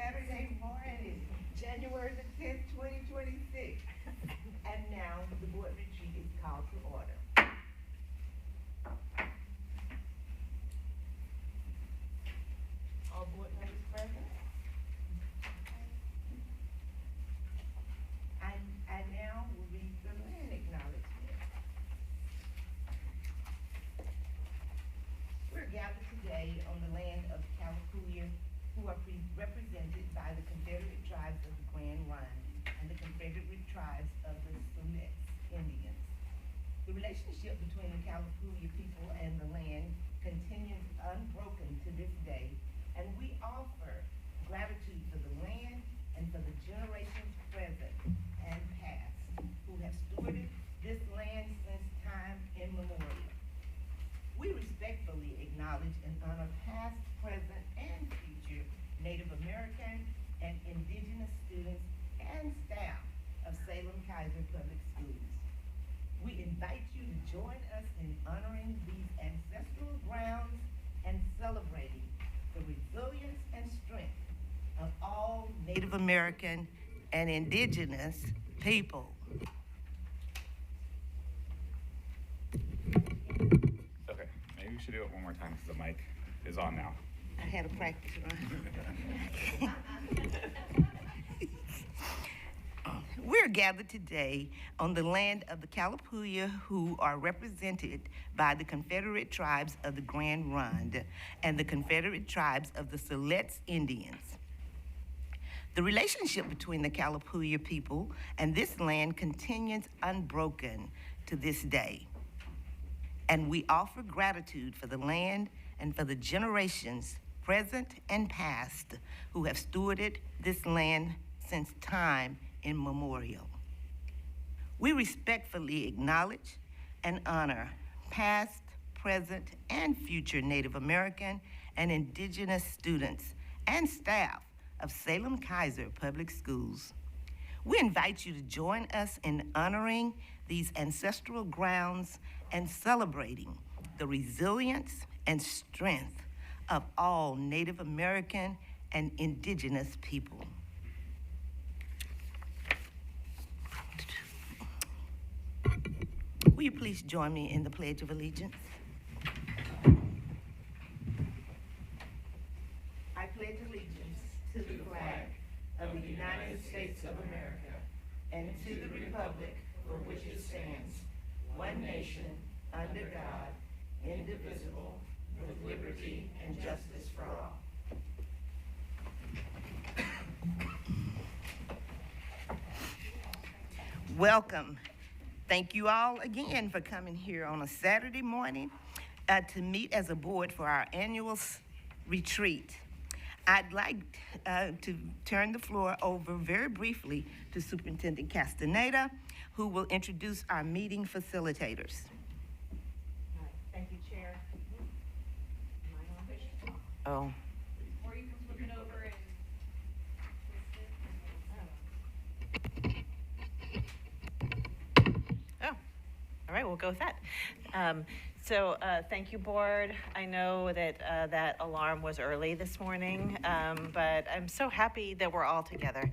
Saturday morning, January the 10th, 2026. And now the board retreat is called to order. All board members present. I now will read the land acknowledgement. We're gathered today on the land of California, who are represented by the Confederate Tribes of the Grand Ronde and the Confederate Tribes of the Salem-Keizer Indians. The relationship between the California people and the land continues unbroken to this day, and we offer gratitude for the land and for the generations present and past who have stewarded this land since time immemorial. We respectfully acknowledge and honor past, present, and future Native American and indigenous students and staff of Salem-Keizer Public Schools. We invite you to join us in honoring these ancestral grounds and celebrating the resilience and strength of all Native American and indigenous people. Okay, maybe we should do it one more time because the mic is on now. I had a practice run. We're gathered today on the land of the Kalapuya, who are represented by the Confederate Tribes of the Grand Ronde and the Confederate Tribes of the Siletz Indians. The relationship between the Kalapuya people and this land continues unbroken to this day. And we offer gratitude for the land and for the generations present and past who have stewarded this land since time immemorial. We respectfully acknowledge and honor past, present, and future Native American and indigenous students and staff of Salem-Keizer Public Schools. We invite you to join us in honoring these ancestral grounds and celebrating the resilience and strength of all Native American and indigenous people. Will you please join me in the Pledge of Allegiance? I pledge allegiance to the flag of the United States of America and to the republic for which it stands, one nation, under God, indivisible, with liberty and justice for all. Welcome. Thank you all again for coming here on a Saturday morning to meet as a board for our annual retreat. I'd like to turn the floor over very briefly to Superintendent Castaneda, who will introduce our meeting facilitators. Thank you, Chair. Oh. Or you can flip it over and all right, we'll go with that. Thank you, board. I know that that alarm was early this morning, but I'm so happy that we're all together.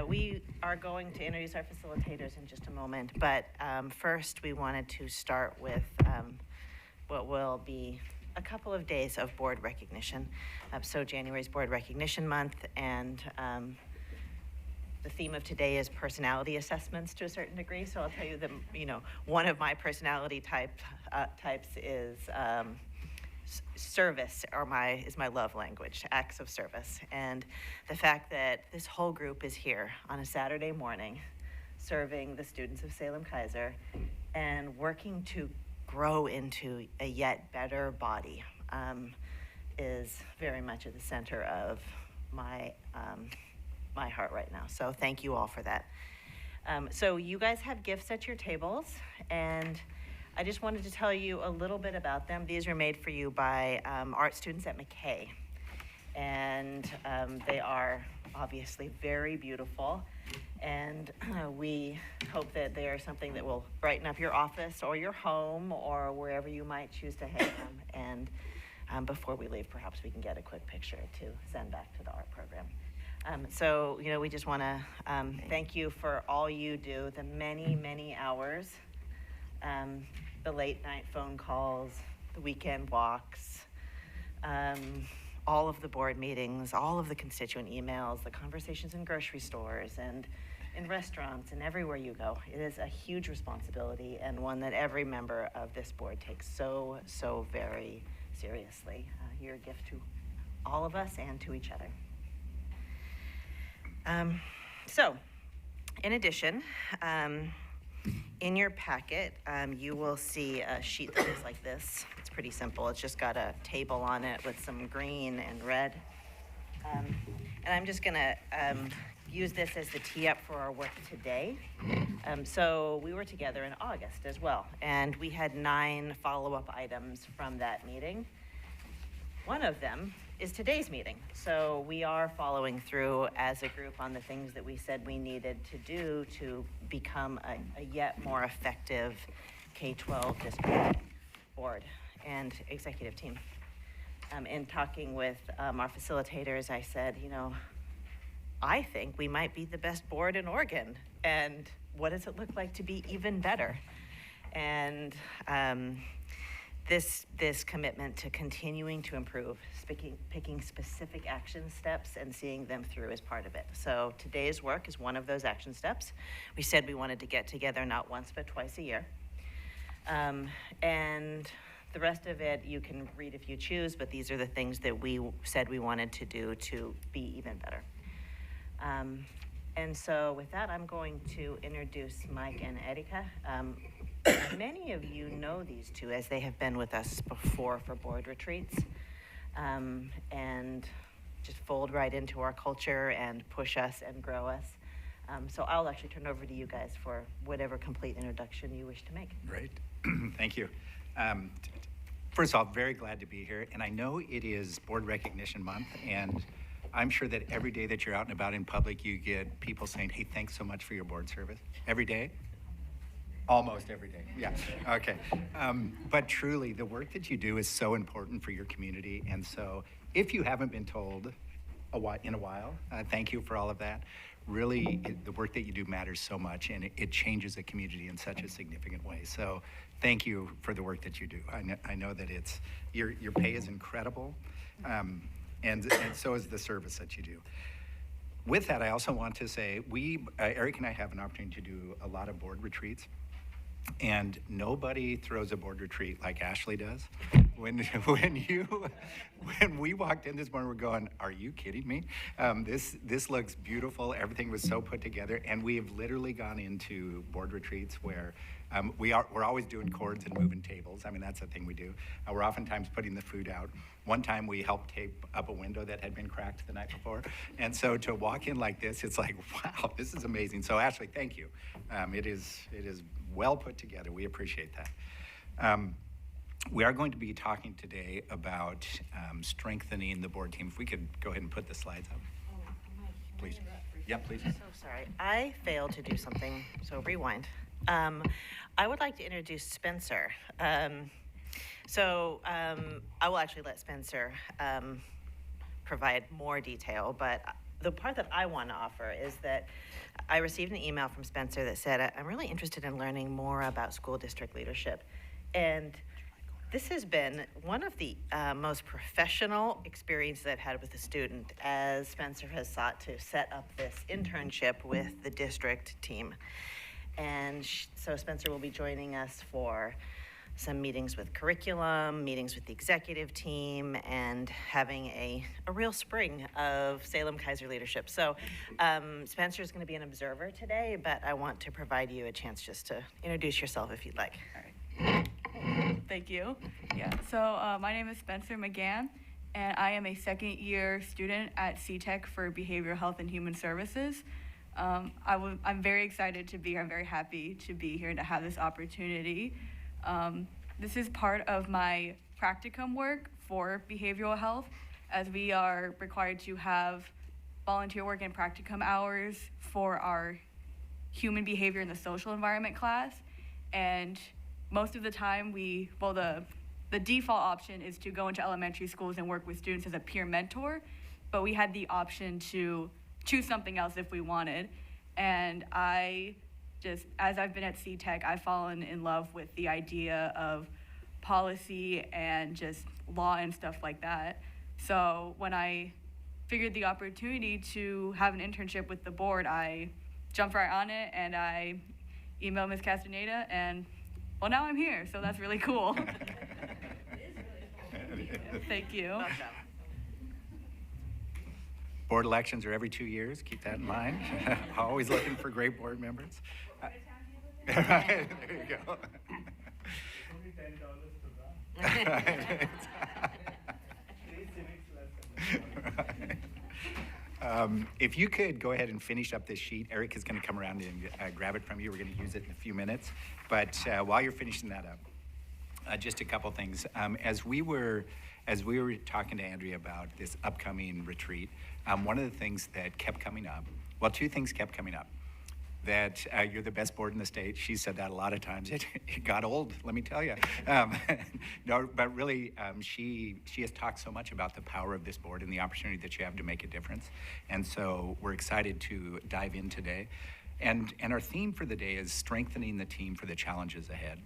We are going to introduce our facilitators in just a moment, but first we wanted to start with what will be a couple of days of board recognition. So January's Board Recognition Month, and the theme of today is personality assessments to a certain degree. So I'll tell you that, one of my personality types is service, is my love language, acts of service. And the fact that this whole group is here on a Saturday morning serving the students of Salem-Keizer and working to grow into a yet better body is very much at the center of my heart right now. So thank you all for that. So you guys have gifts at your tables, and I just wanted to tell you a little bit about them. These are made for you by art students at McKay, and they are obviously very beautiful, and we hope that they are something that will brighten up your office or your home or wherever you might choose to hang them. And before we leave, perhaps we can get a quick picture to send back to the art program. So, we just want to thank you for all you do, the many, many hours, the late night phone calls, the weekend walks, all of the board meetings, all of the constituent emails, the conversations in grocery stores and in restaurants and everywhere you go. It is a huge responsibility and one that every member of this board takes so, so very seriously. You're a gift to all of us and to each other. So, in addition, in your packet, you will see a sheet that looks like this. It's pretty simple. It's just got a table on it with some green and red. And I'm just going to use this as the tee up for our work today. So we were together in August as well, and we had 9 follow-up items from that meeting. One of them is today's meeting. So we are following through as a group on the things that we said we needed to do to become a yet more effective K-12 district board and executive team. In talking with our facilitators, I said, I think we might be the best board in Oregon. And what does it look like to be even better? And this commitment to continuing to improve, picking specific action steps and seeing them through is part of it. So today's work is one of those action steps. We said we wanted to get together not once but twice a year. And the rest of it you can read if you choose, but these are the things that we said we wanted to do to be even better. And so with that, I'm going to introduce Mike and Erika. Many of you know these two as they have been with us before for board retreats, and just fold right into our culture and push us and grow us. So I'll actually turn over to you guys for whatever complete introduction you wish to make. Great. Thank you. First of all, very glad to be here. And I know it is Board Recognition Month, and I'm sure that every day that you're out and about in public, you get people saying, hey, thanks so much for your board service. Every day? Almost every day, yeah, okay. But truly, the work that you do is so important for your community. And so if you haven't been told in a while, thank you for all of that. Really, the work that you do matters so much, and it changes the community in such a significant way. So thank you for the work that you do. I know that your pay is incredible, and so is the service that you do. With that, I also want to say, Eric and I have an opportunity to do a lot of board retreats. And nobody throws a board retreat like Ashley does. When we walked in this morning, we're going, are you kidding me? This looks beautiful. Everything was so put together. And we have literally gone into board retreats where we're always doing cords and moving tables. I mean, that's the thing we do. We're oftentimes putting the food out. One time we helped tape up a window that had been cracked the night before. And so to walk in like this, it's like, wow, this is amazing. So Ashley, thank you. It is well put together. We appreciate that. We are going to be talking today about strengthening the board team. If we could go ahead and put the slides up. Please. Yeah, please. So sorry. I failed to do something, so rewind. I would like to introduce Spencer. I will actually let Spencer provide more detail, but the part that I want to offer is that I received an email from Spencer that said, I'm really interested in learning more about school district leadership. And this has been one of the most professional experiences I've had with a student as Spencer has sought to set up this internship with the district team. And so Spencer will be joining us for some meetings with curriculum, meetings with the executive team, and having a real spring of Salem-Keizer leadership. So Spencer is going to be an observer today, but I want to provide you a chance just to introduce yourself if you'd like. All right. Thank you. Yeah, so my name is Spencer McGann, and I am a second-year student at CTEC for Behavioral Health and Human Services. I'm very excited to be here. I'm very happy to be here and to have this opportunity. This is part of my practicum work for behavioral health, as we are required to have volunteer work and practicum hours for our human behavior in the social environment class. And most of the time the default option is to go into elementary schools and work with students as a peer mentor, but we had the option to choose something else if we wanted. And I just, as I've been at CTech, I've fallen in love with the idea of policy and just law and stuff like that. So when I figured the opportunity to have an internship with the board, I jumped right on it and I emailed Ms. Castaneda, and well, now I'm here, so that's really cool. Thank you. Welcome. Board elections are every 2 years. Keep that in mind. Always looking for great board members. Right, there you go. If you could go ahead and finish up this sheet, Eric is going to come around and grab it from you. We're going to use it in a few minutes. But while you're finishing that up, just a couple things. As we were talking to Andrea about this upcoming retreat, one of the things that kept coming up, well, two things kept coming up. That you're the best board in the state. She said that a lot of times. It got old, let me tell you. No, but really, she has talked so much about the power of this board and the opportunity that you have to make a difference. And so we're excited to dive in today. And our theme for the day is strengthening the team for the challenges ahead.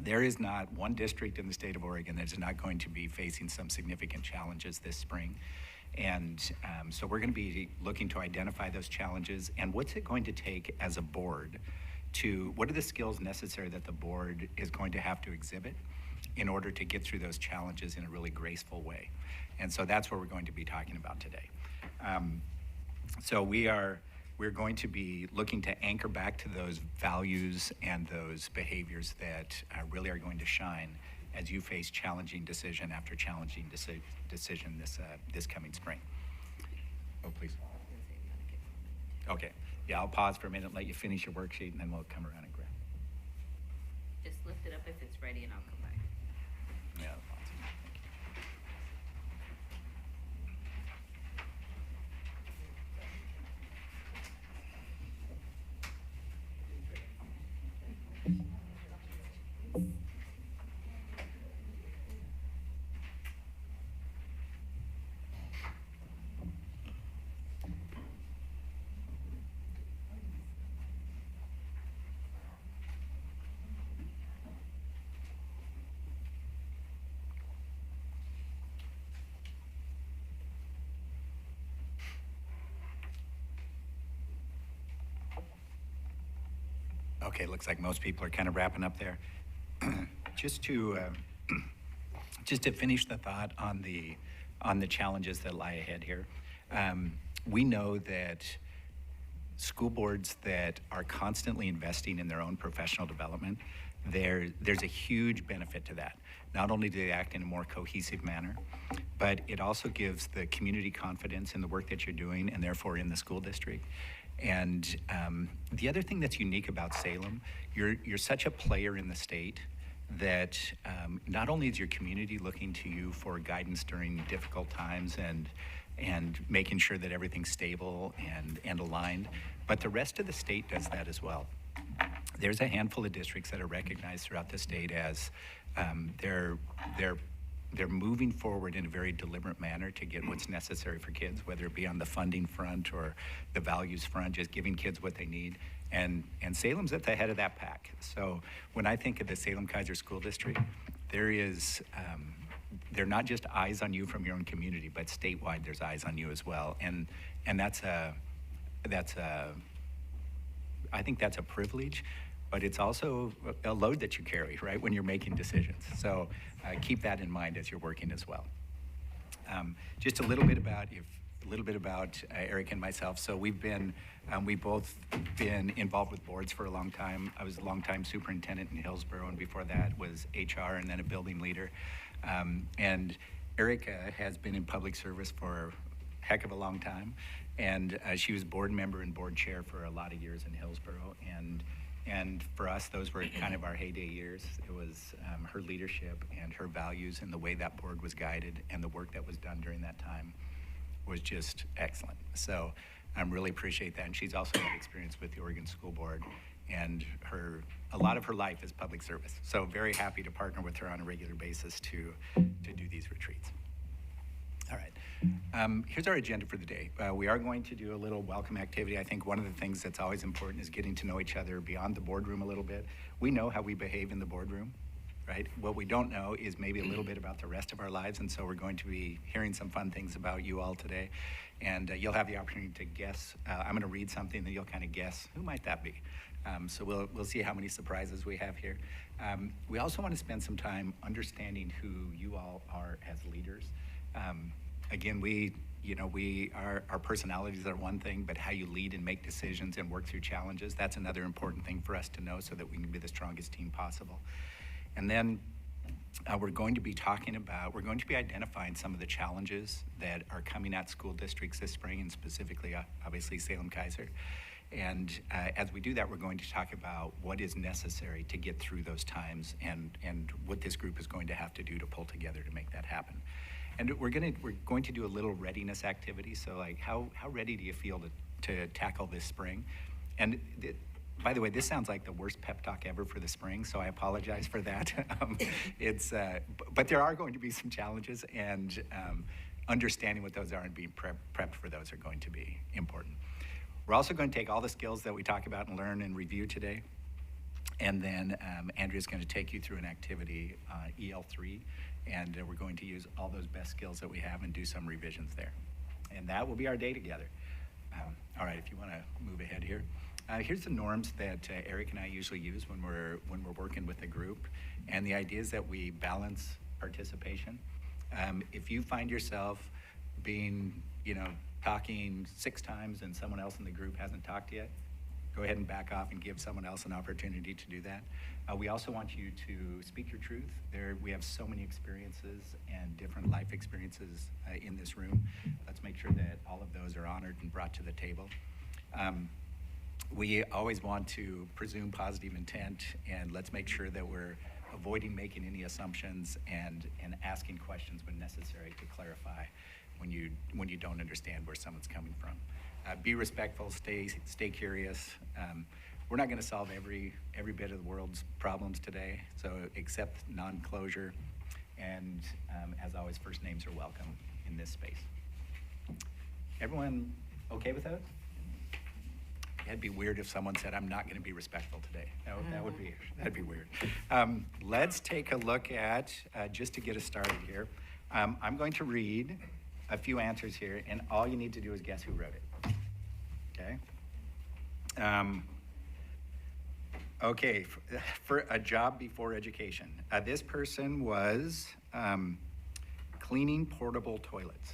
There is not one district in the state of Oregon that is not going to be facing some significant challenges this spring. And so we're going to be looking to identify those challenges and what's it going to take as a board to, what are the skills necessary that the board is going to have to exhibit in order to get through those challenges in a really graceful way. And so that's what we're going to be talking about today. So we're going to be looking to anchor back to those values and those behaviors that really are going to shine as you face challenging decision after challenging decision this coming spring. Oh, please. Okay. Yeah, I'll pause for a minute, let you finish your worksheet, and then we'll come around and grab. Just lift it up if it's ready and I'll come back. Yeah, awesome. Okay, looks like most people are kind of wrapping up there. Just to finish the thought on the challenges that lie ahead here, we know that school boards that are constantly investing in their own professional development, there's a huge benefit to that. Not only do they act in a more cohesive manner, but it also gives the community confidence in the work that you're doing and therefore in the school district. And the other thing that's unique about Salem, you're such a player in the state that not only is your community looking to you for guidance during difficult times and making sure that everything's stable and aligned, but the rest of the state does that as well. There's a handful of districts that are recognized throughout the state as they're moving forward in a very deliberate manner to get what's necessary for kids, whether it be on the funding front or the values front, just giving kids what they need. And Salem's at the head of that pack. So when I think of the Salem-Keizer School District, they're not just eyes on you from your own community, but statewide there's eyes on you as well. And I think that's a privilege, but it's also a load that you carry, right, when you're making decisions. So keep that in mind as you're working as well. Just a little bit about Eric and myself. So we've both been involved with boards for a long time. I was a long-time superintendent in Hillsborough, and before that was HR and then a building leader. And Erica has been in public service for a heck of a long time, and she was board member and board chair for a lot of years in Hillsborough. And for us, those were kind of our heyday years. It was her leadership and her values and the way that board was guided and the work that was done during that time was just excellent. So I really appreciate that. And she's also had experience with the Oregon School Board, and a lot of her life is public service. So very happy to partner with her on a regular basis to do these retreats. All right. Here's our agenda for the day. We are going to do a little welcome activity. I think one of the things that's always important is getting to know each other beyond the boardroom a little bit. We know how we behave in the boardroom, right? What we don't know is maybe a little bit about the rest of our lives, and so we're going to be hearing some fun things about you all today. And you'll have the opportunity to guess. I'm going to read something, that you'll kind of guess who might that be. So we'll see how many surprises we have here. We also want to spend some time understanding who you all are as leaders. Again, our personalities are one thing, but how you lead and make decisions and work through challenges, that's another important thing for us to know so that we can be the strongest team possible. And then we're going to be identifying some of the challenges that are coming at school districts this spring, and specifically, obviously, Salem-Keizer. And as we do that, we're going to talk about what is necessary to get through those times and what this group is going to have to do to pull together to make that happen. And we're going to do a little readiness activity. So like, how ready do you feel to tackle this spring? And by the way, this sounds like the worst pep talk ever for the spring, so I apologize for that. But there are going to be some challenges, and understanding what those are and being prepped for those are going to be important. We're also going to take all the skills that we talk about and learn and review today. And then Andrea's going to take you through an activity, EL3, and we're going to use all those best skills that we have and do some revisions there. And that will be our day together. All right, if you want to move ahead here. Here's the norms that Eric and I usually use when we're working with a group. And the idea is that we balance participation. If you find yourself being, talking 6 times and someone else in the group hasn't talked yet, go ahead and back off and give someone else an opportunity to do that. We also want you to speak your truth. We have so many experiences and different life experiences in this room. Let's make sure that all of those are honored and brought to the table. We always want to presume positive intent, and let's make sure that we're avoiding making any assumptions and asking questions when necessary to clarify when you don't understand where someone's coming from. Be respectful, stay curious. We're not going to solve every bit of the world's problems today, so accept non-closure. And as always, first names are welcome in this space. Everyone okay with those? It'd be weird if someone said, I'm not going to be respectful today. That'd be weird. Let's take a look at, just to get us started here, I'm going to read a few answers here, and all you need to do is guess who wrote it. Okay? Okay, for a job before education. This person was cleaning portable toilets.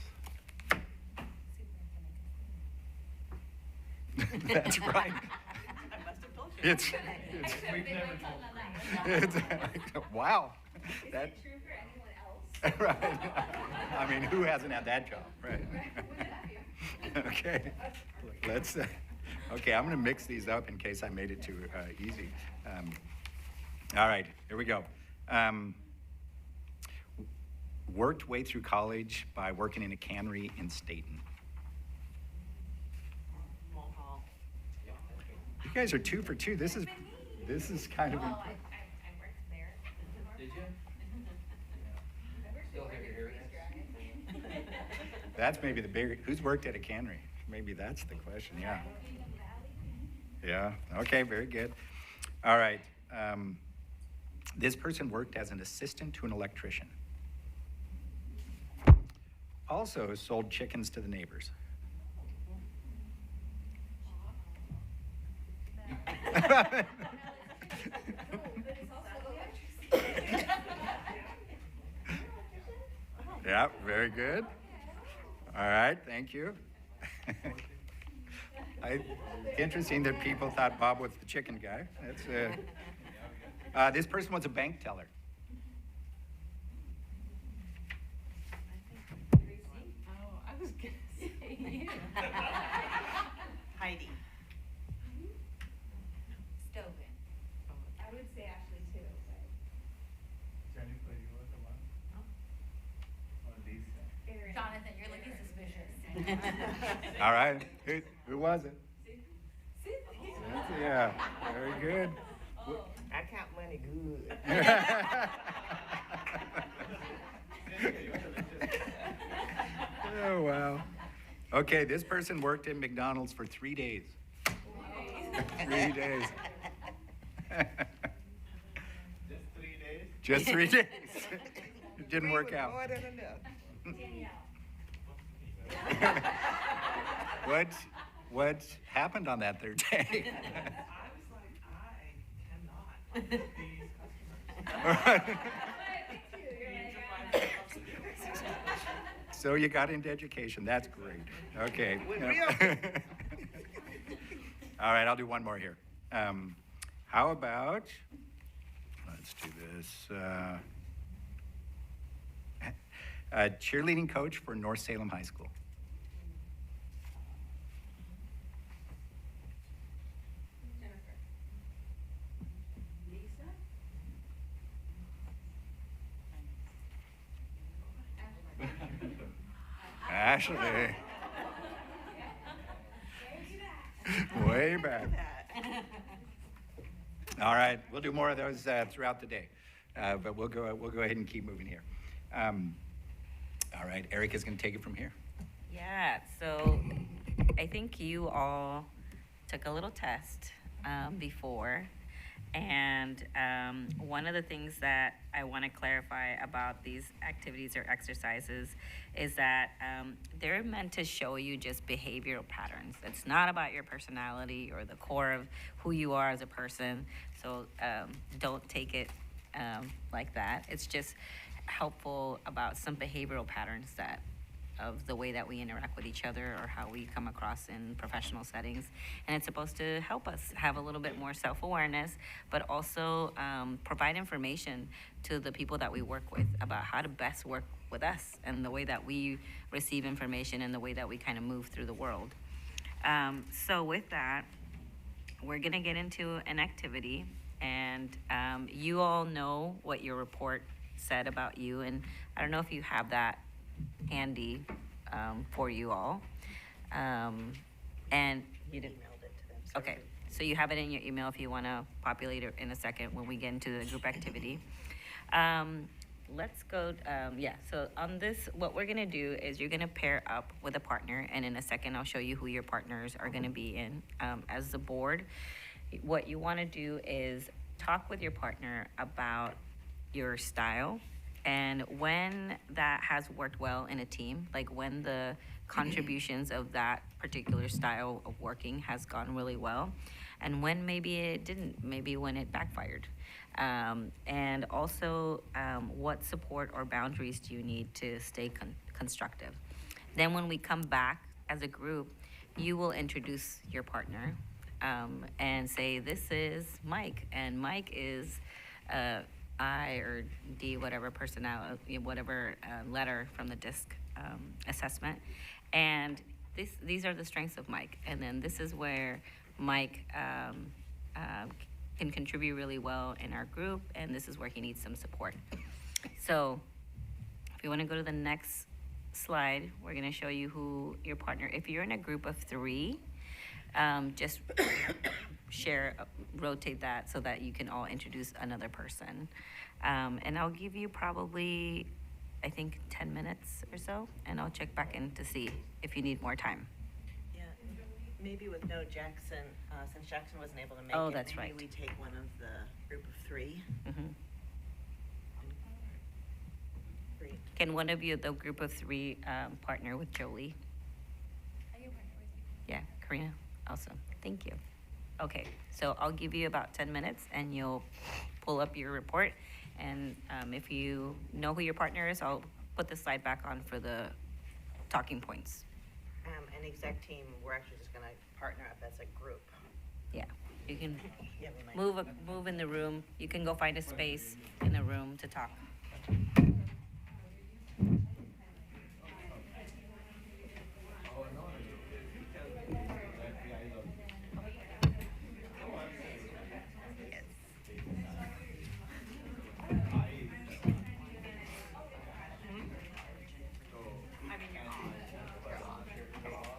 That's right. I must have told you. We've never told Wow. Is That, it true for anyone else? right. I mean, who hasn't had that job, right? Okay. Let's. Okay, I'm going to mix these up in case I made it too easy. All right, here we go. Worked way through college by working in a cannery in Staten. You guys are 2 for 2. This is kind of. Oh, I worked there. Did you? Still have your hair there? That's maybe the bigger. Who's worked at a cannery? Maybe that's the question. Yeah. Yeah. Okay. Very good. All right. This person worked as an assistant to an electrician. Also sold chickens to the neighbors. Yeah, very good. All right, thank you. Interesting that people thought Bob was the chicken guy. This person was a bank teller. Oh, I was gonna say you. Heidi. Stoven. I would say Ashley too, but Jennifer, you were the one? Or Lisa? Aaron. Jonathan, you're looking suspicious. All right, who was it? Yeah, very good. I count money good. Oh, wow. Okay, this person worked at McDonald's for 3 days. 3 days. Just 3 days? Just 3 days. It didn't Three work was out. more than enough. What happened on that third day? I was like, I cannot with these customers. So you got into education. That's great. Okay. With real- All right, I'll do one more here. How about, let's do this. Cheerleading coach for North Salem High School. Ashley. Way back. All right, we'll do more of those throughout the day, but we'll go ahead and keep moving here. All right, Erica's going to take it from here. Yeah, so I think you all took a little test before. And one of the things that I want to clarify about these activities or exercises is that they're meant to show you just behavioral patterns. It's not about your personality or the core of who you are as a person. So don't take it like that. It's just helpful about some behavioral patterns of the way that we interact with each other or how we come across in professional settings. And it's supposed to help us have a little bit more self-awareness, but also provide information to the people that we work with about how to best work with us and the way that we receive information and the way that we kind of move through the world. So with that, we're gonna get into an activity, and you all know what your report said about you, and I don't know if you have that handy for you all. And you didn't. Emailed it to them. So Okay, so you have it in your email if you want to populate it in a second when we get into the group activity. Let's go, so on this, what we're gonna do is you're gonna pair up with a partner, and in a second I'll show you who your partners are gonna be in. As the board, what you wanna do is talk with your partner about your style, and when that has worked well in a team, like when the contributions of that particular style of working has gone really well, and when maybe it didn't, maybe when it backfired. And also, what support or boundaries do you need to stay constructive? Then when we come back as a group, you will introduce your partner and say, this is Mike, and Mike is I or D, whatever personality, whatever letter from the DISC assessment. And these are the strengths of Mike. And then this is where Mike can contribute really well in our group, and this is where he needs some support. So if you want to go to the next slide, we're going to show you who your partner, if you're in a group of 3, just rotate that so that you can all introduce another person. And I'll give you probably, I think, 10 minutes or so, and I'll check back in to see if you need more time. Yeah, maybe with no Jackson, since Jackson wasn't able to make Oh, it. that's right. Maybe we take one of the group of 3. Mhm. Great. Can one of you, the group of 3, partner with Jolie? Yeah, Karina, awesome, thank you. Okay, so I'll give you about 10 minutes and you'll pull up your report. And if you know who your partner is, I'll put the slide back on for the talking points. An exec team, we're actually just gonna partner up as a group. Yeah, you can Yeah, we might. move in the room. You can go find a space in the room to talk.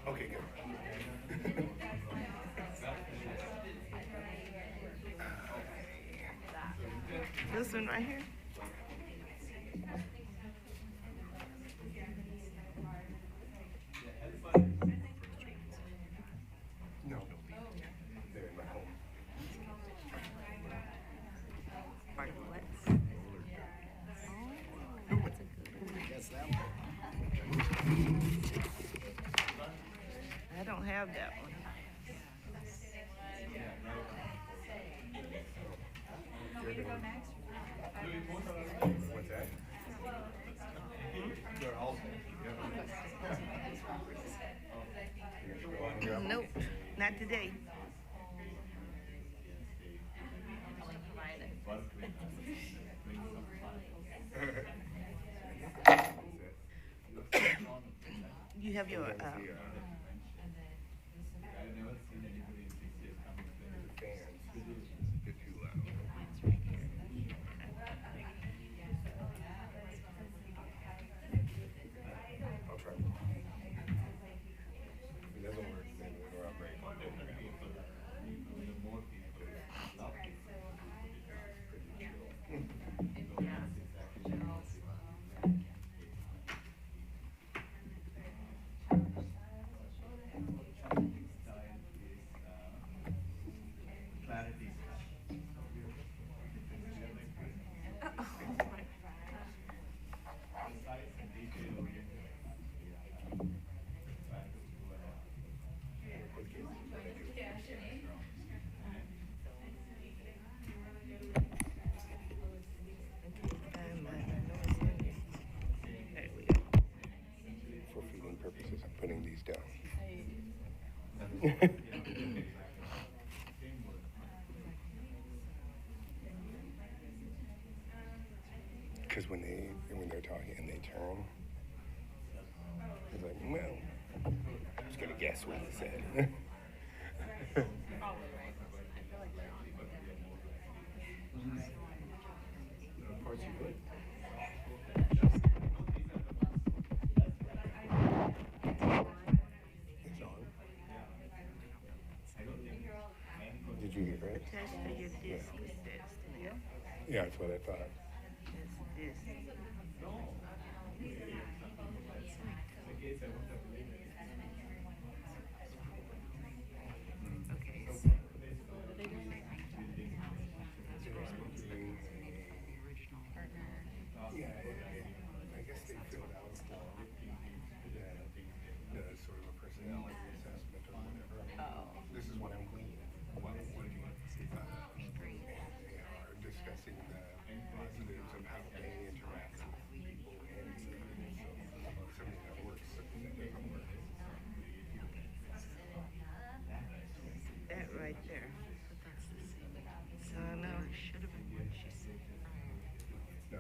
Okay, good. This one right here? have that one. What's that? They're all. Nope, not today. You have your, I've never seen anybody in CCS coming to the fans. Get too loud. I'll try. If it doesn't work, then we're out break. The more people love it, clarity. there we go. For feeding purposes, I'm putting these down. Because when they're talking and they turn, it's like, well, I'm just gonna guess what he said. Parts you good. It's on. Did you get it? Attached to your disc is this. Yeah, that's what I thought. This. Yeah, I guess they filled out the sort of a personality assessment or whatever. This is what I'm gleaning. What do you they are discussing the positives of how they interact with people and something that works, something that doesn't work. That right there. So I know. It's not. It's a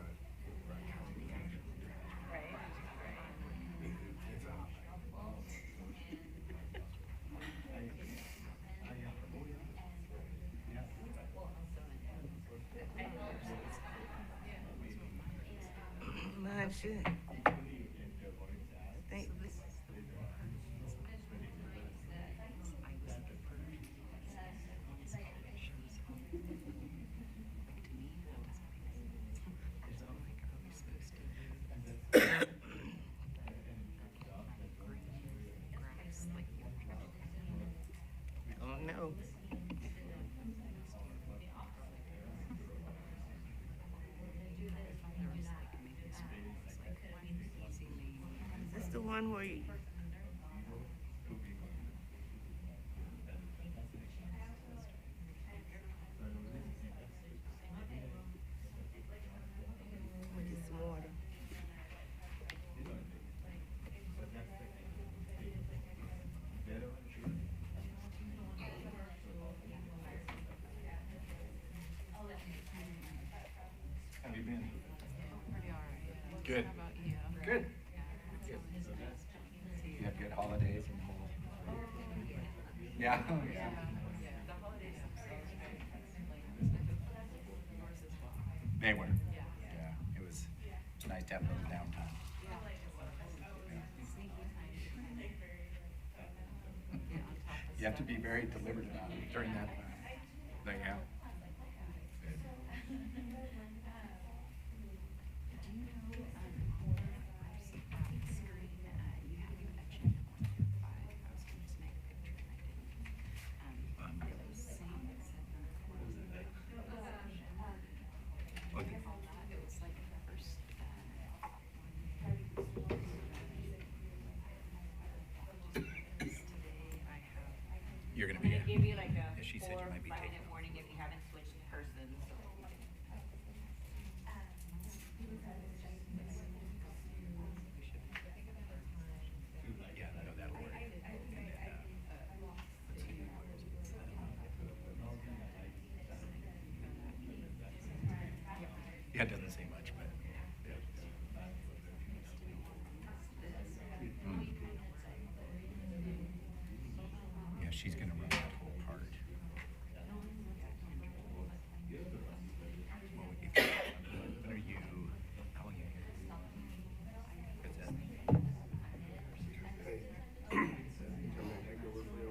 Mine should. Thank Oh no. Is this the one where you? Let me get some water. Have you been? Good. Good. You have good holidays and whole. Yeah. Yeah. They were. Yeah. It was nice to have a little downtime. Yeah. You have to be very deliberate about it during that time. Like, yeah. That doesn't say much, but. Mm. Yeah, she's gonna run that whole part. What would you think? When are you, how long are you here? Is that- Hey, can I take over for you?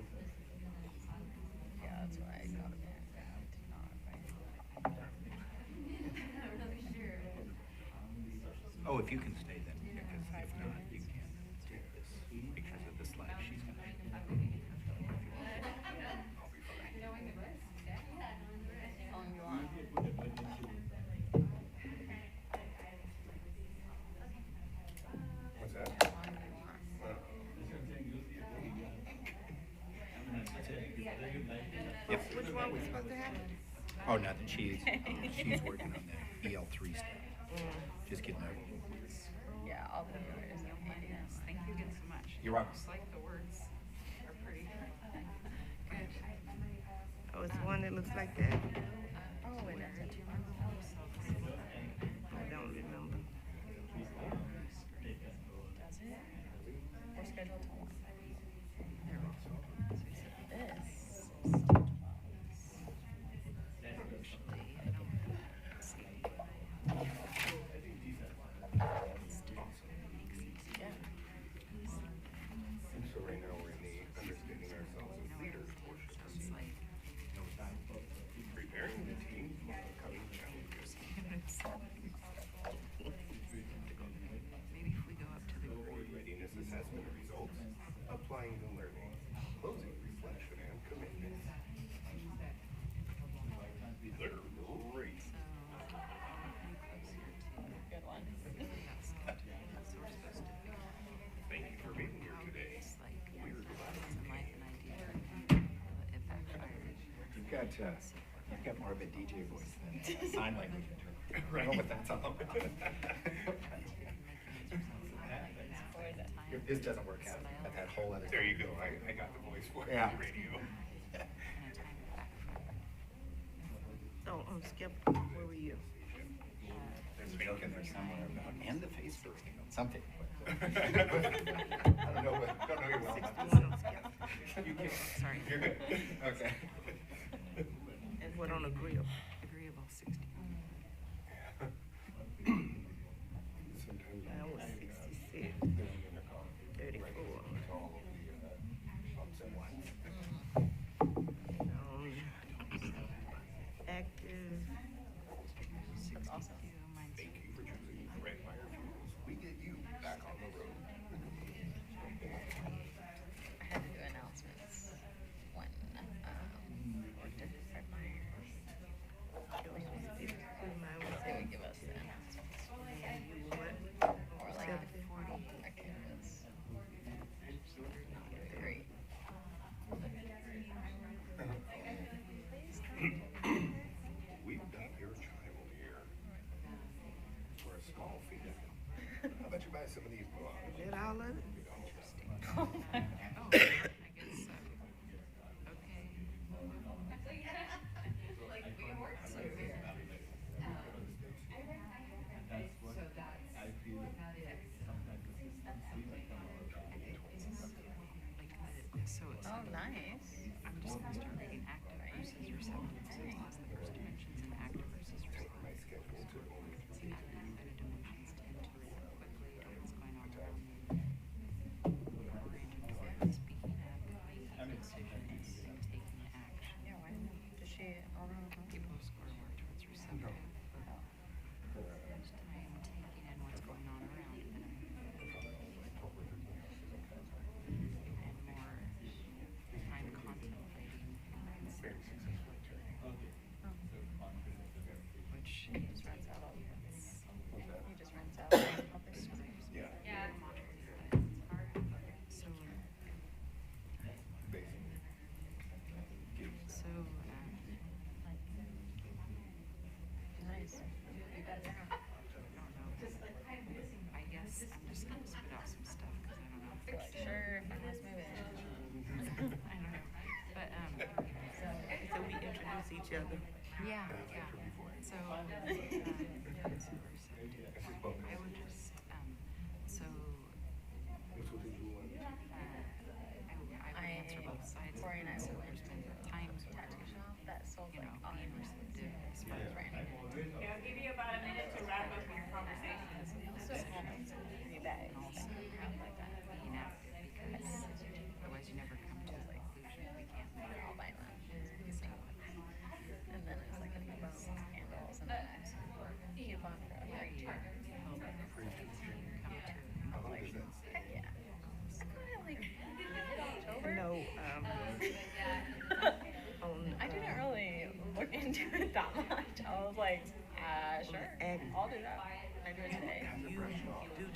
Yeah, that's why I got it. Oh, if you can stay then, yeah, 'cause if not, you can take this pictures of the slide she's gonna. I'll be fine. What's that? Yep. Which one we supposed to have? Oh, nothing, she's working on the EL3 stuff. Just getting over. Yeah, all the yours. Thank you again so much. You're welcome. Just like the words are pretty good. Oh, it's the one that looks like that? Oh, wait, that's it. I don't remember. Does it? We're scheduled to 1. This is to 12. So right now we're in the understanding ourselves as leaders portion. Preparing the team for upcoming challenges. Maybe if we go up to the Board readiness assessment results, applying the learning, closing reflection and commitment. They're great. Good one. so we're supposed to figure out Thank you for being here today. like We're glad. some like an idea it backfired. You've got more of a DJ voice than a sign language interpreter. I don't know what that's all about. If this doesn't work out, at that whole other. There you go. I got the voice for Yeah. the radio. Oh, Skip, where were you? There's a joke in there somewhere about, and the Facebook, something. I don't know your well. 61 on Skip. You can't. Sorry. You're good. Okay. And what on the grill? Agreeable 60. Sometimes I was 66, they're on intercom. 34. All of the pumps at once. Active. That's awesome. Thank you for choosing Red Fire Fuels. We get you back on the road. I had to do announcements when worked at Fred Meyer. They would give us the announcements. Or like my kid was 3. We've got your child here for a small fee. How about you buy some of these books? Is that all of it? Oh, I guess so. Okay. So it's Oh, nice. I'm just gonna start reading active versus receptive. So it's the first dimensions in active versus receptive. My schedule to only See, active dimensions tend to react quickly to what's going on around me. Speaking of, making decisions, taking action. Yeah, why not? Does she? Oh, no. People score more towards receptive. Most time taking in what's going on around them. And more time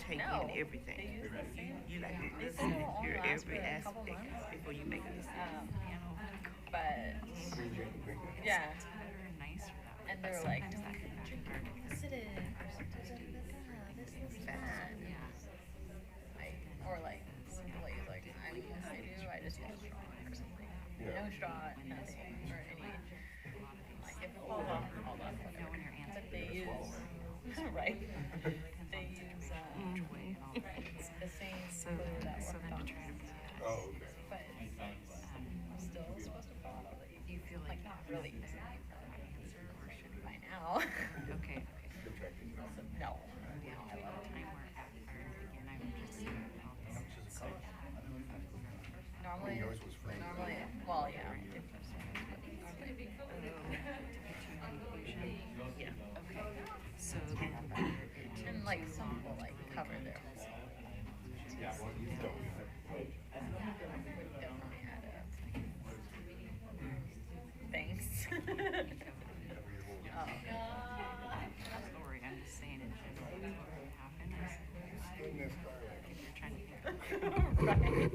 take No, in everything. they use the same. You like to They listen said it'll and only hear last every for a couple aspect months. before you make a decision. But yeah, It's better and nicer that way. and but they're like, sometimes that can be hard. sit in, this is that. Yeah. Like, or like, the lady's like, I mean, I do, I just use straw or something. Yeah. No straw, nothing, or any, like, if, hold on, Know when whatever. your answer But they use, right? They use, way and all that. the same So, glue that so worked then on to try to be Oh, okay. but I'm still supposed to follow the, do you feel like not really is easy there an answer or should we? by now. Okay, okay. No. Yeah, I love a time where after again I would just say, well, this is Normally, Yours was free. normally, well, yeah. yeah. Okay. So And like some people like cover their whole. Definitely had thanks. sorry, I'm just saying in general that's what would happen is if you're trying to Right.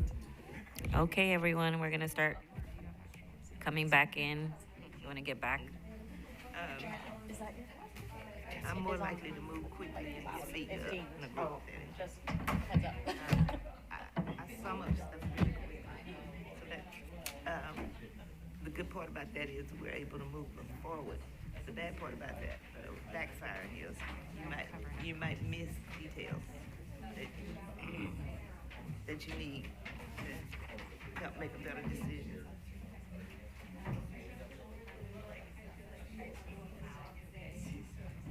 Okay, everyone, we're gonna start coming back in. You wanna get back? Is that your? I'm more likely to move quickly if you speak up in a group setting. Just heads up. I sum up stuff really quickly. So that, the good part about that is we're able to move them forward. The bad part about that, backfiring is you might miss details that you need to help make a better decision.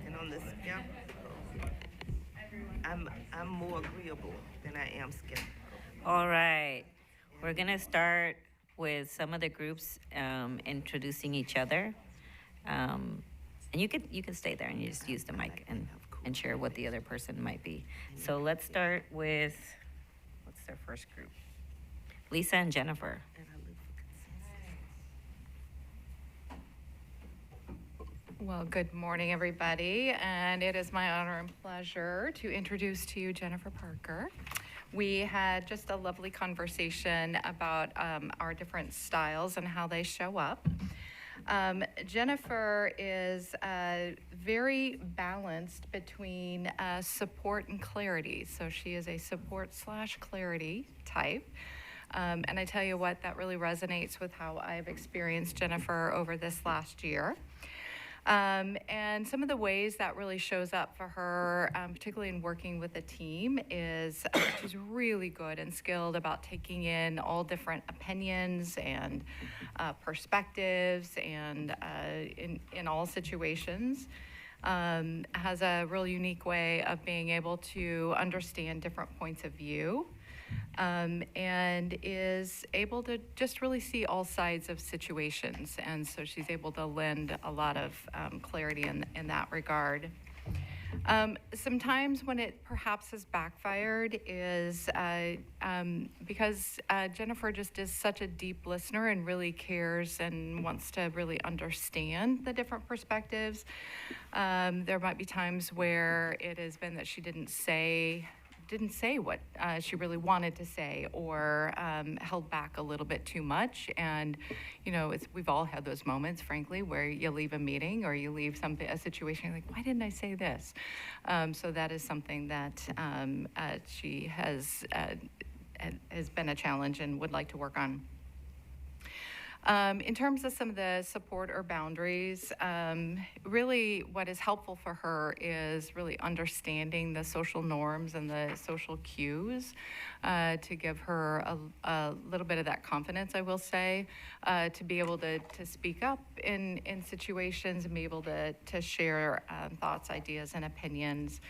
And on the skeptical, I'm more agreeable than I am skeptical. All right, we're gonna start with some of the groups introducing each other. And you can stay there and you just use the mic and share what the other person might be. So let's start with, what's their first group? Lisa and Jennifer. And I look for consensus. Well, good morning, everybody, and it is my honor and pleasure to introduce to you Jennifer Parker. We had just a lovely conversation about our different styles and how they show up. Jennifer is very balanced between support and clarity, so she is a support/clarity type. And I tell you what, that really resonates with how I've experienced Jennifer over this last year. And some of the ways that really shows up for her, particularly in working with a team, is she's really good and skilled about taking in all different opinions and perspectives and in all situations. Has a real unique way of being able to understand different points of view. And is able to just really see all sides of situations. And so she's able to lend a lot of clarity in that regard. Sometimes when it perhaps has backfired is because Jennifer just is such a deep listener and really cares and wants to really understand the different perspectives. There might be times where it has been that she didn't say what she really wanted to say or held back a little bit too much. And, you know, we've all had those moments, frankly, where you leave a meeting or you leave a situation, you're like, why didn't I say this? So that is something that she has been a challenge and would like to work on. In terms of some of the support or boundaries, really what is helpful for her is really understanding the social norms and the social cues to give her a little bit of that confidence, I will say, to be able to speak up in situations and be able to share thoughts, ideas, and opinions.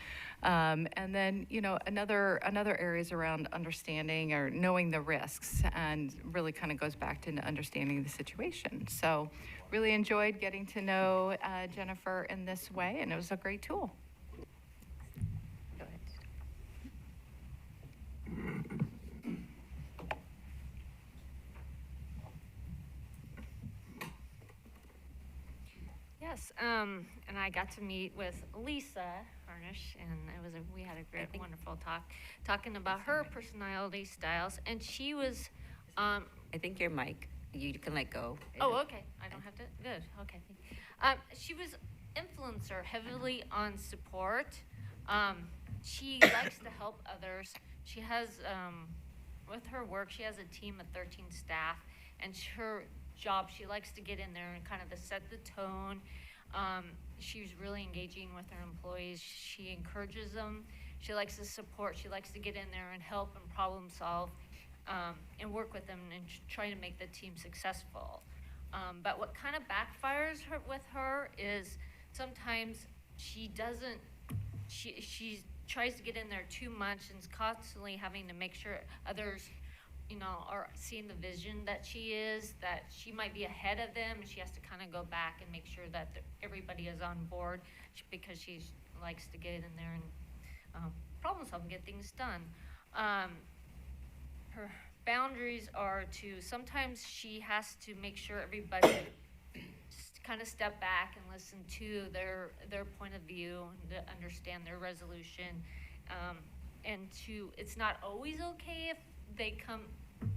And then, you know, another area is around understanding or knowing the risks, and really kind of goes back to understanding the situation. So really enjoyed getting to know Jennifer in this way, and it was a great tool. Go ahead. Yes, and I got to meet with Lisa, our Harnish, and we had a great, wonderful talk, talking about her personality styles, and she was, I think your mic, you can let go. oh, okay, I don't have to, good, okay. She was influencer heavily on support. She likes to help others. She has, with her work, she has a team of 13 staff, and her job, she likes to get in there and kind of to set the tone. She's really engaging with her employees. She encourages them. She likes to support. She likes to get in there and help and problem solve, and work with them and try to make the team successful. But what kind of backfires with her is sometimes she doesn't, she tries to get in there too much and is constantly having to make sure others, are seeing the vision that she might be ahead of them, and she has to kind of go back and make sure that everybody is on board, because she likes to get in there and problem solve and get things done. Her boundaries are sometimes she has to make sure everybody just kind of step back and listen to their point of view and to understand their resolution. It's not always okay if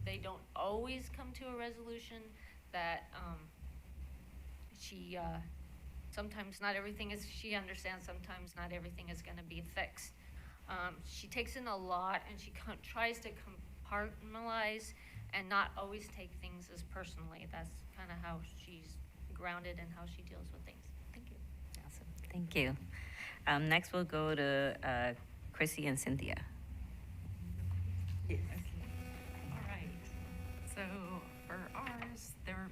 they don't always come to a resolution, that she sometimes not everything is, she understands sometimes not everything is going to be fixed. She takes in a lot, and she tries to compartmentalize and not always take things as personally. That's kind of how she's grounded and how she deals with things. Thank you. Awesome, thank you. Next we'll go to Chrissy and Cynthia. Yes. All right. So for ours, they were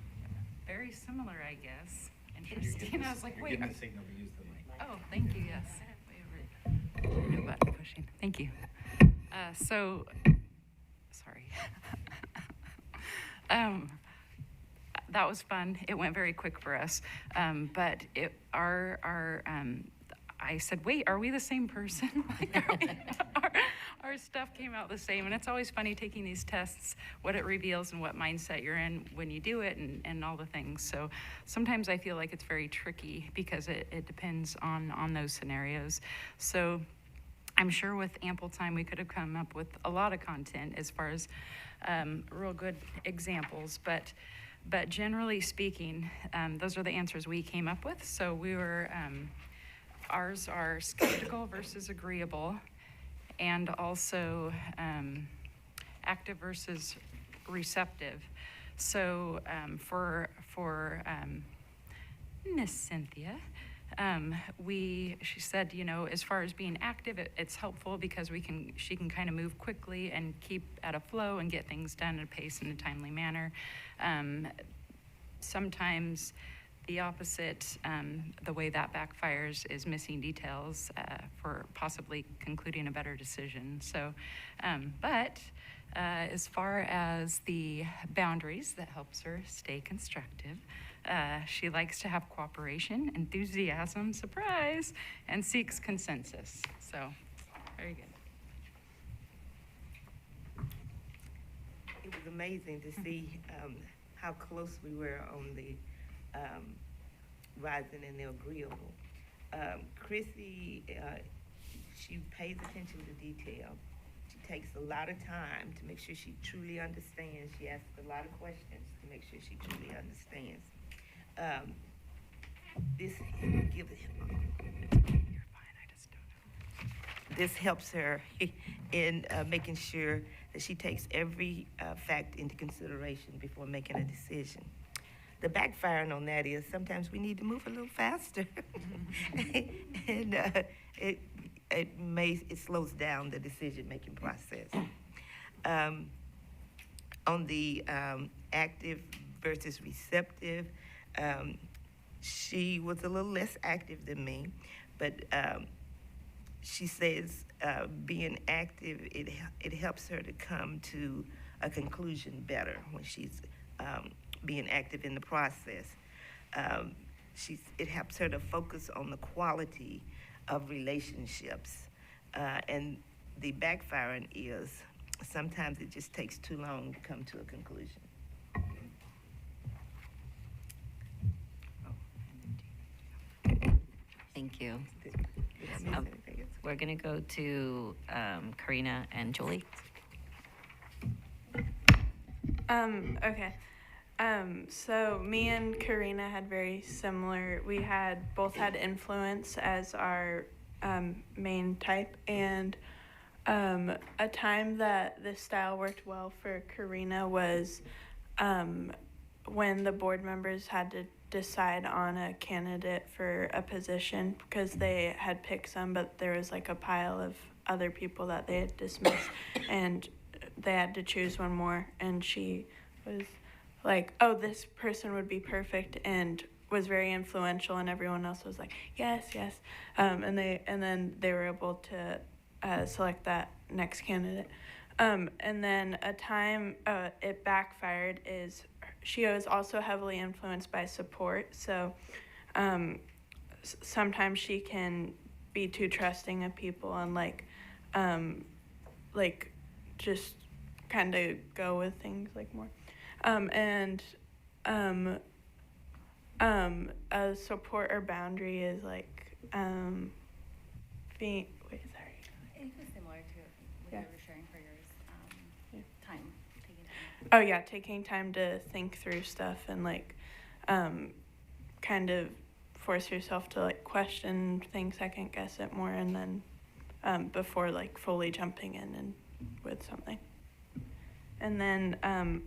very similar, I guess. Interesting. I was like, wait. You're getting the signal to use the mic. Oh, thank you, yes. Way over. No button pushing. Thank you. Sorry. That was fun. It went very quick for us. But I said, wait, are we the same person? Our stuff came out the same, and it's always funny taking these tests, what it reveals and what mindset you're in when you do it, and all the things. So sometimes I feel like it's very tricky because it depends on those scenarios. So I'm sure with ample time we could have come up with a lot of content as far as real good examples, but generally speaking, those are the answers we came up with. So we were, ours are skeptical versus agreeable, and also active versus receptive. So for Miss Cynthia, she said, as far as being active, it's helpful because she can kind of move quickly and keep at a flow and get things done at a pace in a timely manner. Sometimes the opposite, the way that backfires is missing details for possibly concluding a better decision. So, but as far as the boundaries, that helps her stay constructive. She likes to have cooperation, enthusiasm, surprise, and seeks consensus. So, very good. It was amazing to see how close we were on the rising and the agreeable. Chrissy, she pays attention to detail. She takes a lot of time to make sure she truly understands. She asks a lot of questions to make sure she truly understands. This helps her in making sure that she takes every fact into consideration before making a decision. The backfiring on that is sometimes we need to move a little faster, and it slows down the decision-making process. On the active versus receptive, she was a little less active than me, but she says being active, it helps her to come to a conclusion better when she's being active in the process. It helps her to focus on the quality of relationships. And the backfiring is sometimes it just takes too long to come to a conclusion. Thank you. Did I miss anything else? we're gonna go to Karina and Julie. Okay. So me and Karina had very similar, both had influence as our main type, and a time that this style worked well for Karina was when the board members had to decide on a candidate for a position because they had picked some, but there was like a pile of other people that they had dismissed, and they had to choose one more, and she was like, oh, this person would be perfect, and was very influential, and everyone else was like, yes, yes, and then they were able to select that next candidate. And then a time it backfired is she was also heavily influenced by support, so sometimes she can be too trusting of people and like just kind of go with things like more. A support or boundary is like being, wait, sorry. It was similar to what you were sharing for yours, taking time. Oh yeah, taking time to think through stuff and like kind of force yourself to like question things, second guess it more, and then before like fully jumping in and with something. And then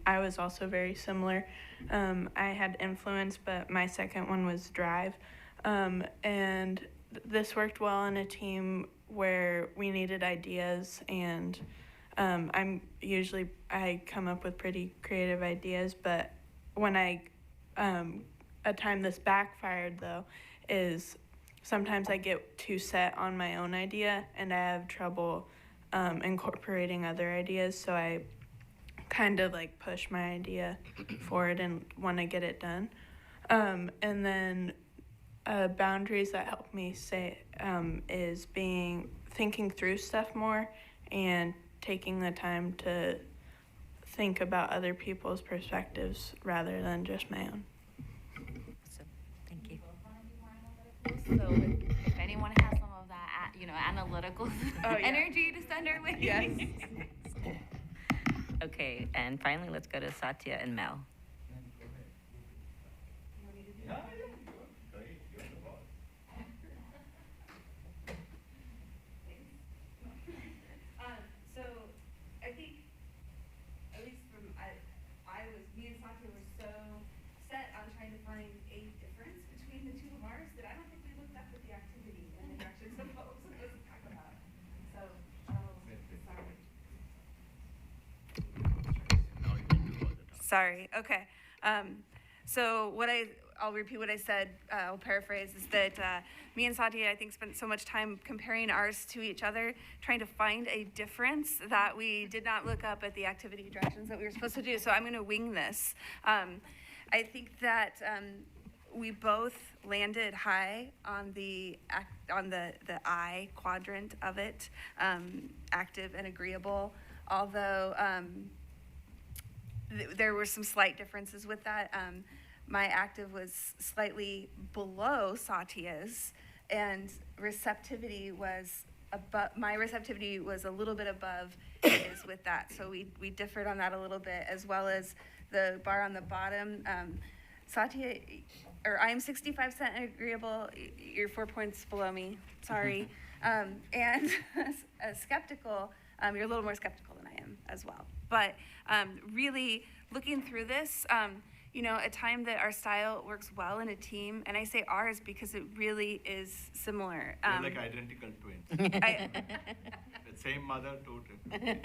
I was also very similar. I had influence, but my second one was drive. And this worked well in a team where we needed ideas, and I come up with pretty creative ideas, but when a time this backfired though is sometimes I get too set on my own idea and I have trouble incorporating other ideas, so I kind of like push my idea forward and want to get it done. And then boundaries that help me say is thinking through stuff more and taking the time to think about other people's perspectives rather than just my own. So, thank you. So if anyone has some of that, analytical energy to send our way. Yes. Okay, and finally, let's go to Satya and Mel. So I think, at least me and Satya were so set on trying to find a difference between the two of ours that I don't think we looked up at the activity and the directions of what was supposed to talk about. So, sorry. Okay. So I'll repeat what I said, I'll paraphrase, is that me and Satya, I think, spent so much time comparing ours to each other, trying to find a difference that we did not look up at the activity directions that we were supposed to do. So I'm going to wing this. I think that we both landed high on the I quadrant of it, active and agreeable, although there were some slight differences with that. My active was slightly below Satya's, and receptivity was my receptivity was a little bit above his with that. So we differed on that a little bit, as well as the bar on the bottom. Satya, or I'm 65% agreeable, you're 4 points below me, sorry. And skeptical, you're a little more skeptical than I am as well. But really looking through this, a time that our style works well in a team, and I say ours because it really is similar. They're like identical twins. The same mother, two twins.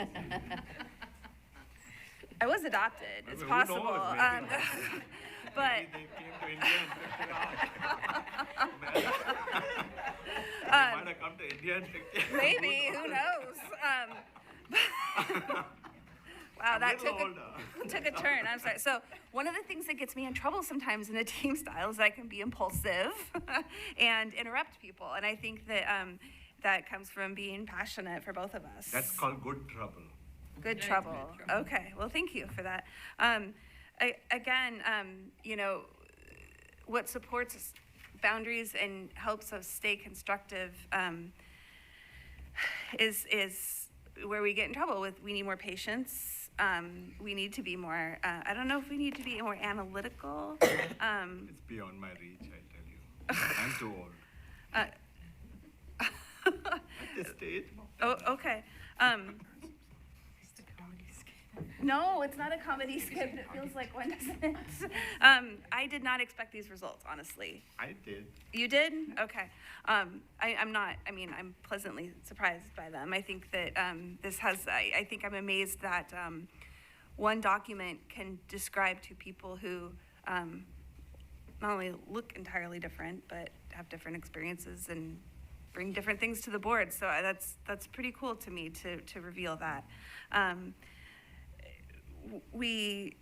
I was adopted, it's possible. But maybe they came to India and they might have come to India and maybe, who knows? Wow, that took a turn. I'm sorry. So one of the things that gets me in trouble sometimes in a team style is I can be impulsive and interrupt people. And I think that that comes from being passionate for both of us. That's called good trouble. Good trouble. Okay. Well, thank you for that. What supports boundaries and helps us stay constructive is where we get in trouble with. We need more patience. We need to be more. I don't know if we need to be more analytical. It's beyond my reach, I tell you. I'm too old. At this stage. Oh, okay. No, it's not a comedy skit. It feels like one, doesn't it? I did not expect these results, honestly. I did. You did? Okay. I'm not, I mean, I'm pleasantly surprised by them. I think that this has, I think I'm amazed that one document can describe two people who not only look entirely different, but have different experiences and bring different things to the board. So that's pretty cool to me to reveal that. We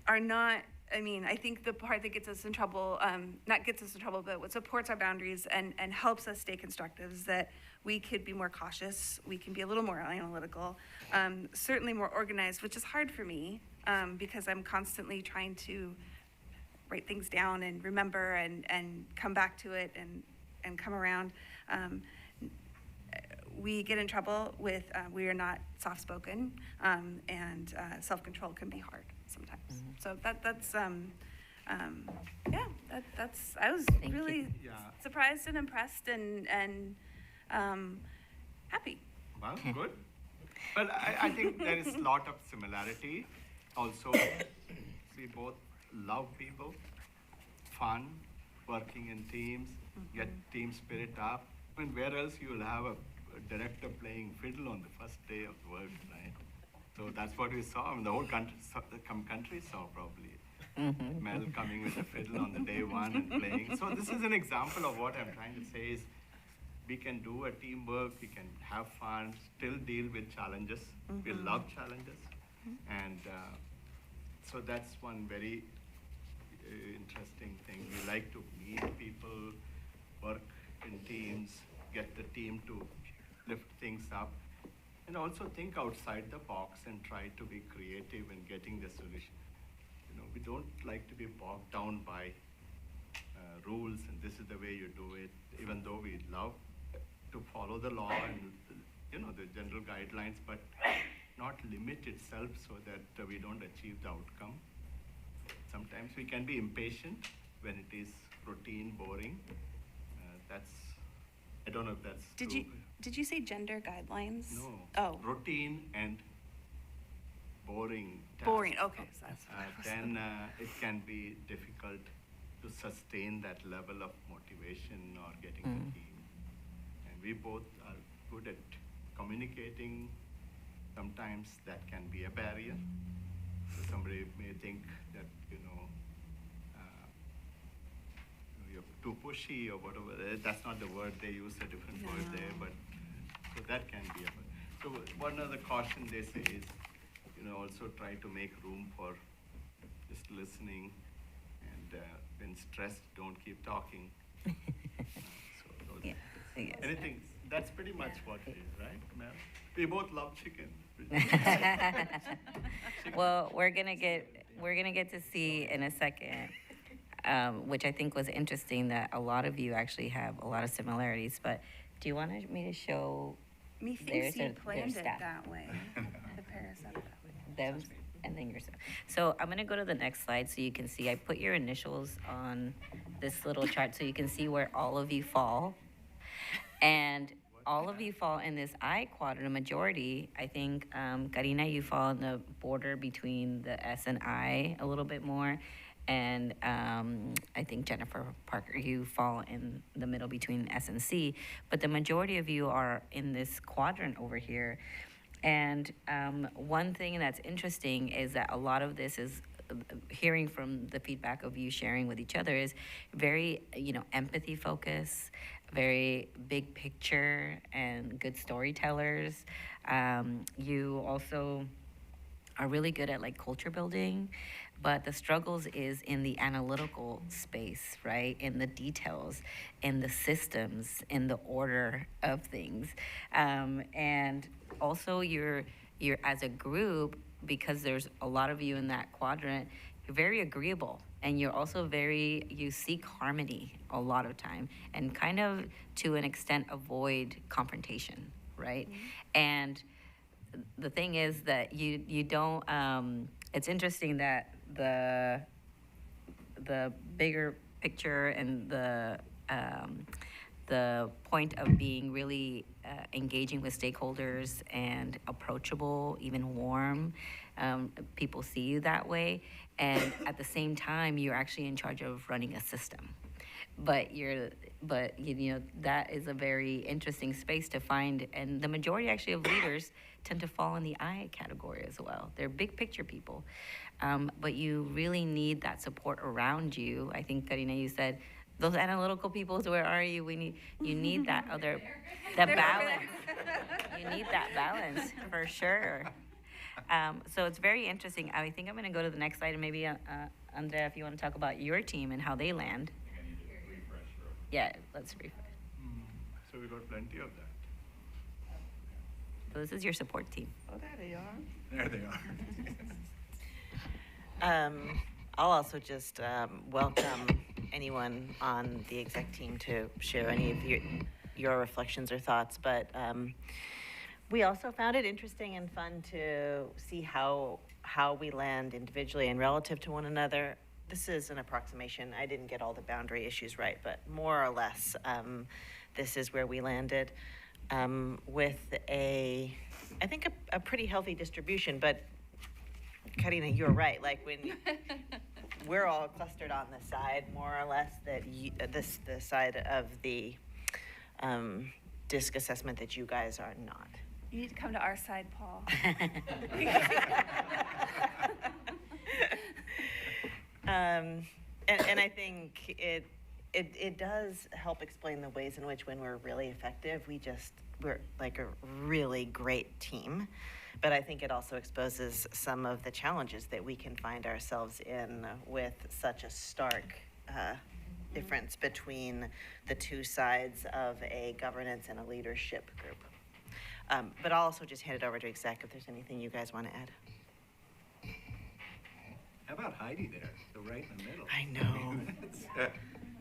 are not, I mean, I think the part that gets us in trouble, not gets us in trouble, but what supports our boundaries and helps us stay constructive is that we could be more cautious, we can be a little more analytical, certainly more organized, which is hard for me because I'm constantly trying to write things down and remember and come back to it and come around. We get in trouble with, we are not soft-spoken, and self-control can be hard sometimes. Mm-hmm. So that's I was really surprised and impressed and happy. Well, good. Well, I think there is a lot of similarity. Also, we both love people, fun, working in teams, get team spirit up. I mean, where else you will have a director playing fiddle on the first day of work, right? So that's what we saw. I mean, the whole country saw probably. Mel coming with a fiddle on the day one and playing. So this is an example of what I'm trying to say is we can do a teamwork, we can have fun, still deal with challenges. We love challenges. And so that's one very interesting thing. We like to meet people, work in teams, get the team to lift things up, and also think outside the box and try to be creative in getting the solution. You know, we don't like to be bogged down by rules and this is the way you do it, even though we love to follow the law and, you know, the general guidelines, but not limit itself so that we don't achieve the outcome. Sometimes we can be impatient when it is routine, boring. I don't know if that's true. Did you say gender guidelines? No. Oh. Routine and boring tasks. Boring, okay. So that's what I was Then it can be difficult to sustain that level of motivation or getting the team. And we both are good at communicating. Sometimes that can be a barrier. So somebody may think that, you're too pushy or whatever. That's not the word they use, a different word there, but so that can be a. So one other caution they say is, also try to make room for just listening, and when stressed, don't keep talking. Anything. That's pretty much what it is, right, Mel? We both love chicken. Well, we're gonna get to see in a second, which I think was interesting that a lot of you actually have a lot of similarities. But do you want me to show Methinks you planned it that way. The pair set up that way. them and then yourself? So I'm gonna go to the next slide so you can see. I put your initials on this little chart so you can see where all of you fall. And all of you fall in this I quadrant, a majority. I think, Karina, you fall in the border between the S and I a little bit more. And I think Jennifer Parker, you fall in the middle between S and C. But the majority of you are in this quadrant over here. And one thing that's interesting is that a lot of this is hearing from the feedback of you sharing with each other is very, empathy focused, very big picture and good storytellers. You also are really good at culture building, but the struggles is in the analytical space, right? In the details, in the systems, in the order of things. And also you're as a group, because there's a lot of you in that quadrant, you're very agreeable, and you're also you seek harmony a lot of time, and kind of to an extent avoid confrontation, right? And the thing is that you don't, it's interesting that the bigger picture and the point of being really engaging with stakeholders and approachable, even warm, people see you that way. And at the same time, you're actually in charge of running a system. But you know, that is a very interesting space to find, and the majority actually of leaders tend to fall in the I category as well. They're big picture people, but you really need that support around you. I think, Karina, you said those analytical people. Where are you? You need that other, that balance. You need that balance for sure. So it's very interesting. I think I'm going to go to the next slide, and maybe Andrea, if you want to talk about your team and how they land. Yeah, let's refresh. So we got plenty of that. So this is your support team. Oh, there they are. There they are. I'll also just welcome anyone on the exec team to share any of your reflections or thoughts. But we also found it interesting and fun to see how we land individually and relative to one another. This is an approximation. I didn't get all the boundary issues right, but more or less, this is where we landed with I think a pretty healthy distribution. But Karina, you're right. Like when we're all clustered on the side, more or less, that the side of the DISC assessment that you guys are not. You need to come to our side, Paul. And I think it does help explain the ways in which when we're really effective, we're like a really great team. But I think it also exposes some of the challenges that we can find ourselves in with such a stark difference between the two sides of a governance and a leadership group. But I'll also just hand it over to exec if there's anything you guys want to add. How about Heidi there, the right in the middle? I know. It's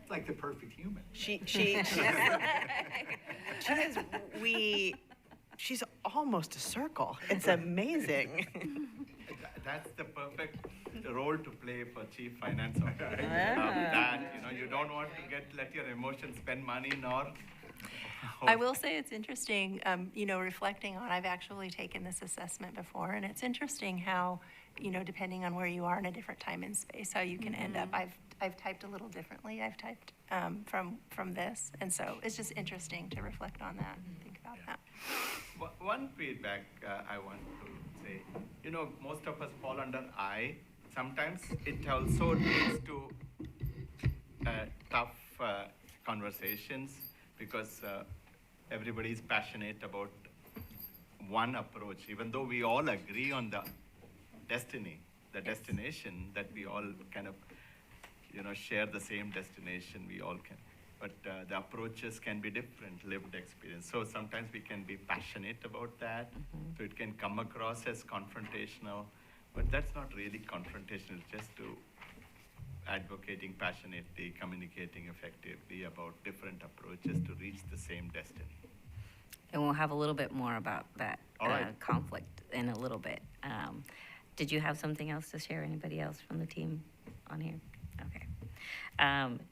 like the perfect human. She's almost a circle. It's amazing. That's the perfect role to play for chief finance officer. Yeah. That you don't want to let your emotions spend money nor. I will say it's interesting, reflecting on, I've actually taken this assessment before, and it's interesting how, depending on where you are in a different time and space, how you can end up. I've typed a little differently. I've typed from this, and so it's just interesting to reflect on that and think about that. One feedback I want to say, most of us fall under I. Sometimes it also leads to tough conversations because everybody is passionate about one approach, even though we all agree on the destination, that we all kind of, share the same destination, we all can. But the approaches can be different, lived experience. So sometimes we can be passionate about that, so it can come across as confrontational, but that's not really confrontational, it's just to advocating passionately, communicating effectively about different approaches to reach the same destiny. And we'll have a little bit more about that conflict in a little bit. Did you have something else to share? Anybody else from the team on here? Okay.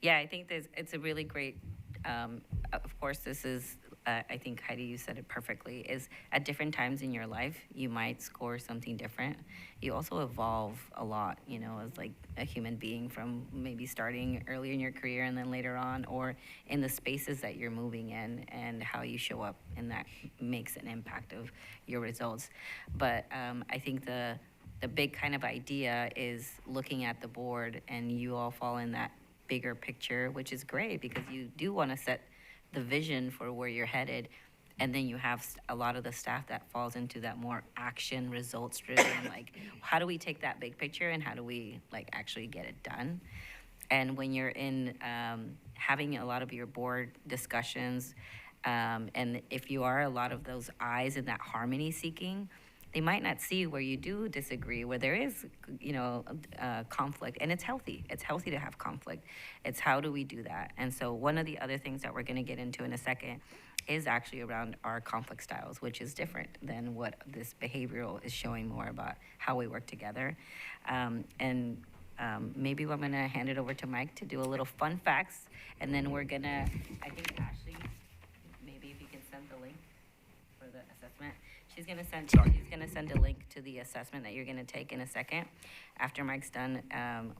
Yeah, I think it's a really great, of course, this is, I think, Heidi, you said it perfectly, is at different times in your life, you might score something different. You also evolve a lot, as like a human being from maybe starting earlier in your career and then later on, or in the spaces that you're moving in and how you show up, and that makes an impact of your results. But I think the big kind of idea is looking at the board, and you all fall in that bigger picture, which is great because you do want to set the vision for where you're headed, and then you have a lot of the staff that falls into that more action, results driven, like how do we take that big picture and how do we like actually get it done? And when you're in having a lot of your board discussions, and if you are a lot of those eyes in that harmony seeking, they might not see where you do disagree, where there is, conflict, and it's healthy. It's healthy to have conflict. It's how do we do that? And so one of the other things that we're going to get into in a second is actually around our conflict styles, which is different than what this behavioral is showing more about how we work together. Maybe I'm gonna hand it over to Mike to do a little fun facts, and then we're gonna, I think Ashley, maybe if you can send the link for the assessment. She's gonna send a link to the assessment that you're gonna take in a second. After Mike's done,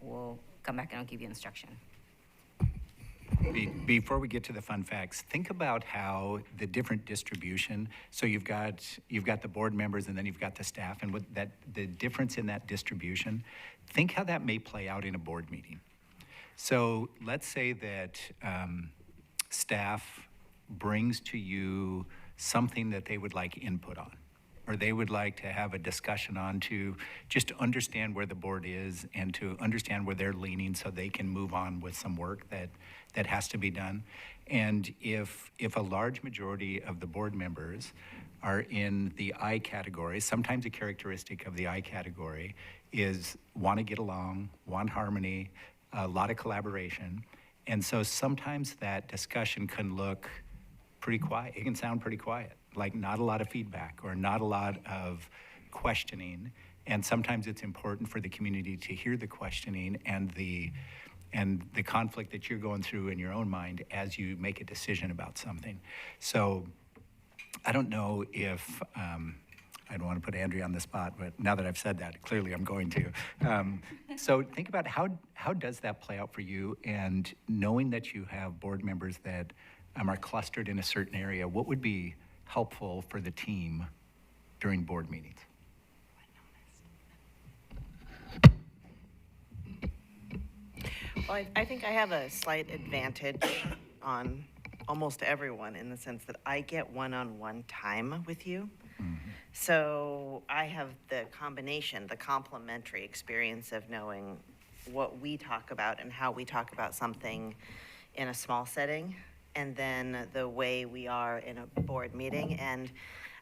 we'll come back and I'll give you instruction. Before we get to the fun facts, think about how the different distribution, so you've got the board members and then you've got the staff, and what the difference in that distribution, think how that may play out in a board meeting. So let's say that staff brings to you something that they would like input on, or they would like to have a discussion on, to just understand where the board is and to understand where they're leaning so they can move on with some work that has to be done. And if a large majority of the board members are in the I category, sometimes a characteristic of the I category is want to get along, want harmony, a lot of collaboration. And so sometimes that discussion can look pretty quiet. It can sound pretty quiet, like not a lot of feedback or not a lot of questioning. And sometimes it's important for the community to hear the questioning and the conflict that you're going through in your own mind as you make a decision about something. So I don't know if, I don't want to put Andrea on the spot, but now that I've said that, clearly I'm going to. So think about how does that play out for you, and knowing that you have board members that are clustered in a certain area, what would be helpful for the team during board meetings? Well, I think I have a slight advantage on almost everyone in the sense that I get one-on-one time with you. Mm-hmm. So I have the combination, the complementary experience of knowing what we talk about and how we talk about something in a small setting, and then the way we are in a board meeting. And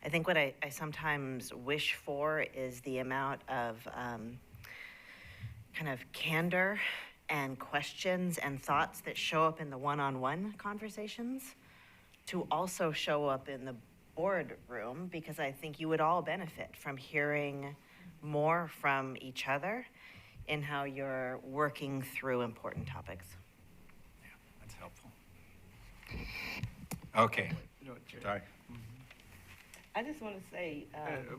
I think what I sometimes wish for is the amount of kind of candor and questions and thoughts that show up in the one-on-one conversations to also show up in the boardroom, because I think you would all benefit from hearing more from each other in how you're working through important topics. Yeah, that's helpful. Okay. Sorry. I just want to say,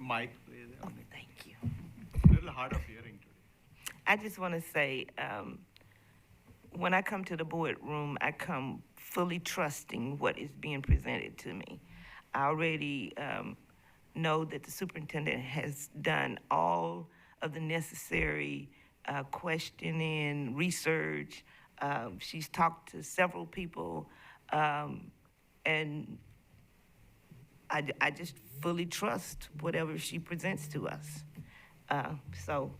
Mike, please. Oh, thank you. A little hard of hearing today. I just want to say, when I come to the boardroom, I come fully trusting what is being presented to me. I already know that the superintendent has done all of the necessary questioning, research. She's talked to several people, and I just fully trust whatever she presents to us. So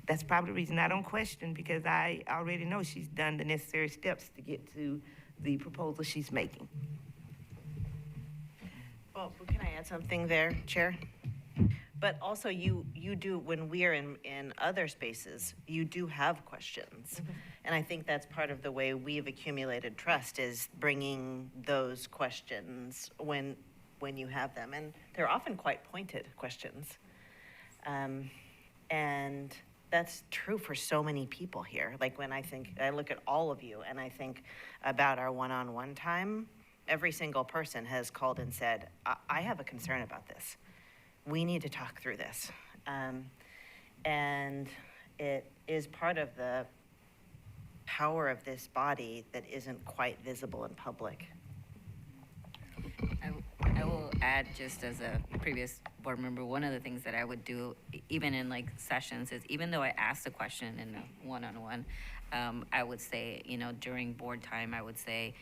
that's probably the reason I don't question, because I already know she's done the necessary steps to get to the proposal she's making. Well, can I add something there, Chair? But also you do, when we are in other spaces, you do have questions. Mm-hmm. And I think that's part of the way we've accumulated trust, is bringing those questions when you have them. And they're often quite pointed questions. And that's true for so many people here. Like when I look at all of you and I think about our one-on-one time, every single person has called and said, I have a concern about this. We need to talk through this. And it is part of the power of this body that isn't quite visible in public. I will add, just as a previous board member, one of the things that I would do, even in like sessions, is even though I ask the question in a one-on-one, I would say, during board time, I would say,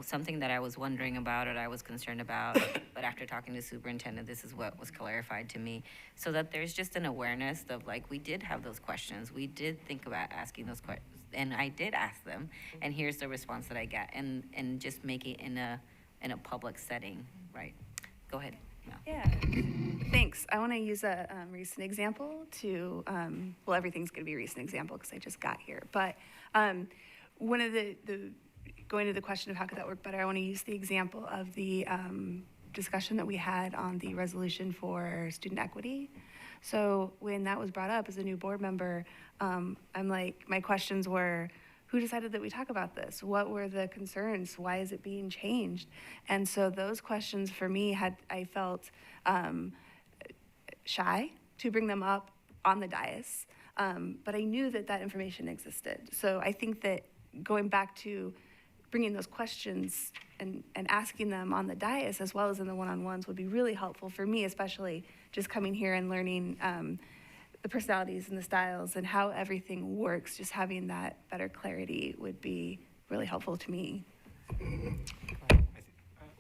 something that I was wondering about or I was concerned about, but after talking to the superintendent, this is what was clarified to me. So that there's just an awareness of like, we did have those questions. We did think about asking those questions, and I did ask them, and here's the response that I got, and just make it in a public setting, right? Go ahead. Yeah, thanks. I want to use a recent example to, well, everything's going to be a recent example because I just got here. But one of the going to the question of how could that work better, I want to use the example of the discussion that we had on the resolution for student equity. So when that was brought up as a new board member, I'm like, my questions were, who decided that we talk about this? What were the concerns? Why is it being changed? And so those questions for me I felt shy to bring them up on the dais, but I knew that information existed. So I think that going back to bringing those questions and asking them on the dais as well as in the one-on-ones would be really helpful for me, especially just coming here and learning the personalities and the styles and how everything works. Just having that better clarity would be really helpful to me.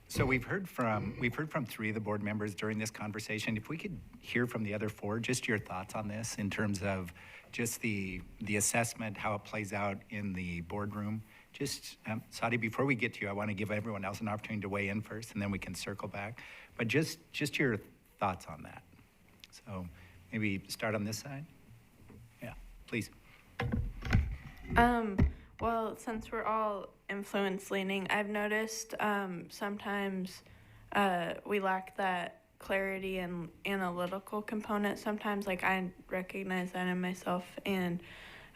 So we've heard from 3 of the board members during this conversation. If we could hear from the other 4, just your thoughts on this in terms of just the assessment, how it plays out in the boardroom. Just, Sadi, before we get to you, I want to give everyone else an opportunity to weigh in first, and then we can circle back. But just your thoughts on that. So maybe start on this side. Yeah, please. Well, since we're all influence leaning, I've noticed sometimes we lack that clarity and analytical component. Sometimes, like, I recognize that in myself, and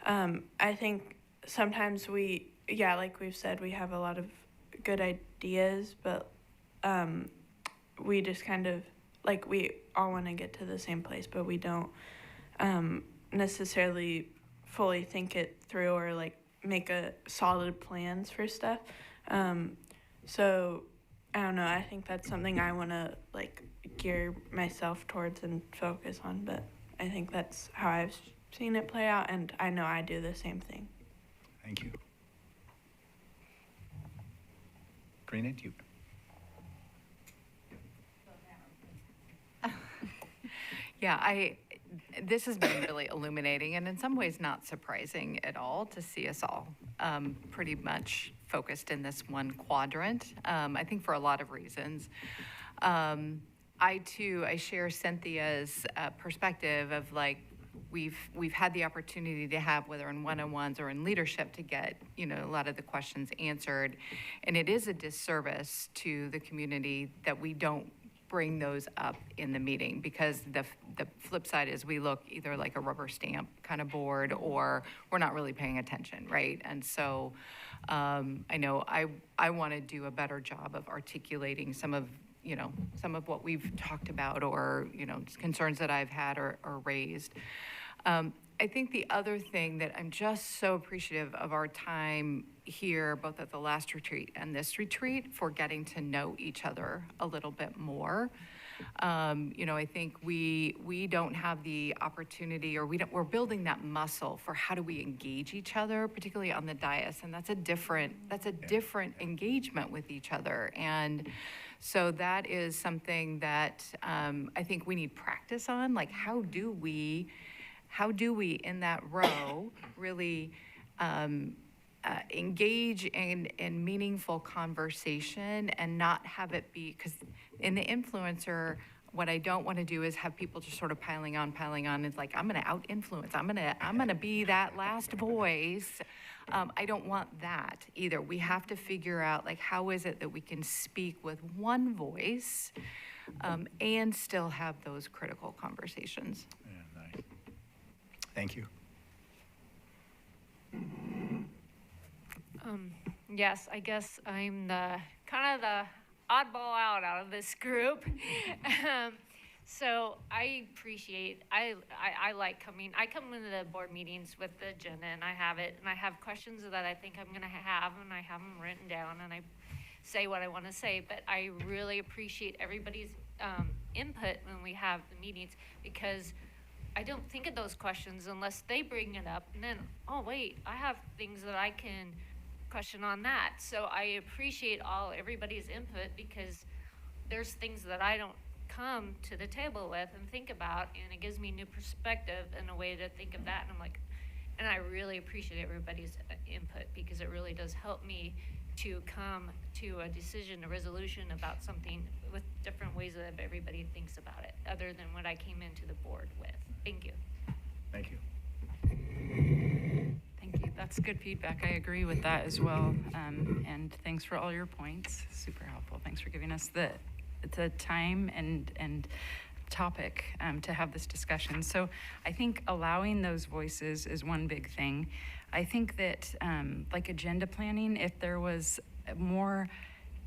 I think sometimes like we've said, we have a lot of good ideas, but we just kind of, like, we all want to get to the same place, but we don't necessarily fully think it through or, like, make a solid plans for stuff. So I don't know, I think that's something I want to, like, gear myself towards and focus on, but I think that's how I've seen it play out, and I know I do the same thing. Thank you. Karina, do you? Yeah, this has been really illuminating and in some ways not surprising at all to see us all pretty much focused in this one quadrant. I think for a lot of reasons. I share Cynthia's perspective of, like, we've had the opportunity to have, whether in one-on-ones or in leadership, to get, a lot of the questions answered. And it is a disservice to the community that we don't bring those up in the meeting, because the flip side is we look either like a rubber stamp kind of board or we're not really paying attention, right? And so I know I want to do a better job of articulating some of what we've talked about, or, concerns that I've had or raised. I think the other thing that I'm just so appreciative of our time here, both at the last retreat and this retreat, for getting to know each other a little bit more. I think we don't have the opportunity, or we're building that muscle for how do we engage each other, particularly on the dais, and that's a different engagement with each other. And so that is something that I think we need practice on. Like, how do we in that row really engage in meaningful conversation and not have it be, because in the influencer, what I don't want to do is have people just sort of piling on. It's like, I'm going to out-influence. I'm going to be that last voice. I don't want that either. We have to figure out, like, how is it that we can speak with one voice and still have those critical conversations. Yeah, nice. Thank you. Yes, I guess I'm the kind of the oddball out of this group. So I appreciate, I like coming, I come into the board meetings with the agenda, and I have it, and I have questions that I think I'm gonna have, and I have them written down, and I say what I wanna say, but I really appreciate everybody's input when we have the meetings, because I don't think of those questions unless they bring it up, and then, oh wait, I have things that I can question on that. So I appreciate everybody's input, because there's things that I don't come to the table with and think about, and it gives me new perspective and a way to think of that. And I'm like, and I really appreciate everybody's input, because it really does help me to come to a decision, a resolution about something with different ways that everybody thinks about it, other than what I came into the board with. Thank you. Thank you. Thank you. That's good feedback. I agree with that as well. And thanks for all your points. Super helpful. Thanks for giving us the time and topic to have this discussion. So I think allowing those voices is one big thing. I think that like agenda planning, if there was more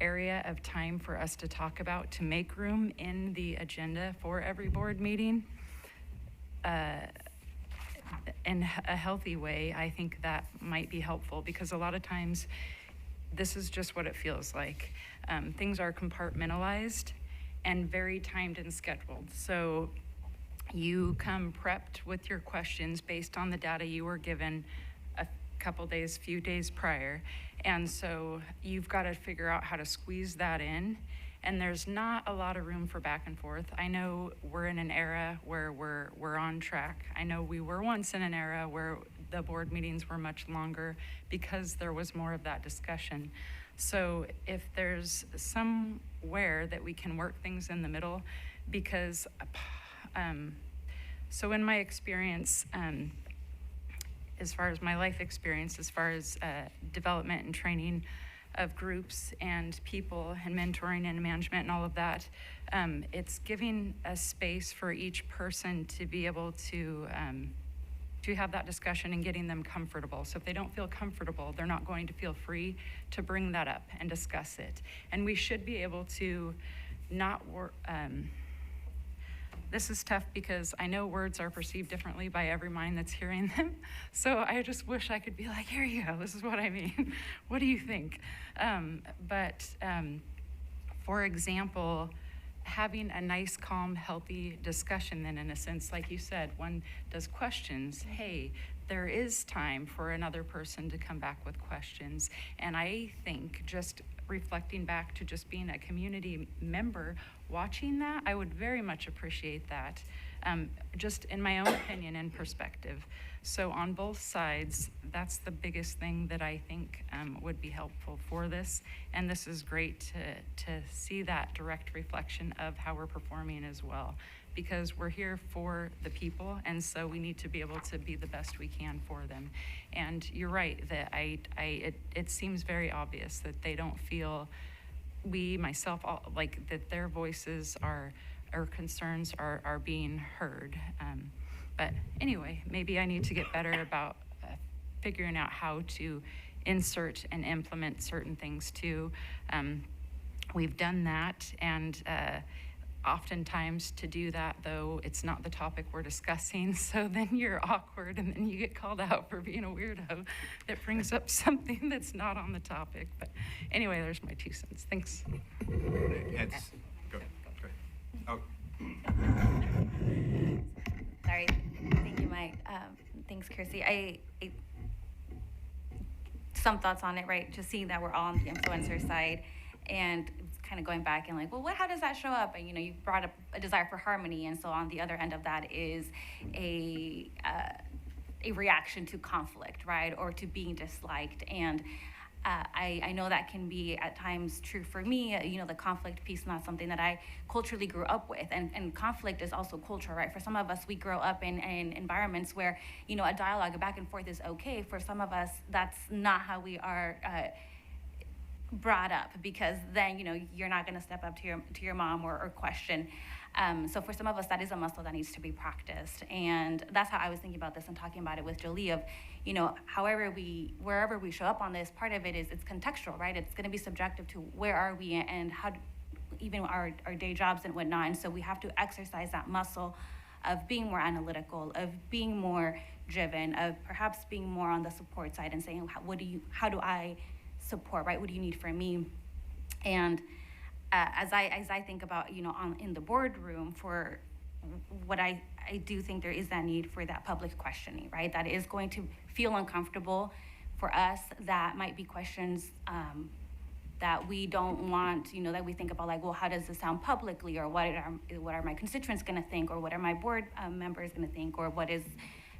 area of time for us to talk about, to make room in the agenda for every board meeting, in a healthy way, I think that might be helpful, because a lot of times this is just what it feels like. Things are compartmentalized and very timed and scheduled. So you come prepped with your questions based on the data you were given a few days prior. And so you've got to figure out how to squeeze that in. And there's not a lot of room for back and forth. I know we're in an era where we're on track. I know we were once in an era where the board meetings were much longer because there was more of that discussion. So if there's somewhere that we can work things in the middle, because so in my experience, as far as my life experience, as far as development and training of groups and people and mentoring and management and all of that, it's giving a space for each person to be able to have that discussion and getting them comfortable. So if they don't feel comfortable, they're not going to feel free to bring that up and discuss it. And we should be able to not work. This is tough because I know words are perceived differently by every mind that's hearing them. So I just wish I could be like, here you go, this is what I mean. What do you think? For example, having a nice, calm, healthy discussion then, in a sense, like you said, one does questions. Hey, there is time for another person to come back with questions. And I think just reflecting back to just being a community member, watching that, I would very much appreciate that, just in my own opinion and perspective. So on both sides, that's the biggest thing that I think would be helpful for this. And this is great to see that direct reflection of how we're performing as well, because we're here for the people, and so we need to be able to be the best we can for them. And you're right that it seems very obvious that they don't feel, myself, like that their voices or concerns are being heard. But anyway, maybe I need to get better about figuring out how to insert and implement certain things too. We've done that, and oftentimes to do that, though, it's not the topic we're discussing, so then you're awkward and then you get called out for being a weirdo that brings up something that's not on the topic. But anyway, there's my 2 cents. Thanks. Go. Oh. Sorry. Thank you, Mike. Thanks, Kirsty. Some thoughts on it, right? Just seeing that we're all on the influencer side, and kind of going back and like, well, how does that show up? And you brought up a desire for harmony, and so on the other end of that is a reaction to conflict, right, or to being disliked. And I know that can be at times true for me. The conflict piece is not something that I culturally grew up with, and conflict is also culture, right? For some of us, we grow up in environments where a dialogue, a back and forth is okay. For some of us, that's not how we are brought up, because then you're not going to step up to your mom or question. So for some of us, that is a muscle that needs to be practiced, and that's how I was thinking about this and talking about it with Jolie. Of wherever we show up on this, part of it is it's contextual, right? It's going to be subjective to where are we and how, even our day jobs and whatnot. And so we have to exercise that muscle of being more analytical, of being more driven, of perhaps being more on the support side and saying, how do I support, right? What do you need from me? And as I think about, in the boardroom, for what I do think there is that need for that public questioning, right? That is going to feel uncomfortable for us. That might be questions that we don't want, that we think about, like, well, how does this sound publicly, or what are my constituents going to think, or what are my board members going to think, or what is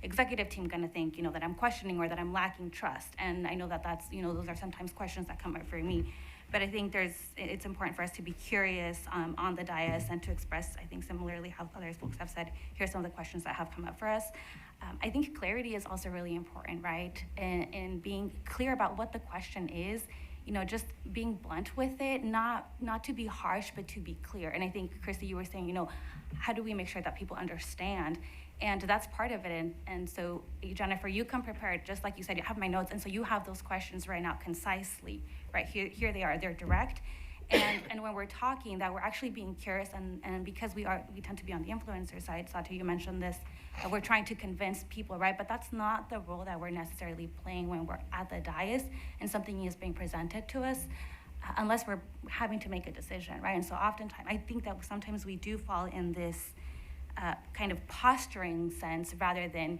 executive team going to think, that I'm questioning or that I'm lacking trust. And I know that that's, those are sometimes questions that come up for me. But I think it's important for us to be curious on the dais and to express, I think similarly how other folks have said, here's some of the questions that have come up for us. I think clarity is also really important, right? And being clear about what the question is, just being blunt with it, not to be harsh, but to be clear. And I think, Christy, you were saying, how do we make sure that people understand? And that's part of it. And so, Jennifer, you come prepared, just like you said, you have my notes. And so you have those questions written out concisely, right? Here they are, they're direct. And when we're talking, that we're actually being curious, and because we tend to be on the influencer side, Satya, you mentioned this, that we're trying to convince people, right? But that's not the role that we're necessarily playing when we're at the dais and something is being presented to us, unless we're having to make a decision, right? And so oftentimes, I think that sometimes we do fall in this kind of posturing sense rather than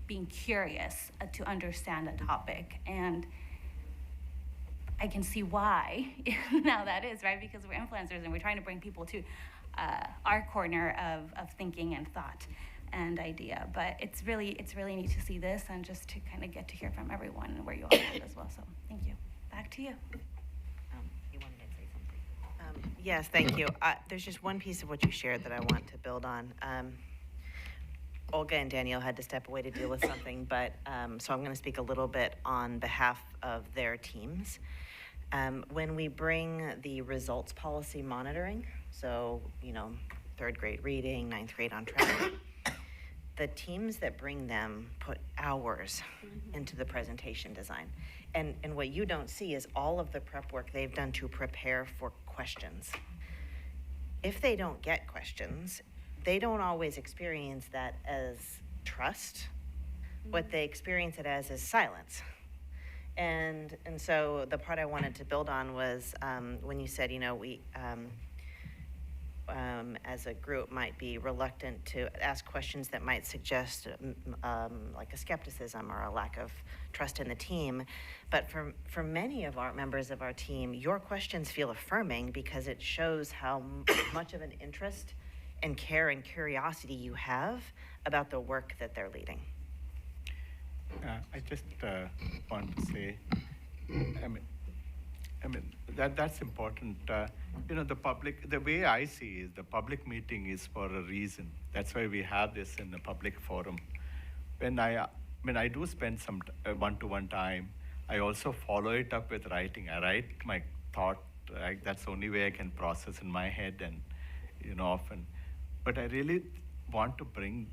being curious to understand the topic. And I can see why now that is, right? Because we're influencers and we're trying to bring people to our corner of thinking and thought and idea. But it's really neat to see this and just to kind of get to hear from everyone and where you all are as well. So thank you. Back to you. You wanted to say something? Yes, thank you. There's just one piece of what you shared that I want to build on. Olga and Danielle had to step away to deal with something, but so I'm going to speak a little bit on behalf of their teams. When we bring the results policy monitoring, so, third grade reading, ninth grade on track, the teams that bring them put hours into the presentation design. And what you don't see is all of the prep work they've done to prepare for questions. If they don't get questions, they don't always experience that as trust. What they experience it as is silence. And so the part I wanted to build on was when you said, we as a group might be reluctant to ask questions that might suggest like a skepticism or a lack of trust in the team. But for many of our members of our team, your questions feel affirming because it shows how much of an interest and care and curiosity you have about the work that they're leading. I just want to say, that's important. The way I see is the public meeting is for a reason. That's why we have this in the public forum. When I do spend some one-to-one time, I also follow it up with writing. I write my thought. That's the only way I can process in my head, and often. But I really want to bring,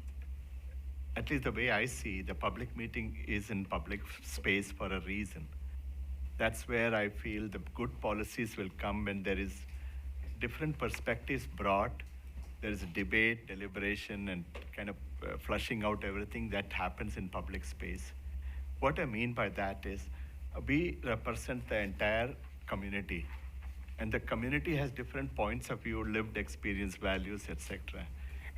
at least the way I see, the public meeting is in public space for a reason. That's where I feel the good policies will come when there is different perspectives brought. There is a debate, deliberation, and kind of flushing out everything that happens in public space. What I mean by that is we represent the entire community. And the community has different points of view, lived experience, values, etc.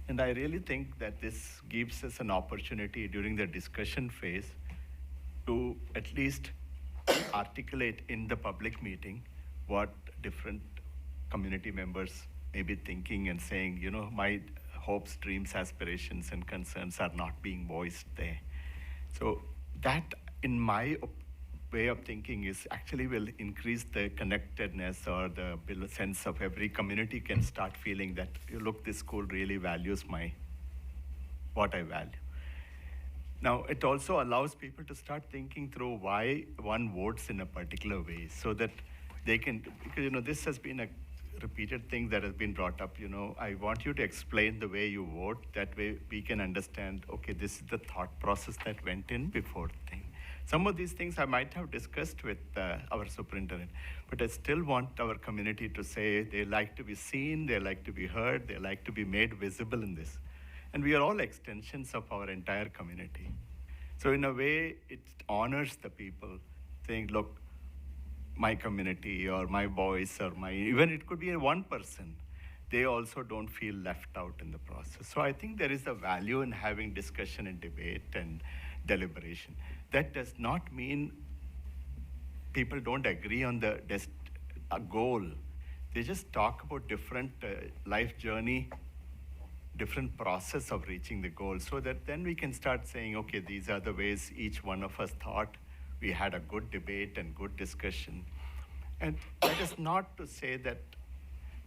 And I really think that this gives us an opportunity during the discussion phase to at least articulate in the public meeting what different community members may be thinking and saying, my hopes, dreams, aspirations, and concerns are not being voiced there. So that, in my way of thinking, is actually will increase the connectedness or the sense of every community can start feeling that, look, this school really values what I value. Now, it also allows people to start thinking through why one votes in a particular way, so that they can, because this has been a repeated thing that has been brought up. I want you to explain the way you vote. That way we can understand, okay, this is the thought process that went in before the thing. Some of these things I might have discussed with our superintendent, but I still want our community to say they like to be seen, they like to be heard, they like to be made visible in this. And we are all extensions of our entire community. So in a way, it honors the people, saying, look, my community or my voice or even it could be one person, they also don't feel left out in the process. So I think there is a value in having discussion and debate and deliberation. That does not mean people don't agree on a goal. They just talk about different life journey, different process of reaching the goal, so that then we can start saying, okay, these are the ways each one of us thought. We had a good debate and good discussion. And that is not to say that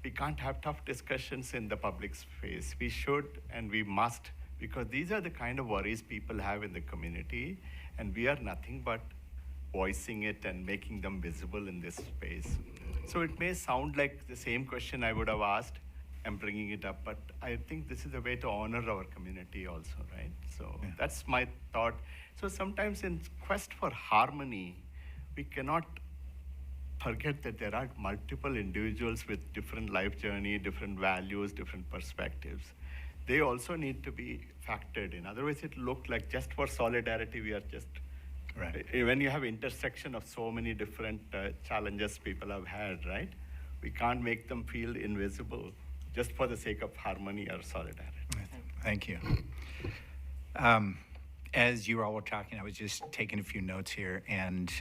we can't have tough discussions in the public space. We should and we must, because these are the kind of worries people have in the community, and we are nothing but voicing it and making them visible in this space. So it may sound like the same question I would have asked. I'm bringing it up, but I think this is a way to honor our community also, right? So that's my thought. So sometimes in quest for harmony, we cannot forget that there are multiple individuals with different life journey, different values, different perspectives. They also need to be factored in. Otherwise, it looked like just for solidarity, we are just, right. When you have intersection of so many different challenges people have had, right? We can't make them feel invisible just for the sake of harmony or solidarity. Thank you. As you all were talking, I was just taking a few notes here, and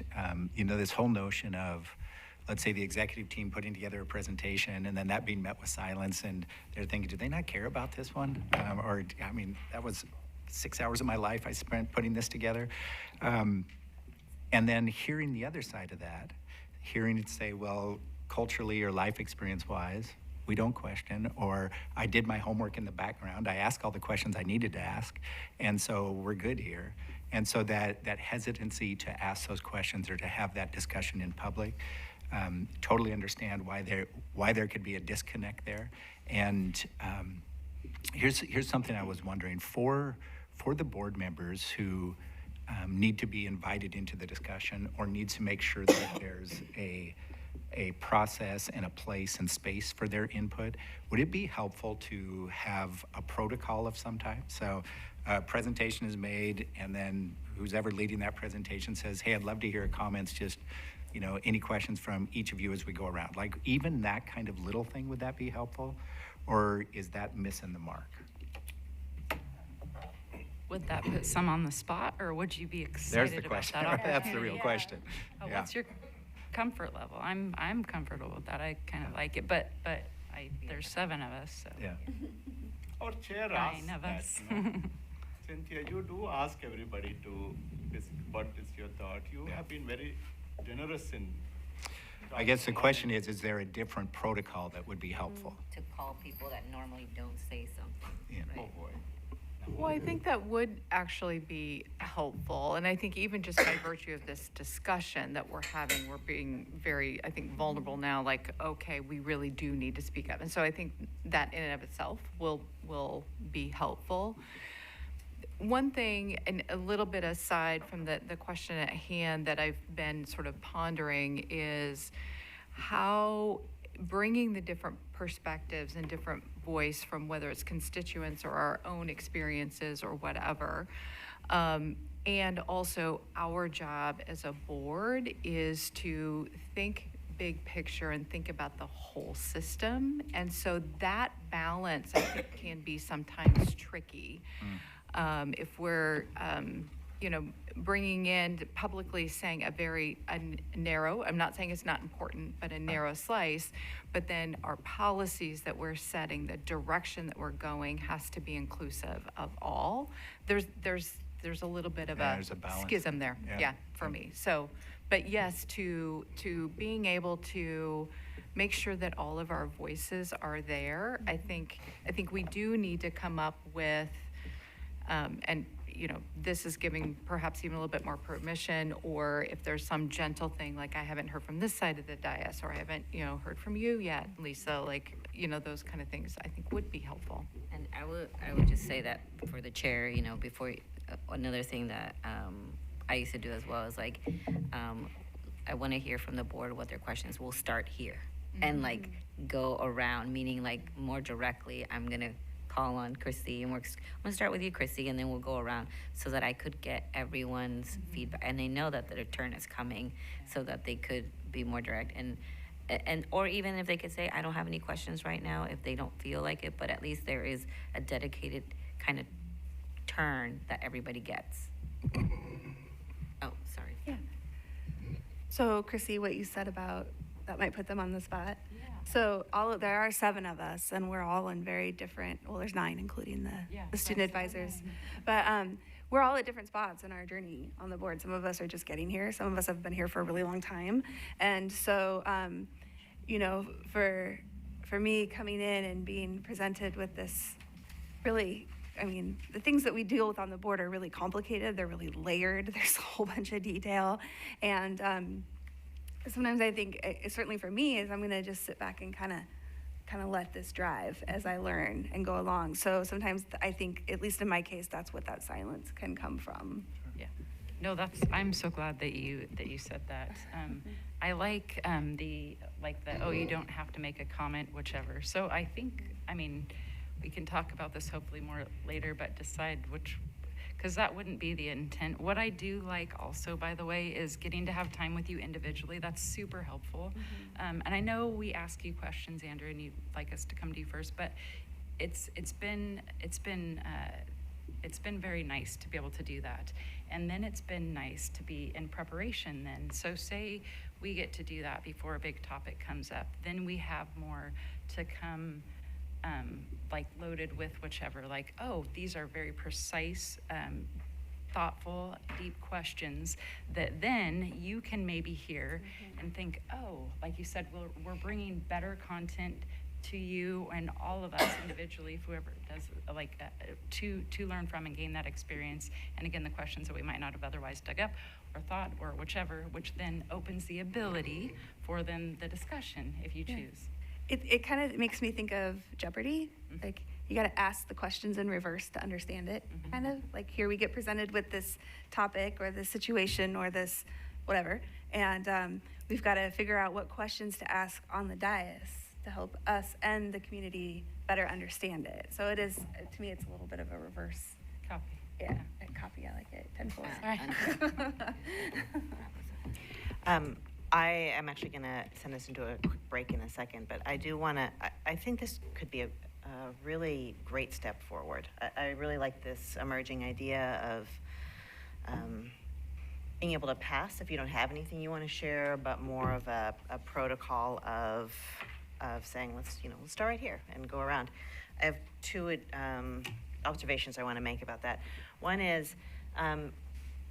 this whole notion of, let's say, the executive team putting together a presentation and then that being met with silence, and they're thinking, do they not care about this one? That was 6 hours of my life I spent putting this together. And then hearing the other side of that, hearing it say, well, culturally or life experience-wise, we don't question, or I did my homework in the background, I asked all the questions I needed to ask, and so we're good here. And so that hesitancy to ask those questions or to have that discussion in public, totally understand why there could be a disconnect there. And here's something I was wondering, for the board members who need to be invited into the discussion or need to make sure that there's a process and a place and space for their input, would it be helpful to have a protocol of some type? So a presentation is made, and then who's ever leading that presentation says, hey, I'd love to hear comments, just any questions from each of you as we go around. Like, even that kind of little thing, would that be helpful? Or is that missing the mark? Would that put some on the spot, or would you be excited There's the about question. that opportunity? That's the real question. Yeah. What's your comfort level? I'm comfortable with that. I kind of like it, but there's 7 of us, so. Yeah. Our chair 9 asks of that, us. Cynthia, you do ask everybody to, what is your thought? You have been very generous in. I guess the question is there a different protocol that would be helpful? To call people that normally don't say something. Yeah. Right? Oh, boy. Well, I think that would actually be helpful. And I think even just by virtue of this discussion that we're having, we're being very, I think, vulnerable now, like, okay, we really do need to speak up. And so I think that in and of itself will be helpful. One thing, and a little bit aside from the question at hand that I've been sort of pondering, is how bringing the different perspectives and different voice from whether it's constituents or our own experiences or whatever, and also our job as a board is to think big picture and think about the whole system. And so that balance, I think, can be sometimes tricky. If we're, bringing in publicly saying a narrow, I'm not saying it's not important, but a narrow slice, but then our policies that we're setting, the direction that we're going has to be inclusive of all. There's a little bit of a schism there, for me. So, but yes, to being able to make sure that all of our voices are there, I think we do need to come up with, and this is giving perhaps even a little bit more permission, or if there's some gentle thing, like I haven't heard from this side of the dais, or I haven't, heard from you yet, Lisa, like, those kind of things I think would be helpful. And I would just say that for the chair, before, another thing that I used to do as well is like, I want to hear from the board what their questions. We'll start here and like go around, meaning like more directly, I'm going to call on Christy, and I'm gonna start with you, Christy, and then we'll go around so that I could get everyone's feedback, and they know that their turn is coming, so that they could be more direct, and or even if they could say, I don't have any questions right now, if they don't feel like it, but at least there is a dedicated kind of turn that everybody gets. Oh, sorry. Yeah. So, Chrissy, what you said about that might put them on the spot. So there are 7 of us, and we're all in very different. Well, there's 9, including the student advisors. But we're all at different spots in our journey on the board. Some of us are just getting here. Some of us have been here for a really long time. And so, you know, for me coming in and being presented with this really, I mean, the things that we deal with on the board are really complicated. They're really layered. There's a whole bunch of detail. And sometimes I think, certainly for me, is I'm going to just sit back and kind of let this drive as I learn and go along. So sometimes I think, at least in my case, that's what that silence can come from. Yeah. No, I'm so glad that you said that. I like the oh, you don't have to make a comment, whichever. So I think, I mean, we can talk about this hopefully more later, but decide which, because that wouldn't be the intent. What I do like also, by the way, is getting to have time with you individually. That's super helpful. And I know we ask you questions, Andrew, and you'd like us to come to you first, but it's been very nice to be able to do that. And then it's been nice to be in preparation then. So say we get to do that before a big topic comes up, then we have more to come like loaded with whichever, like, oh, these are very precise, thoughtful, deep questions that then you can maybe hear and think, oh, like you said, we're bringing better content to you and all of us individually, whoever does, like, to learn from and gain that experience. And again, the questions that we might not have otherwise dug up or thought or whichever, which then opens the ability for then the discussion if you choose. It kind of makes me think of Jeopardy. Like, you got to ask the questions in reverse to understand it, kind of. Like, here we get presented with this topic or this situation or this whatever, and we've got to figure out what questions to ask on the dais to help us and the community better understand it. So it is, to me, it's a little bit of a reverse. Copy. Yeah, a copy, I like it. Tenfold. I am actually going to send us into a quick break in a second, but I do want to, I think this could be a really great step forward. I really like this emerging idea of being able to pass if you don't have anything you want to share, but more of a protocol of saying, let's start right here and go around. I have two observations I want to make about that. One is,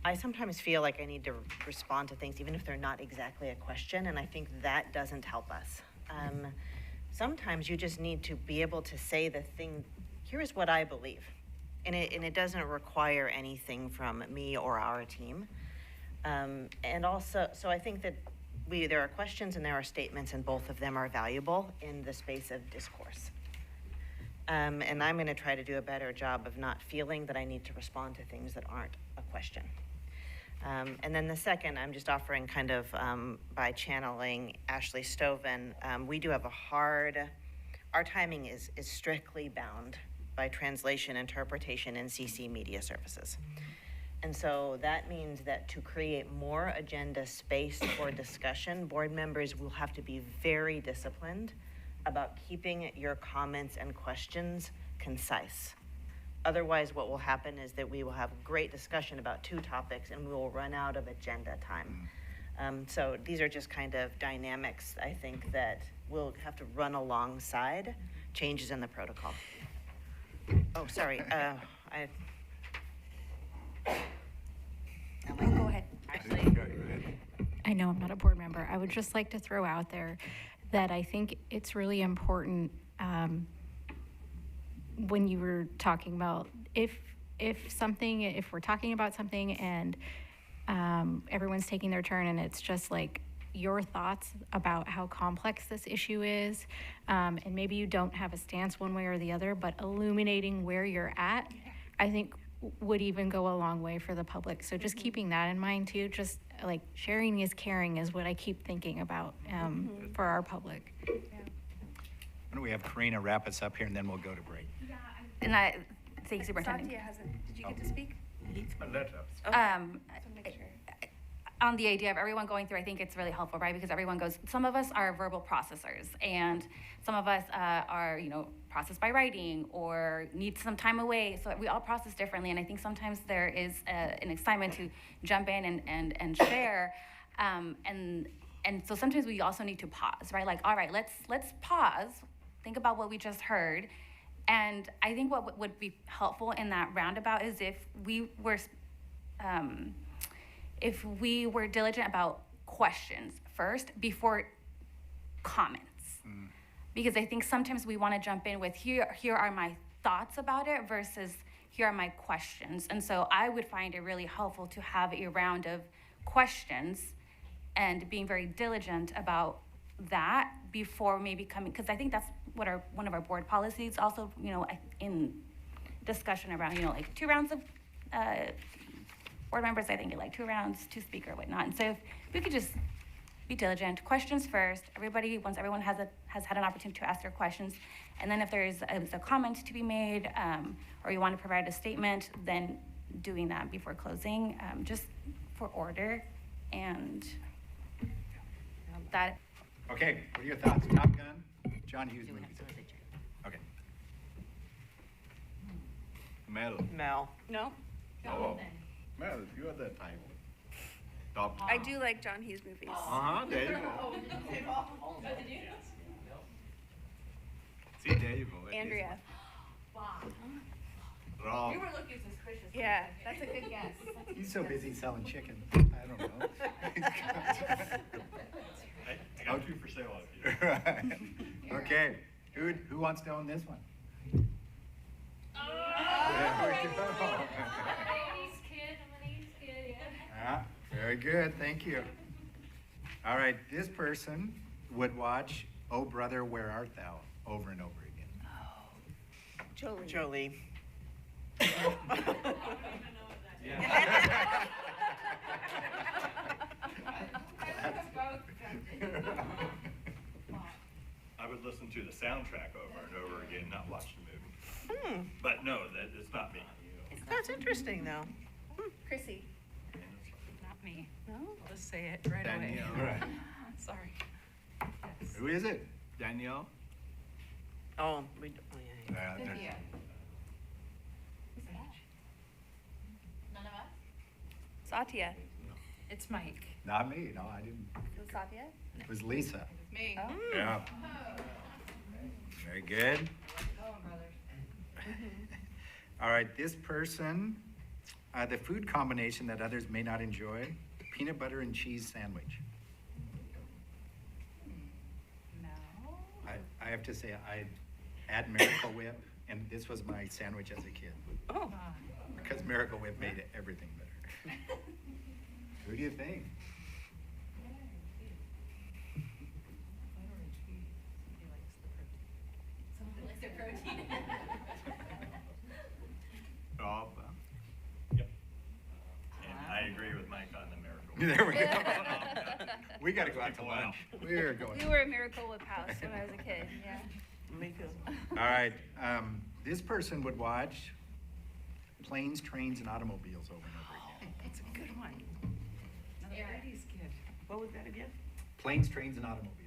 I sometimes feel like I need to respond to things even if they're not exactly a question, and I think that doesn't help us. Sometimes you just need to be able to say the thing, here is what I believe, and it doesn't require anything from me or our team. And also, so I think that there are questions and there are statements, and both of them are valuable in the space of discourse. And I'm going to try to do a better job of not feeling that I need to respond to things that aren't a question. And then the second, I'm just offering kind of by channeling Ashley Stoven, we do have our timing is strictly bound by translation, interpretation, and CC media services. And so that means that to create more agenda space for discussion, board members will have to be very disciplined about keeping your comments and questions concise. Otherwise, what will happen is that we will have great discussion about two topics and we will run out of agenda time. So these are just kind of dynamics, I think, that will have to run alongside changes in the protocol. Oh, sorry. Go ahead. Ashley. I know I'm not a board member. I would just like to throw out there that I think it's really important when you were talking about if we're talking about something and everyone's taking their turn and it's just like your thoughts about how complex this issue is, and maybe you don't have a stance one way or the other, but illuminating where you're at, I think would even go a long way for the public. So just keeping that in mind too, just like sharing is caring is what I keep thinking about for our public. Why don't we have Karina wrap us up here and then we'll go to break. And thank you, Superintendent. Satya did you get to speak? On the idea of everyone going through, I think it's really helpful, right? Because everyone goes, some of us are verbal processors and some of us are, process by writing or need some time away. So we all process differently. And I think sometimes there is an excitement to jump in and share. And so sometimes we also need to pause, right? Like, all right, let's pause, think about what we just heard, And I think what would be helpful in that roundabout is if we were diligent about questions first before comments. Because I think sometimes we want to jump in with here are my thoughts about it versus here are my questions. And so I would find it really helpful to have a round of questions and being very diligent about that before maybe coming, because I think that's what one of our board policies also, in discussion around, like 2 rounds of board members, I think like 2 rounds, 2 speaker, whatnot. And so if we could just be diligent, questions first, once everyone has had an opportunity to ask their questions, and then if there's a comment to be made, or you want to provide a statement, then doing that before closing, just for order, and that. Okay, what are your thoughts? Top Gun, John Hughes movies. Okay. Mel. No? Oh, Mel, you are the type. Top. I do like John Hughes movies. There you go. See, there you go. Andrea. Wrong. We were looking suspicious. Yeah, that's a good guess. He's so busy selling chicken. I don't know. I got 2 for sale out here. Right. Okay, who wants to own this one? There we go. Ah, very good, thank you. All right, this person would watch Oh Brother, Where Art Thou over and over again. Jolie. I would listen to the soundtrack over and over again, not watch the movie. But no, it's not me. That's interesting, though. Chrissy. Not me. No? I'll just say it right away. Danielle. Right. Sorry. Yes. Who is it? Danielle. Oh, yeah. There's- None of us? Satya. It's Mike. Not me, no, I didn't. Was it Satya? It was Lisa. Me. Oh. Yeah. Very good. All right, this person, the food combination that others may not enjoy, peanut butter and cheese sandwich. No. I have to say, I had Miracle Whip, and this was my sandwich as a kid. Oh. Because Miracle Whip made everything better. Who do you think? Something like the protein. Rob. Yep. And I agree with Mike on the Miracle. There we go. We got to go out to lunch. We're going. We were a Miracle Whip house when I was a kid, yeah. Me too. All right, this person would watch Planes, Trains, and Automobiles over and over again. It's a good one. Another Yeah. 80s kid. What was that again? Planes, Trains, and Automobiles.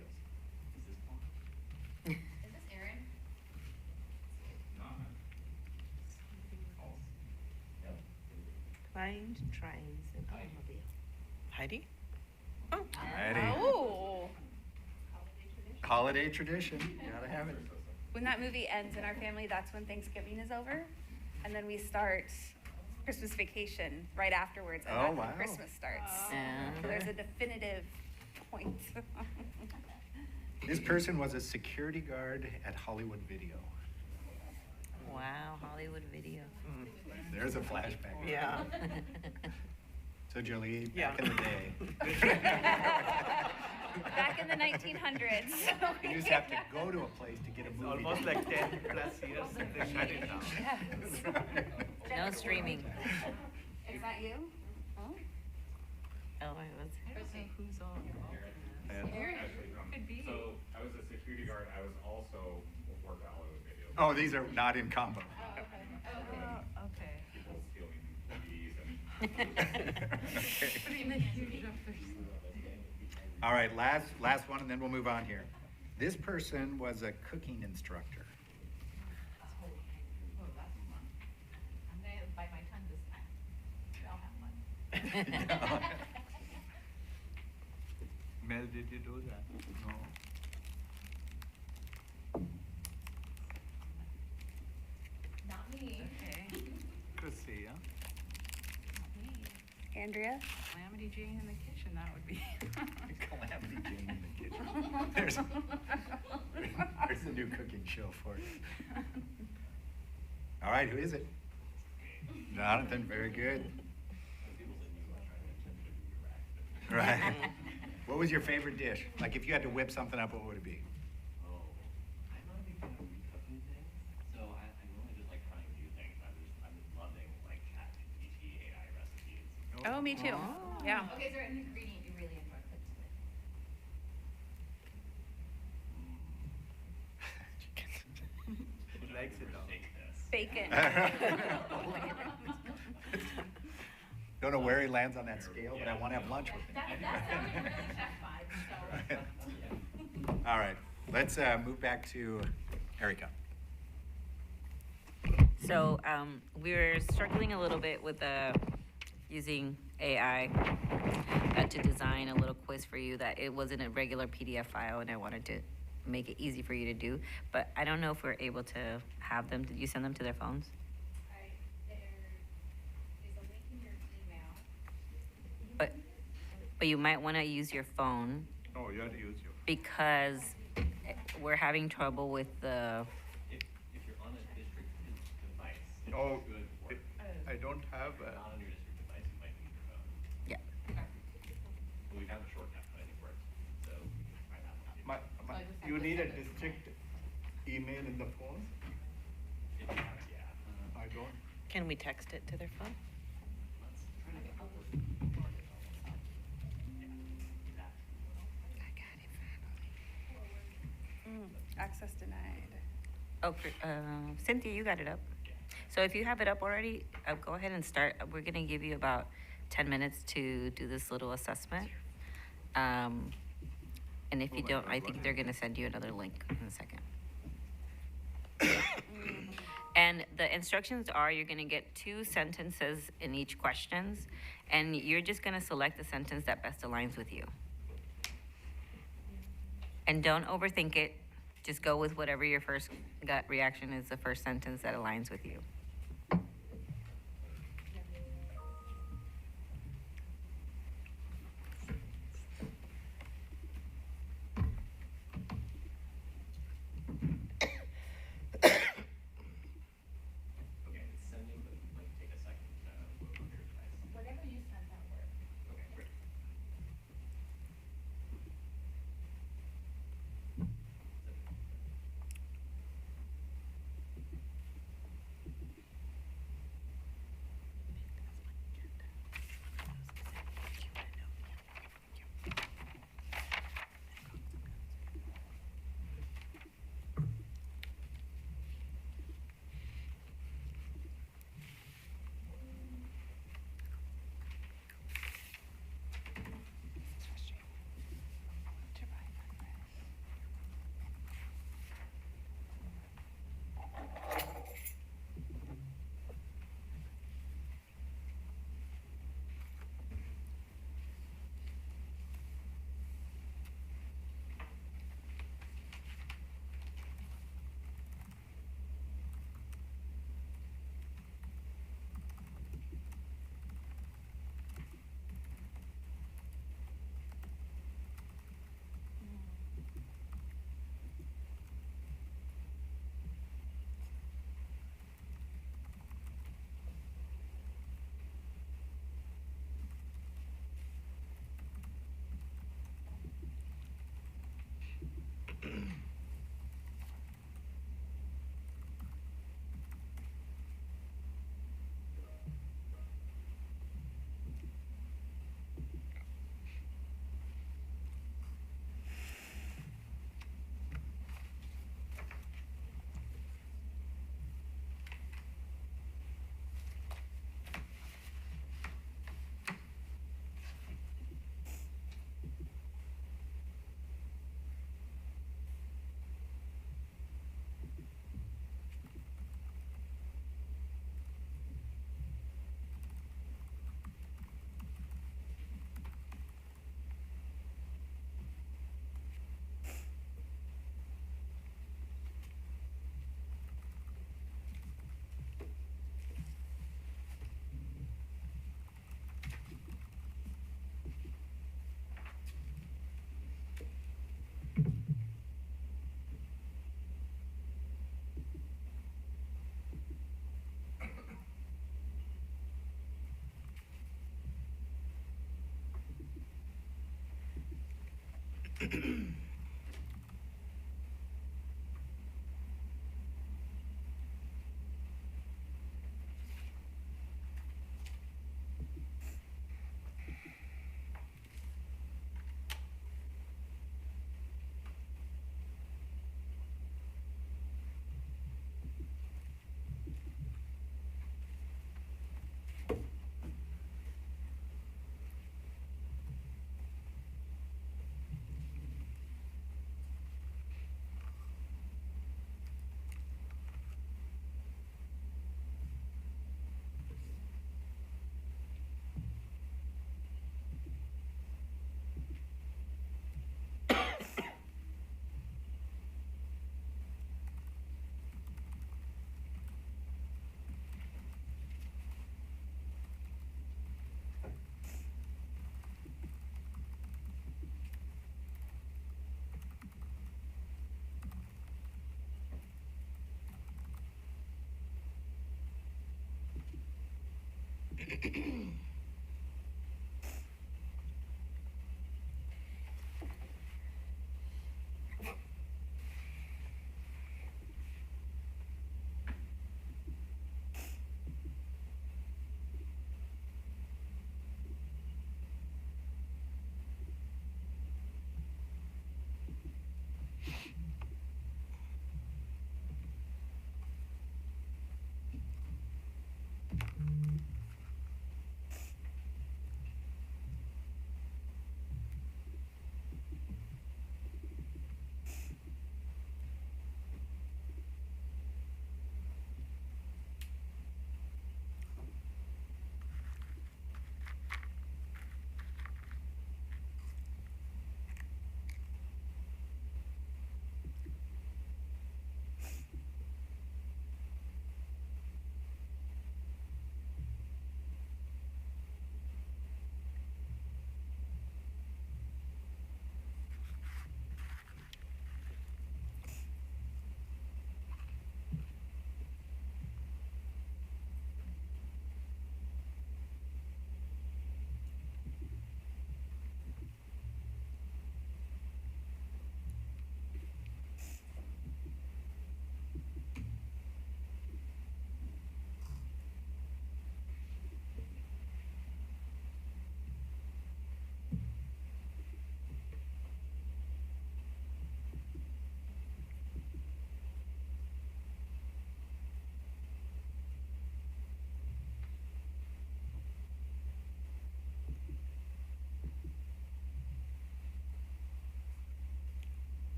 Is this Aaron? Planes, trains, and automobiles. Heidi? Heidi. Oh. Holiday tradition, gotta have it. When that movie ends in our family, that's when Thanksgiving is over. And then we start Christmas vacation right afterwards. And Oh, that's wow. when Christmas starts. Yeah. So there's a definitive point. This person was a security guard at Hollywood Video. Wow, Hollywood Video. There's a flashback. Yeah. So Jolie, Yeah. back in the day, Back in the 1900s. you just have to go to a place to get a It's movie. almost like 10 plus years since they shut it down. No streaming. Is that you? Oh. Oh, it was. Who's all? Could be. So I was a security guard. I was also worked on Hollywood Video. Oh, these are not in combo. Okay. People stealing DVDs and Putting the huge up there. All right, last one, and then we'll move on here. This person was a cooking instructor. I'm gonna bite my tongue this time. I'll have one. Mel, did you do that? No. Andrea. Calamity Jane in the kitchen, that would be. Calamity Jane in the kitchen. There's a new cooking show for you. All right, who is it? Jonathan, very good. Right. What was your favorite dish? Like if you had to whip something up, what would it be? Oh, me too. Yeah. Okay, is there an ingredient you really enjoy cooking with? He likes it all. Bacon. Don't know where he lands on that scale, but I want to have lunch with him. That sounded really chef vibes, so. All right, let's move back to Erica. So we're struggling a little bit with using AI to design a little quiz for you that it wasn't a regular PDF file, and I wanted to make it easy for you to do. But I don't know if we're able to have them. Did you send them to their phones? But you might want to use your phone. Oh, you have to use your. Because we're having trouble with the. If you're on a district device, it Oh, should work. I don't have If you're not on your district device, you might need your phone. Yeah. But we have a shortcut that I think works, so I have one. you need a district email in the phone? If you have it, yeah. I don't. Can we text it to their phone? Access denied. Okay, Cynthia, you got it up. So if you have it up already, go ahead and start. We're gonna give you about 10 minutes to do this little assessment. And if you don't, I think they're gonna send you another link in a second. And the instructions are you're gonna get 2 sentences in each questions, and you're just gonna select the sentence that best aligns with you. And don't overthink it. Just go with whatever your first gut reaction is, the first sentence that aligns with you. Okay, it's sending, but it might take a second to load on your device. Whatever you sent, that works. Okay, great.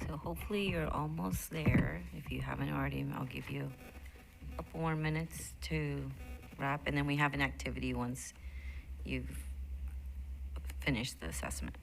So hopefully you're almost there. If you haven't already, I'll give you a couple more minutes to wrap, and then we have an activity once you've finished the assessment.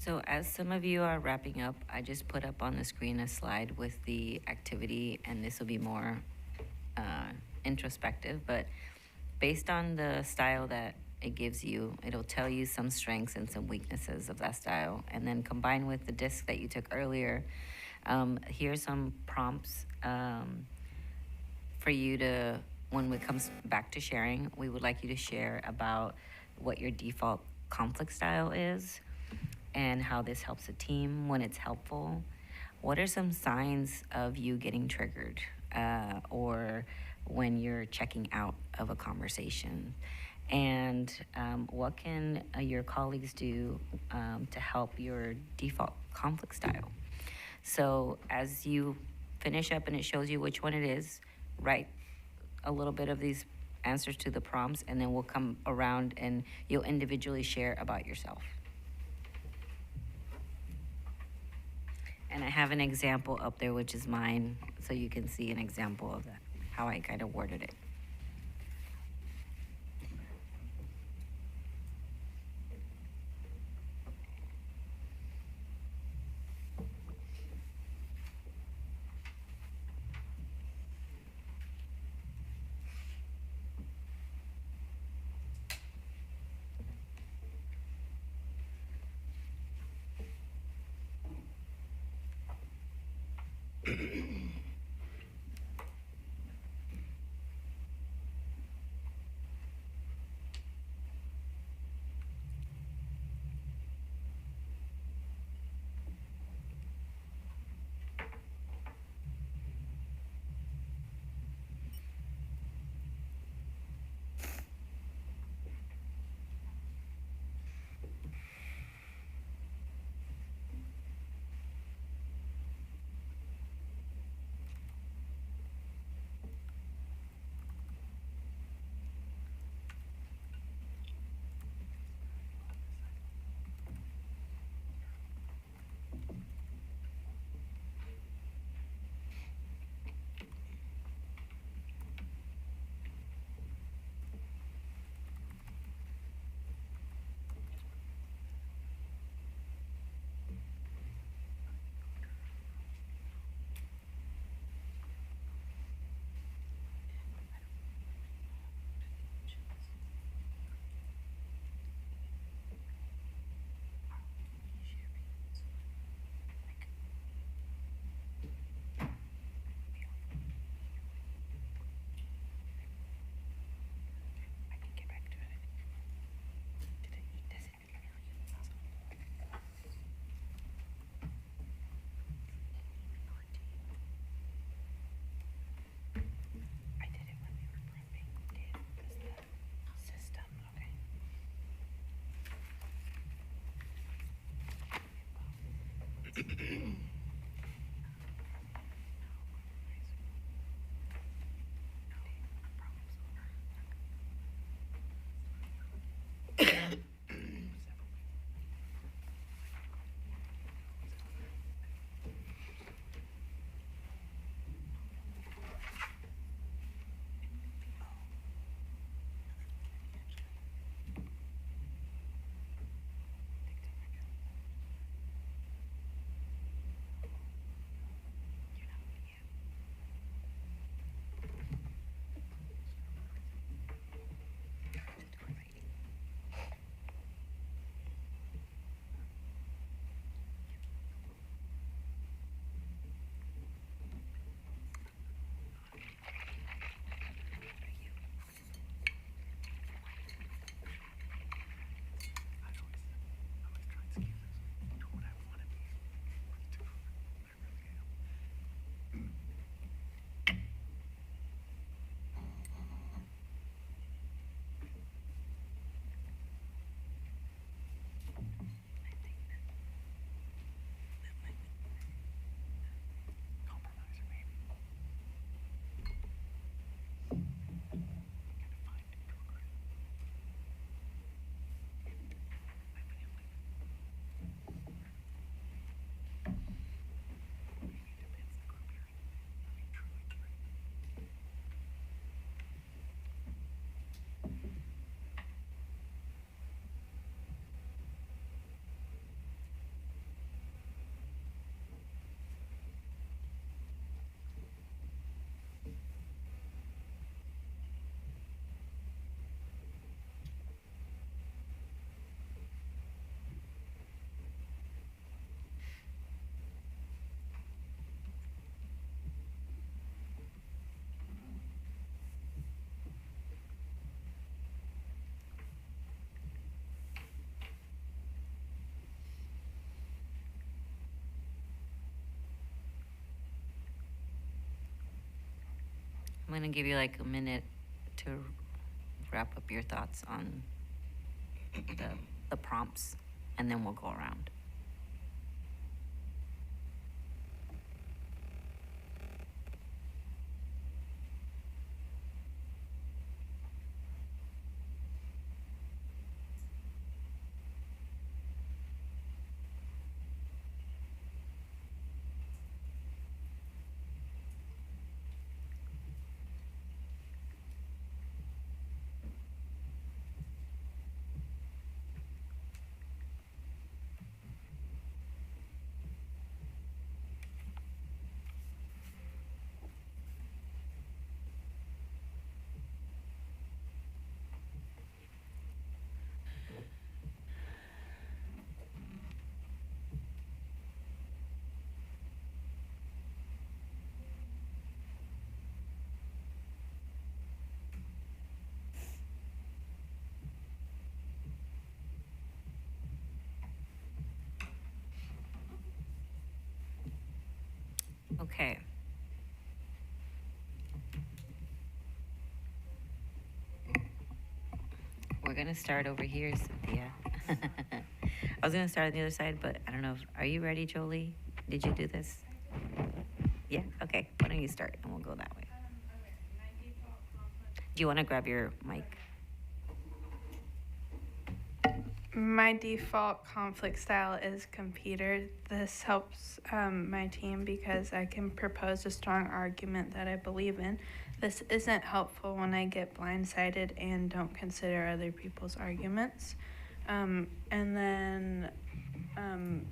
So as some of you are wrapping up, I just put up on the screen a slide with the activity, and this will be more introspective, but based on the style that it gives you, it'll tell you some strengths and some weaknesses of that style. And then combined with the disc that you took earlier, here's some prompts for you to, when it comes back to sharing, we would like you to share about what your default conflict style is and how this helps a team when it's helpful. What are some signs of you getting triggered or when you're checking out of a conversation? And what can your colleagues do to help your default conflict style? So as you finish up and it shows you which one it is, write a little bit of these answers to the prompts, and then we'll come around and you'll individually share about yourself. And I have an example up there, which is mine, so you can see an example of that, how I kind of worded it. I'm gonna give you like a minute to wrap up your thoughts on the prompts, and then we'll go around. Okay. We're gonna start over here, Cynthia. I was gonna start on the other side, but I don't know. Are you ready, Jolie? Did you do this? Yeah? Okay. Why don't you start and we'll go that way. Do you want to grab your mic? My default conflict style is competer. This helps my team because I can propose a strong argument that I believe in. This isn't helpful when I get blindsided and don't consider other people's arguments. And then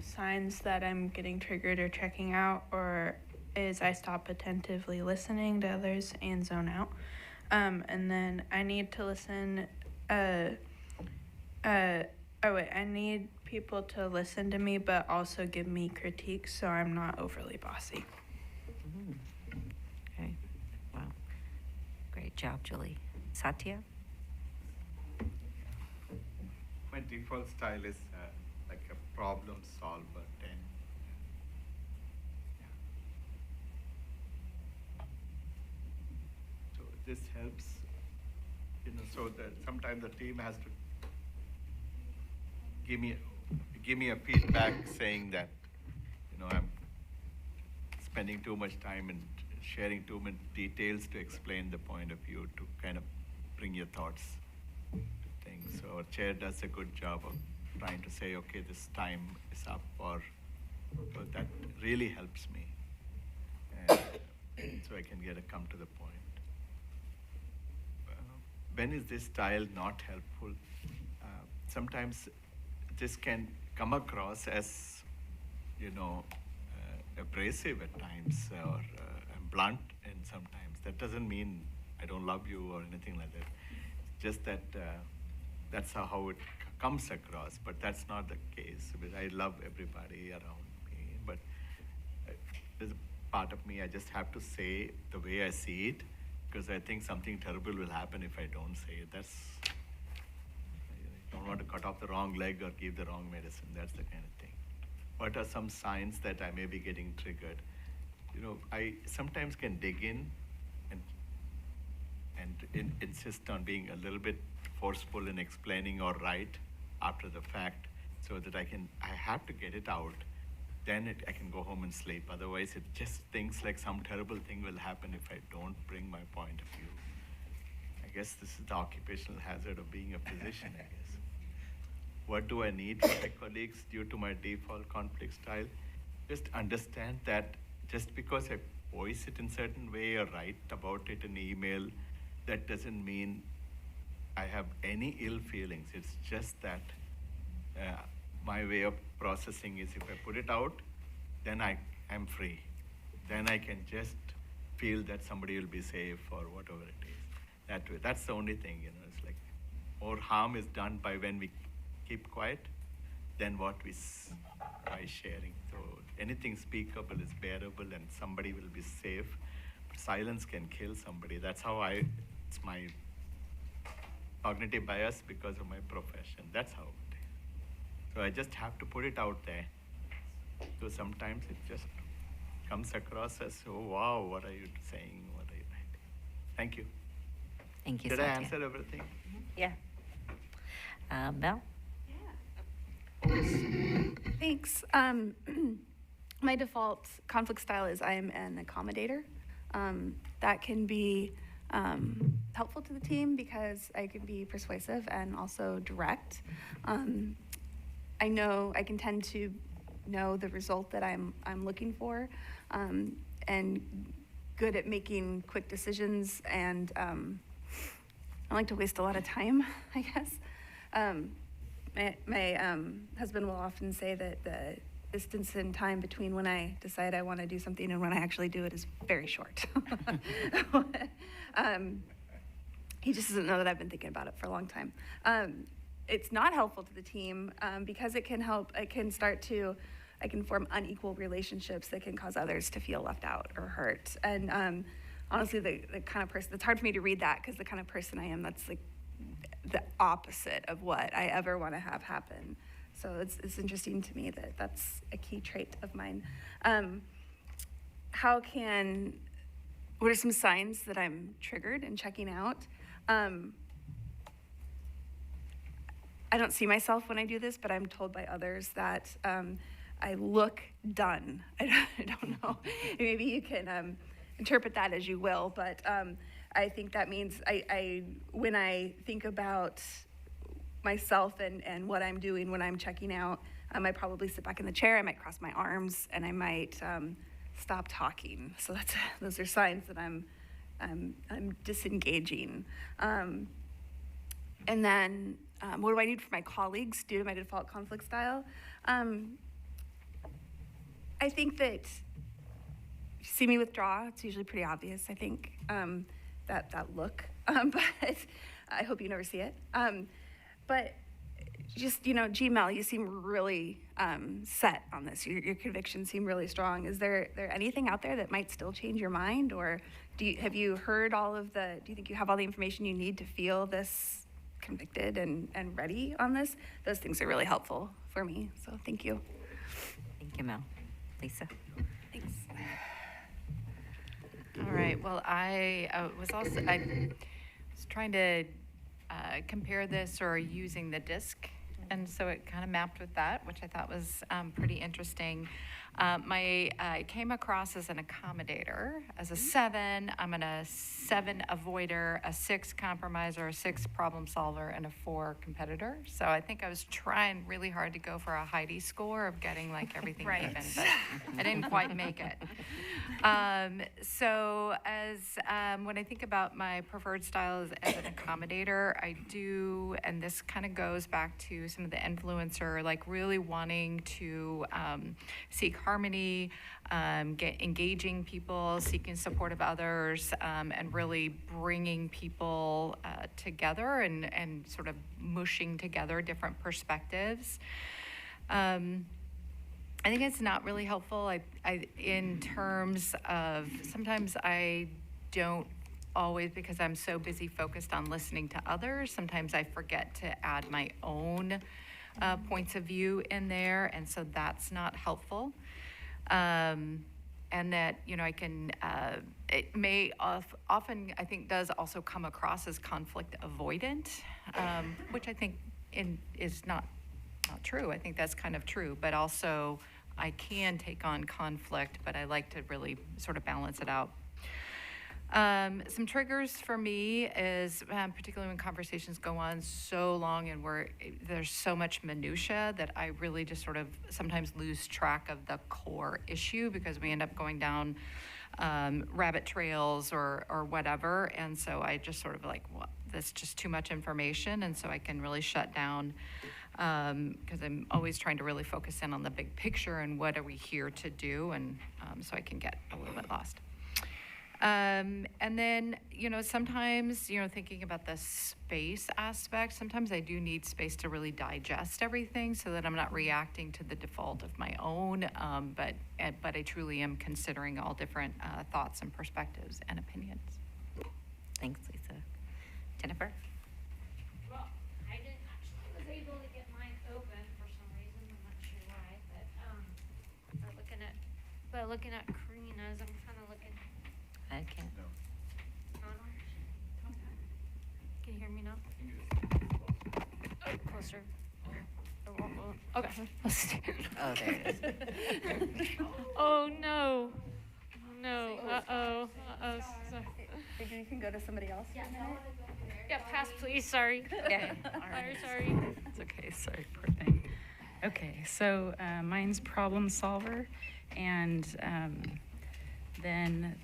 signs that I'm getting triggered or checking out, or is I stop attentively listening to others and zone out. And then I need to listen. I need people to listen to me, but also give me critiques, so I'm not overly bossy. Okay. Wow. Great job, Julie. Satya? My default style is like a problem solver. Then, so this helps, so that sometimes the team has to give me a feedback saying that, I'm spending too much time and sharing too many details to explain the point of view, to kind of bring your thoughts to things. So our chair does a good job of trying to say, okay, this time is up, or that really helps me. And so I can come to the point. When is this style not helpful? Sometimes this can come across as, abrasive at times, or blunt, and sometimes. That doesn't mean I don't love you or anything like that. Just that that's how it comes across, but that's not the case. Because I love everybody around me, but there's a part of me I just have to say the way I see it, because I think something terrible will happen if I don't say it. I don't want to cut off the wrong leg or give the wrong medicine. That's the kind of thing. What are some signs that I may be getting triggered? I sometimes can dig in and insist on being a little bit forceful in explaining or write after the fact, so that I have to get it out. Then I can go home and sleep. Otherwise, it just thinks like some terrible thing will happen if I don't bring my point of view. I guess this is the occupational hazard of being a physician, I guess. What do I need from my colleagues due to my default conflict style? Just understand that just because I voice it in a certain way or write about it in email, that doesn't mean I have any ill feelings. It's just that my way of processing is, if I put it out, then I'm free. Then I can just feel that somebody will be safe or whatever it is. That way. That's the only thing, it's like more harm is done by when we keep quiet than what by sharing. So anything speakable is bearable and somebody will be safe. But silence can kill somebody. That's how it's my cognitive bias because of my profession. That's how it is. So I just have to put it out there. So sometimes it just comes across as, oh wow, what are you saying? What are you writing? Thank you. Thank you, Did I Satya. answer everything? Yeah. Mel? Thanks. My default conflict style is I am an accommodator. That can be helpful to the team because I can be persuasive and also direct. I know I can tend to know the result that I'm looking for, and good at making quick decisions, and I don't like to waste a lot of time, I guess. My husband will often say that the distance in time between when I decide I want to do something and when I actually do it is very short. He just doesn't know that I've been thinking about it for a long time. It's not helpful to the team because it can form unequal relationships that can cause others to feel left out or hurt. And honestly, the kind of person, it's hard for me to read that because the kind of person I am, that's like the opposite of what I ever want to have happen. So it's interesting to me that that's a key trait of mine. What are some signs that I'm triggered and checking out? I don't see myself when I do this, but I'm told by others that I look done. I don't know. Maybe you can interpret that as you will, but I think that means when I think about myself and what I'm doing when I'm checking out, I might probably sit back in the chair, I might cross my arms, and I might stop talking. So those are signs that I'm disengaging. And then what do I need for my colleagues due to my default conflict style? I think that if you see me withdraw, it's usually pretty obvious, I think, that look, but I hope you never see it. But just, Gmail, you seem really set on this. Your convictions seem really strong. Is there anything out there that might still change your mind? Or have you heard do you think you have all the information you need to feel this convicted and ready on this? Those things are really helpful for me, so thank you. Thank you, Mel. Lisa? Thanks. All right, well, I was trying to compare this or using the disc, and so it kind of mapped with that, which I thought was pretty interesting. I came across as an accommodator. As a 7, I'm a 7 avoider, a 6 compromiser, a 6 problem solver, and a 4 competitor. So I think I was trying really hard to go for a Heidi score of getting like everything Right. even, but I didn't quite make it. So when I think about my preferred style as an accommodator, I do, and this kind of goes back to some of the influencer, like really wanting to seek harmony, engaging people, seeking support of others, and really bringing people together and sort of mushing together different perspectives. I think it's not really helpful. In terms of, sometimes I don't always, because I'm so busy focused on listening to others, sometimes I forget to add my own points of view in there, and so that's not helpful. And that, I can, it may often, I think, does also come across as conflict avoidant, which I think is not true. I think that's kind of true, but also I can take on conflict, but I like to really sort of balance it out. Some triggers for me is, particularly when conversations go on so long and there's so much minutia that I really just sort of sometimes lose track of the core issue because we end up going down rabbit trails or whatever. And so I just sort of like, well, that's just too much information. And so I can really shut down because I'm always trying to really focus in on the big picture and what are we here to do. And so I can get a little bit lost. And then, sometimes, thinking about the space aspect, sometimes I do need space to really digest everything so that I'm not reacting to the default of my own, but I truly am considering all different thoughts and perspectives and opinions. Thanks, Lisa. Jennifer? Well, I didn't actually was able to get mine open for some reason. I'm not sure why, but looking at Karina's, I'm kind of looking. I can't. Hold on. hear me now? Closer. Okay. Oh, there it is. Oh no. No. Uh-oh. Uh-oh. Maybe you can go to somebody else. Yeah, pass please. Sorry. Yeah. Sorry. It's okay, sorry, poor thing. Okay, so mine's problem solver, and then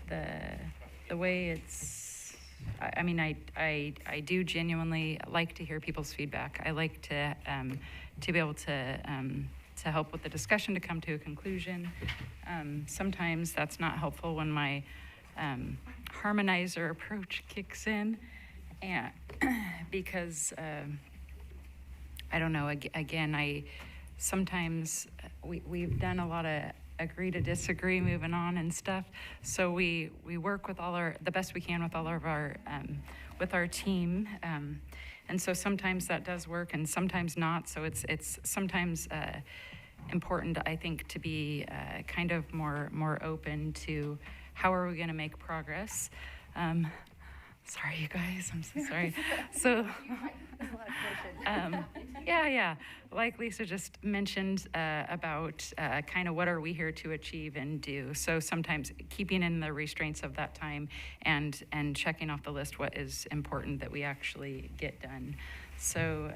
the way it's, I mean, I do genuinely like to hear people's feedback. I like to be able to help with the discussion to come to a conclusion. Sometimes that's not helpful when my harmonizer approach kicks in, and because I don't know. Again, sometimes we've done a lot of agree to disagree, moving on and stuff. So we work with the best we can with all of our with our team, and so sometimes that does work, and sometimes not. So it's sometimes important, I think, to be kind of more open to how are we going to make progress. Sorry, you guys. I'm so sorry. So, yeah. Like Lisa just mentioned about kind of what are we here to achieve and do. So sometimes keeping in the restraints of that time and checking off the list what is important that we actually get done. So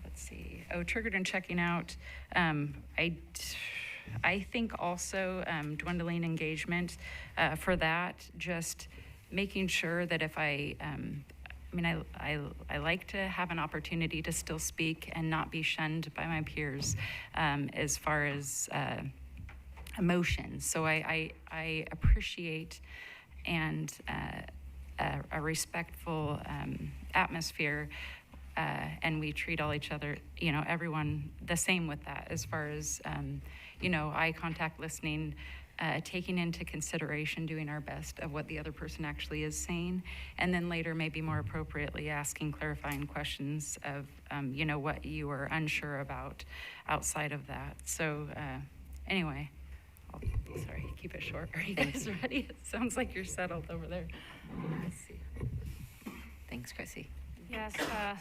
let's see. Oh, triggered and checking out. I think also dwindling engagement for that, just making sure that if I like to have an opportunity to still speak and not be shunned by my peers as far as emotions. So I appreciate and a respectful atmosphere, and we treat all each other, everyone the same with that as far as, eye contact, listening, taking into consideration, doing our best of what the other person actually is saying, and then later maybe more appropriately asking clarifying questions of, what you were unsure about outside of that. So anyway, sorry, keep it short. Are you guys ready? It sounds like you're settled over there. Let's see. Thanks, Chrissy. Yes,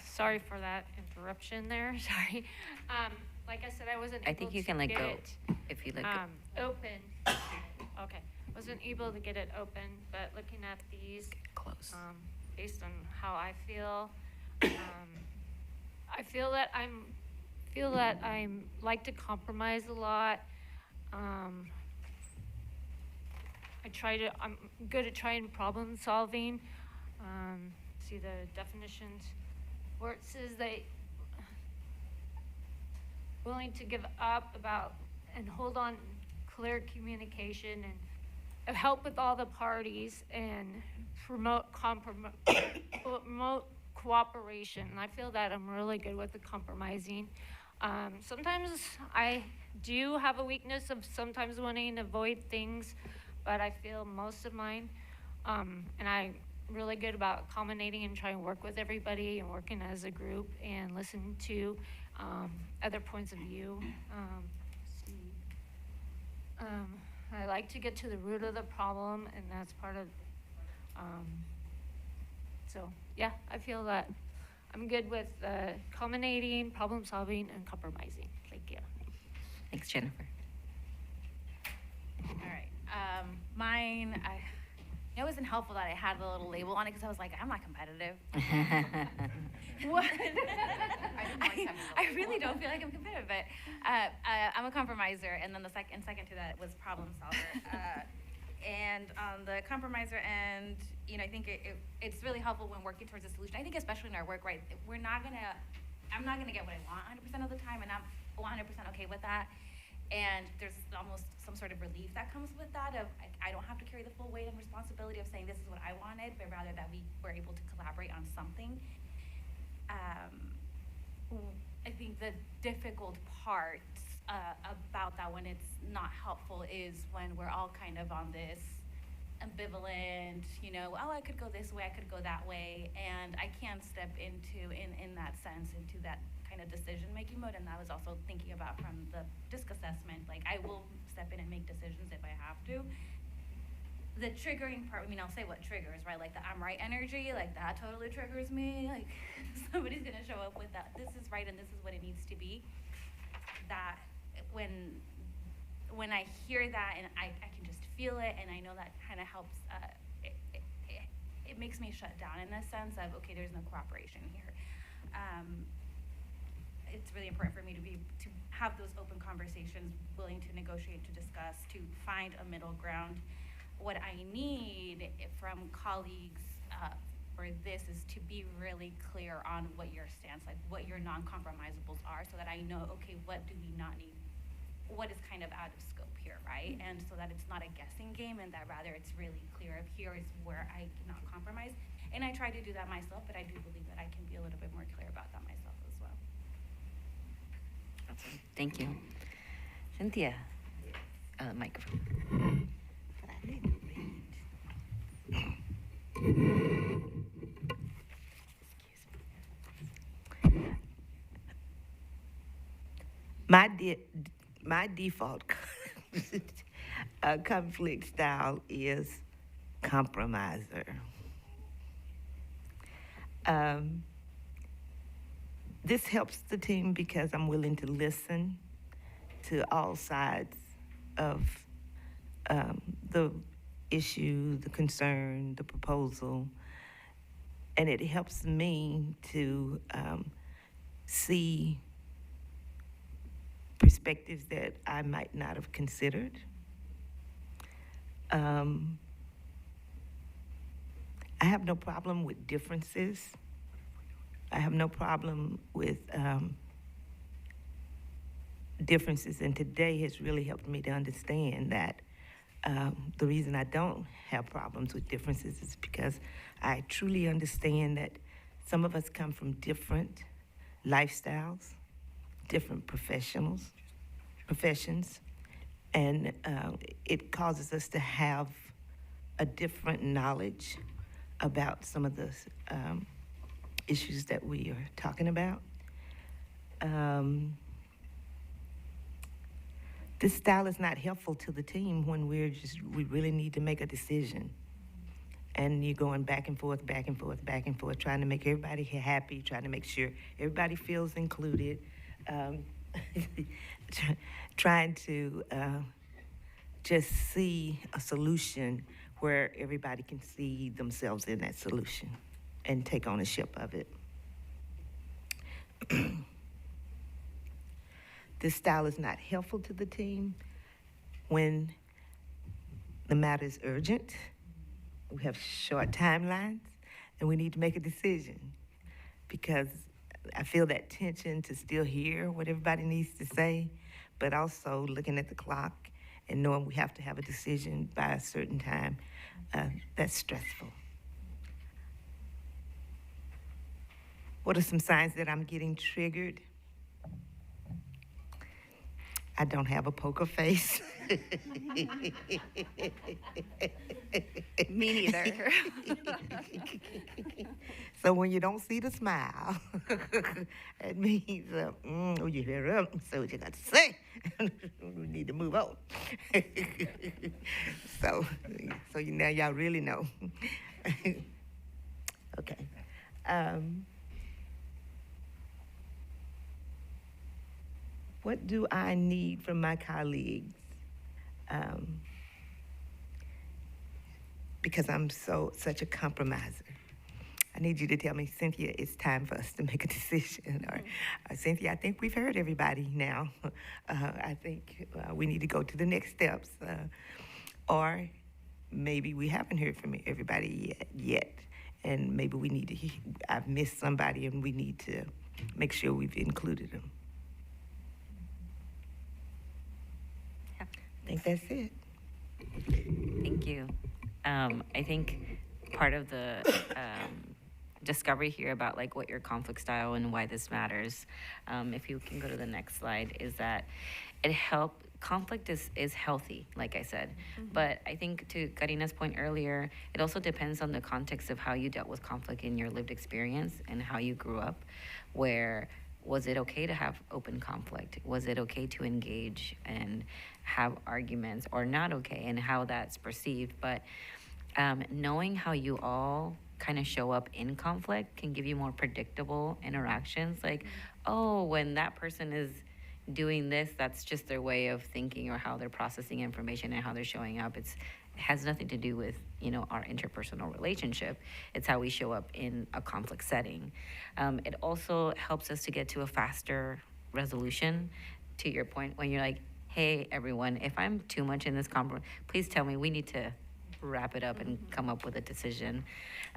sorry for that interruption there. Sorry. Like I said, I wasn't able I think you to can let get go it, if you let go. open. Okay. Wasn't able to get it open, but looking at these, based on how I feel, I feel that I'm like to compromise a lot. I'm good at trying problem solving. See the definitions where it says they willing to give up about and hold on clear communication and help with all the parties and promote cooperation. And I feel that I'm really good with the compromising. Sometimes I do have a weakness of sometimes wanting to avoid things, but I feel most of mine, and I'm really good about accommodating and trying to work with everybody and working as a group and listen to other points of view. I like to get to the root of the problem, and that's part of, so yeah, I feel that I'm good with accommodating, problem solving, and compromising. Thank you. Thanks, Jennifer. All right. Mine, it wasn't helpful that I had the little label on it because I was like, I'm not competitive. What? I really don't feel like I'm competitive, but I'm a compromiser, and then the second to that was problem solver. And on the compromiser end, I think it's really helpful when working towards a solution. I think especially in our work, right? I'm not gonna get what I want 100% of the time, and I'm 100% okay with that. And there's almost some sort of relief that comes with that of I don't have to carry the full weight and responsibility of saying this is what I wanted, but rather that we were able to collaborate on something. I think the difficult part about that when it's not helpful is when we're all kind of on this ambivalent, I could go this way, I could go that way, and I can't step into, in that sense, into that kind of decision-making mode. And I was also thinking about from the DISC assessment, like I will step in and make decisions if I have to. the triggering part, I mean, I'll say what triggers, right? Like the I'm right energy, like that totally triggers me. Like somebody's gonna show up with that, this is right and this is what it needs to be. That when I hear that and I can just feel it, and I know that kind of helps, it makes me shut down in the sense of, okay, there's no cooperation here. It's really important for me to have those open conversations, willing to negotiate, to discuss, to find a middle ground. What I need from colleagues for this is to be really clear on what your stance, like what your non-compromisables are, so that I know, okay, what do we not need? What is kind of out of scope here, right? And so that it's not a guessing game, and that rather it's really clear of here is where I cannot compromise. And I try to do that myself, but I do believe that I can be a little bit more clear about that myself as well. Awesome. Thank you. Cynthia, microphone. My default conflict style is compromiser. This helps the team because I'm willing to listen to all sides of the issue, the concern, the proposal, and it helps me to see perspectives that I might not have considered. I have no problem with differences. I have no problem with differences, and today has really helped me to understand that the reason I don't have problems with differences is because I truly understand that some of us come from different lifestyles, different professions, and it causes us to have a different knowledge about some of the issues that we are talking about. This style is not helpful to the team when we really need to make a decision. And you're going back and forth, back and forth, back and forth, trying to make everybody happy, trying to make sure everybody feels included, trying to just see a solution where everybody can see themselves in that solution and take ownership of it. This style is not helpful to the team when the matter is urgent, we have short timelines, and we need to make a decision, because I feel that tension to still hear what everybody needs to say, but also looking at the clock and knowing we have to have a decision by a certain time. That's stressful. What are some signs that I'm getting triggered? I don't have a poker face. Me neither. So when you don't see the smile, it means, oh, you hear up, say what you got to say. We need to move on. So now y'all really know. Okay. What do I need from my colleagues? Because I'm such a compromiser. I need you to tell me, Cynthia, it's time for us to make a decision. Or Cynthia, I think we've heard everybody now. I think we need to go to the next steps. Or maybe we haven't heard from everybody yet. And maybe we need to, I've missed somebody and we need to make sure we've included them. I think that's it. Thank you. I think part of the discovery here about like what your conflict style and why this matters, if you can go to the next slide, is that conflict is healthy, like I said. Mm-hmm. But I think to Karina's point earlier, it also depends on the context of how you dealt with conflict in your lived experience and how you grew up, where was it okay to have open conflict? Was it okay to engage and have arguments, or not okay, and how that's perceived? But knowing how you all kind of show up in conflict can give you more predictable interactions. Like, oh, when that person is doing this, that's just their way of thinking or how they're processing information and how they're showing up. It has nothing to do with, our interpersonal relationship. It's how we show up in a conflict setting. It also helps us to get to a faster resolution, to your point, when you're like, hey, everyone, if I'm too much in this conflict, please tell me. We need to wrap it up and come up with a decision.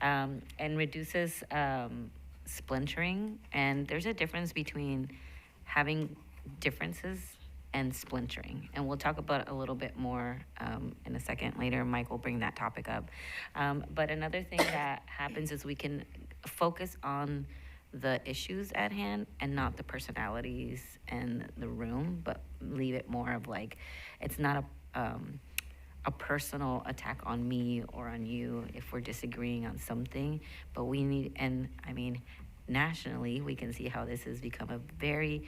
And reduces splintering. And there's a difference between having differences and splintering. And we'll talk about a little bit more in a second. Later, Mike will bring that topic up. But another thing that happens is we can focus on the issues at hand and not the personalities and the room, but leave it more of like, it's not a personal attack on me or on you if we're disagreeing on something, but we need, and I mean, nationally, we can see how this has become a very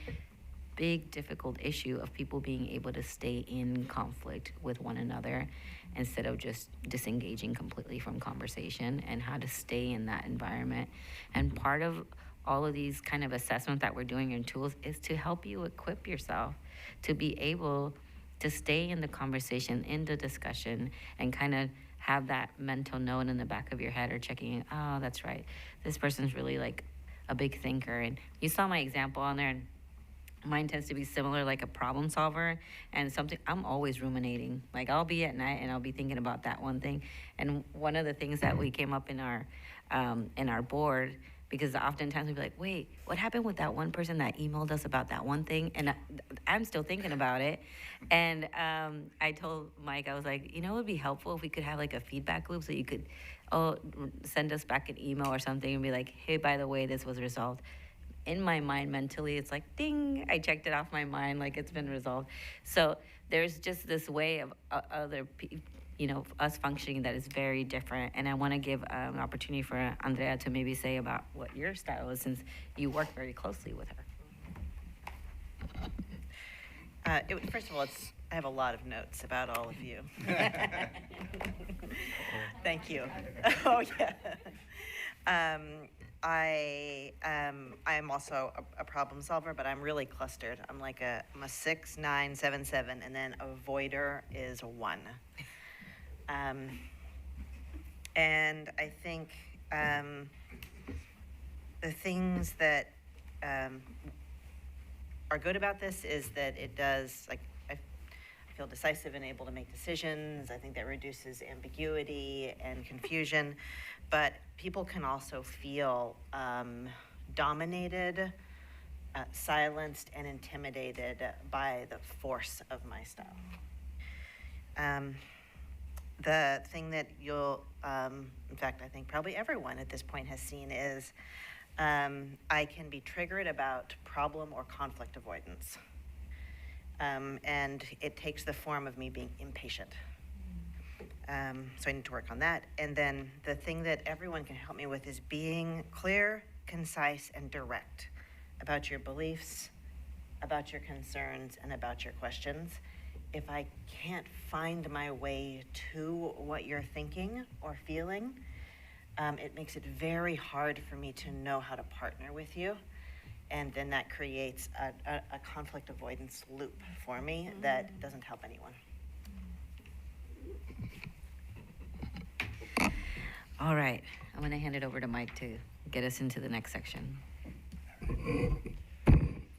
big, difficult issue of people being able to stay in conflict with one another instead of just disengaging completely from conversation, and how to stay in that environment. And part of all of these kind of assessments that we're doing in tools is to help you equip yourself to be able to stay in the conversation, in the discussion, and kind of have that mental note in the back of your head or checking, oh, that's right, this person's really like a big thinker. And you saw my example on there, and mine tends to be similar, like a problem solver, and something I'm always ruminating. Like, I'll be at night and I'll be thinking about that one thing. And one of the things that we came up in our board, because oftentimes we'd be like, wait, what happened with that one person that emailed us about that one thing? And I'm still thinking about it. And I told Mike, I was like, it would be helpful if we could have like a feedback loop, so you could send us back an email or something and be like, hey, by the way, this was resolved. In my mind, mentally, it's like, ding, I checked it off my mind, like it's been resolved. So there's just this way of us functioning that is very different. And I want to give an opportunity for Andrea to maybe say about what your style is, since you work very closely with her. First of all, I have a lot of notes about all of you. Thank you. Oh, yeah. I am also a problem solver, but I'm really clustered. I'm a 6, 9, 7, 7, and then avoider is a 1. And I think the things that are good about this is that it does, I feel decisive and able to make decisions. I think that reduces ambiguity and confusion. But people can also feel dominated, silenced, and intimidated by the force of my style. The thing that you'll, in fact, I think probably everyone at this point has seen is I can be triggered about problem or conflict avoidance. And it takes the form of me being impatient. So I need to work on that. And then the thing that everyone can help me with is being clear, concise, and direct about your beliefs, about your concerns, and about your questions. If I can't find my way to what you're thinking or feeling, it makes it very hard for me to know how to partner with you. And then that creates a conflict avoidance loop for me that doesn't help anyone. All right, I'm going to hand it over to Mike to get us into the next section.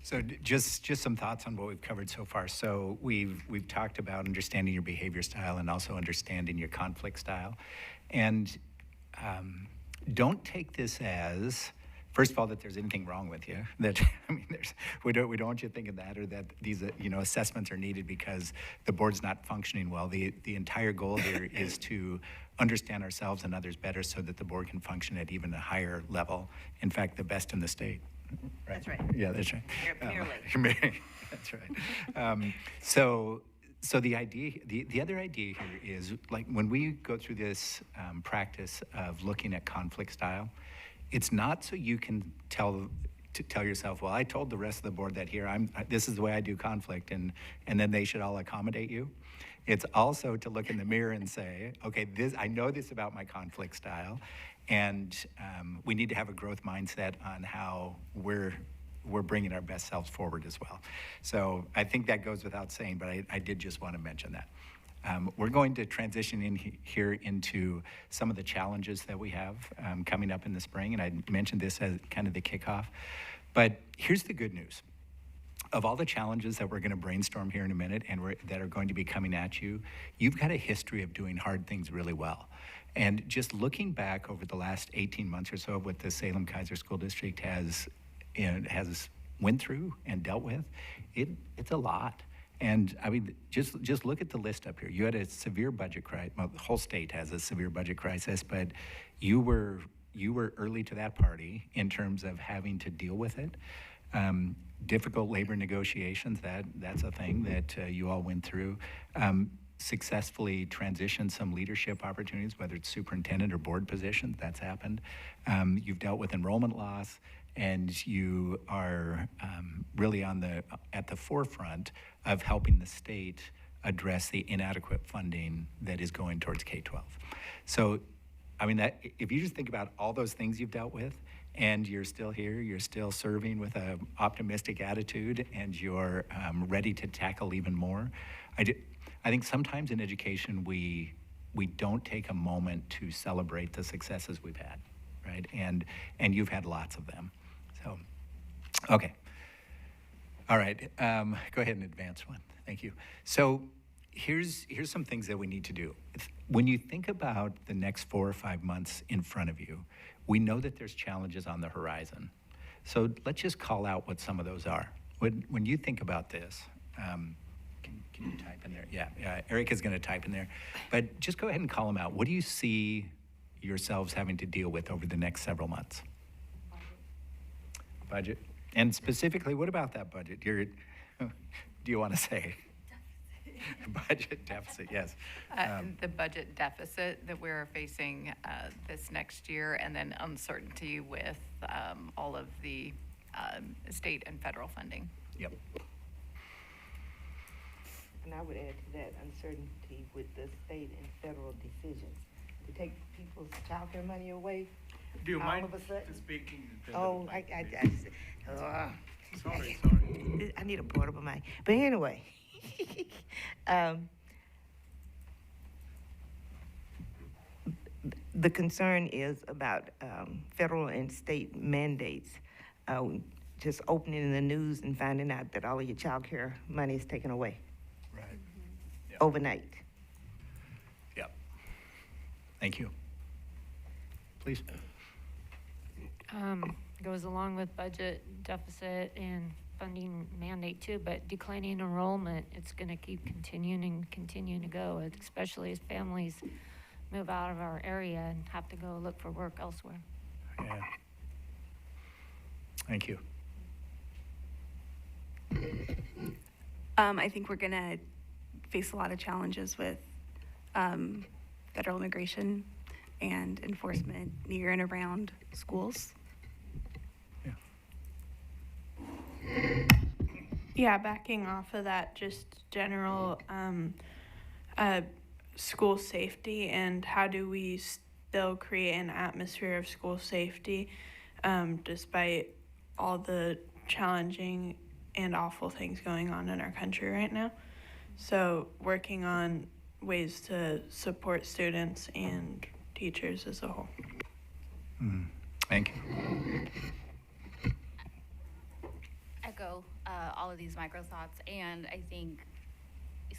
So just some thoughts on what we've covered so far. So we've talked about understanding your behavior style and also understanding your conflict style. And don't take this as, first of all, that there's anything wrong with you. That we don't want you thinking that, or that these assessments are needed because the board's not functioning well. The entire goal here is to understand ourselves and others better so that the board can function at even a higher level. In fact, the best in the state. Right? That's right. Yeah, that's right. Merely. That's right. So the idea, the other idea here is, like, when we go through this practice of looking at conflict style, it's not so you can tell to tell yourself, well, I told the rest of the board that here, this is the way I do conflict, and then they should all accommodate you. It's also to look in the mirror and say, okay, I know this about my conflict style, and we need to have a growth mindset on how we're bringing our best selves forward as well. So I think that goes without saying, but I did just want to mention that. We're going to transition here into some of the challenges that we have coming up in the spring, and I mentioned this as kind of the kickoff. But here's the good news. Of all the challenges that we're going to brainstorm here in a minute and that are going to be coming at you, you've got a history of doing hard things really well. And just looking back over the last 18 months or so of what the Salem-Keizer School District has went through and dealt with, it's a lot. And I mean, just look at the list up here. You had a severe budget crisis. Well, the whole state has a severe budget crisis, but you were early to that party in terms of having to deal with it. Difficult labor negotiations, that's a thing that you all went through. Successfully transitioned some leadership opportunities, whether it's superintendent or board positions, that's happened. You've dealt with enrollment loss, and you are really at the forefront of helping the state address the inadequate funding that is going towards K-12. So, I mean, if you just think about all those things you've dealt with, and you're still here, you're still serving with an optimistic attitude, and you're ready to tackle even more. I think sometimes in education, we don't take a moment to celebrate the successes we've had, right? And you've had lots of them. So, okay. All right, go ahead and advance one. Thank you. So here's some things that we need to do. When you think about the next 4 or 5 months in front of you, we know that there's challenges on the horizon. So let's just call out what some of those are. When you think about this, can you type in there? Yeah, Erica's going to type in there. But just go ahead and call them out. What do you see yourselves having to deal with over the next several months? Budget. And specifically, what about that budget? Do you want to say? Budget deficit, yes. The budget deficit that we're facing this next year, and then uncertainty with all of the state and federal funding. Yep. And I would add to that uncertainty with the state and federal decisions to take people's child care money away. Do you all mind of a sudden. speaking? Oh, Sorry. I need a portable mic. But anyway, the concern is about federal and state mandates. Just opening the news and finding out that all of your child care money is taken away. Right. Yep. Overnight. Yep. Thank you. Please. Goes along with budget deficit and funding mandate too, but declining enrollment, it's going to keep continuing to go, especially as families move out of our area and have to go look for work elsewhere. Yeah. Thank you. I think we're going to face a lot of challenges with federal immigration and enforcement near and around schools. Yeah, backing off of that, just general school safety, and how do we still create an atmosphere of school safety despite all the challenging and awful things going on in our country right now. So working on ways to support students and teachers as a whole. Thank you. Echo all of these micro thoughts, and I think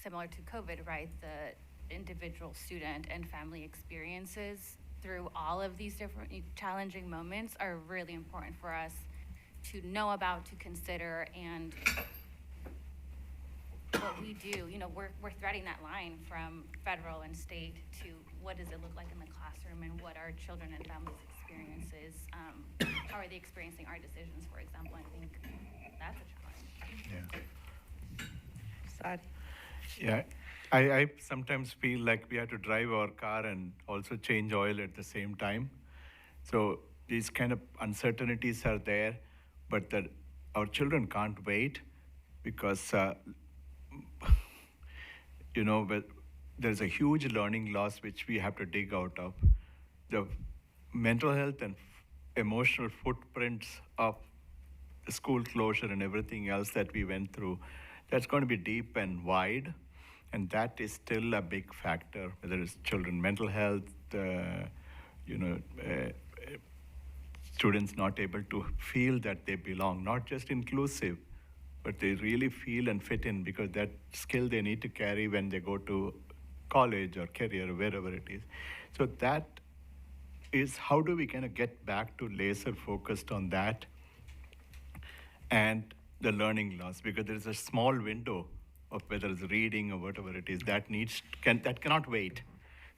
similar to COVID, right, the individual student and family experiences through all of these different challenging moments are really important for us to know about, to consider, and what we do, we're threading that line from federal and state to what does it look like in the classroom, and what are children and families' experiences, how are they experiencing our decisions, for example. I think that's a challenge. Yeah, I sometimes feel like we have to drive our car and also change oil at the same time. So these kind of uncertainties are there, but that our children can't wait because, but there's a huge learning loss which we have to dig out of. The mental health and emotional footprints of the school closure and everything else that we went through, that's going to be deep and wide, and that is still a big factor, whether it's children mental health, students not able to feel that they belong, not just inclusive, but they really feel and fit in, because that skill they need to carry when they go to college or career or wherever it is. So that is, how do we kind of get back to laser focused on that and the learning loss, because there is a small window of whether it's reading or whatever it is that cannot wait.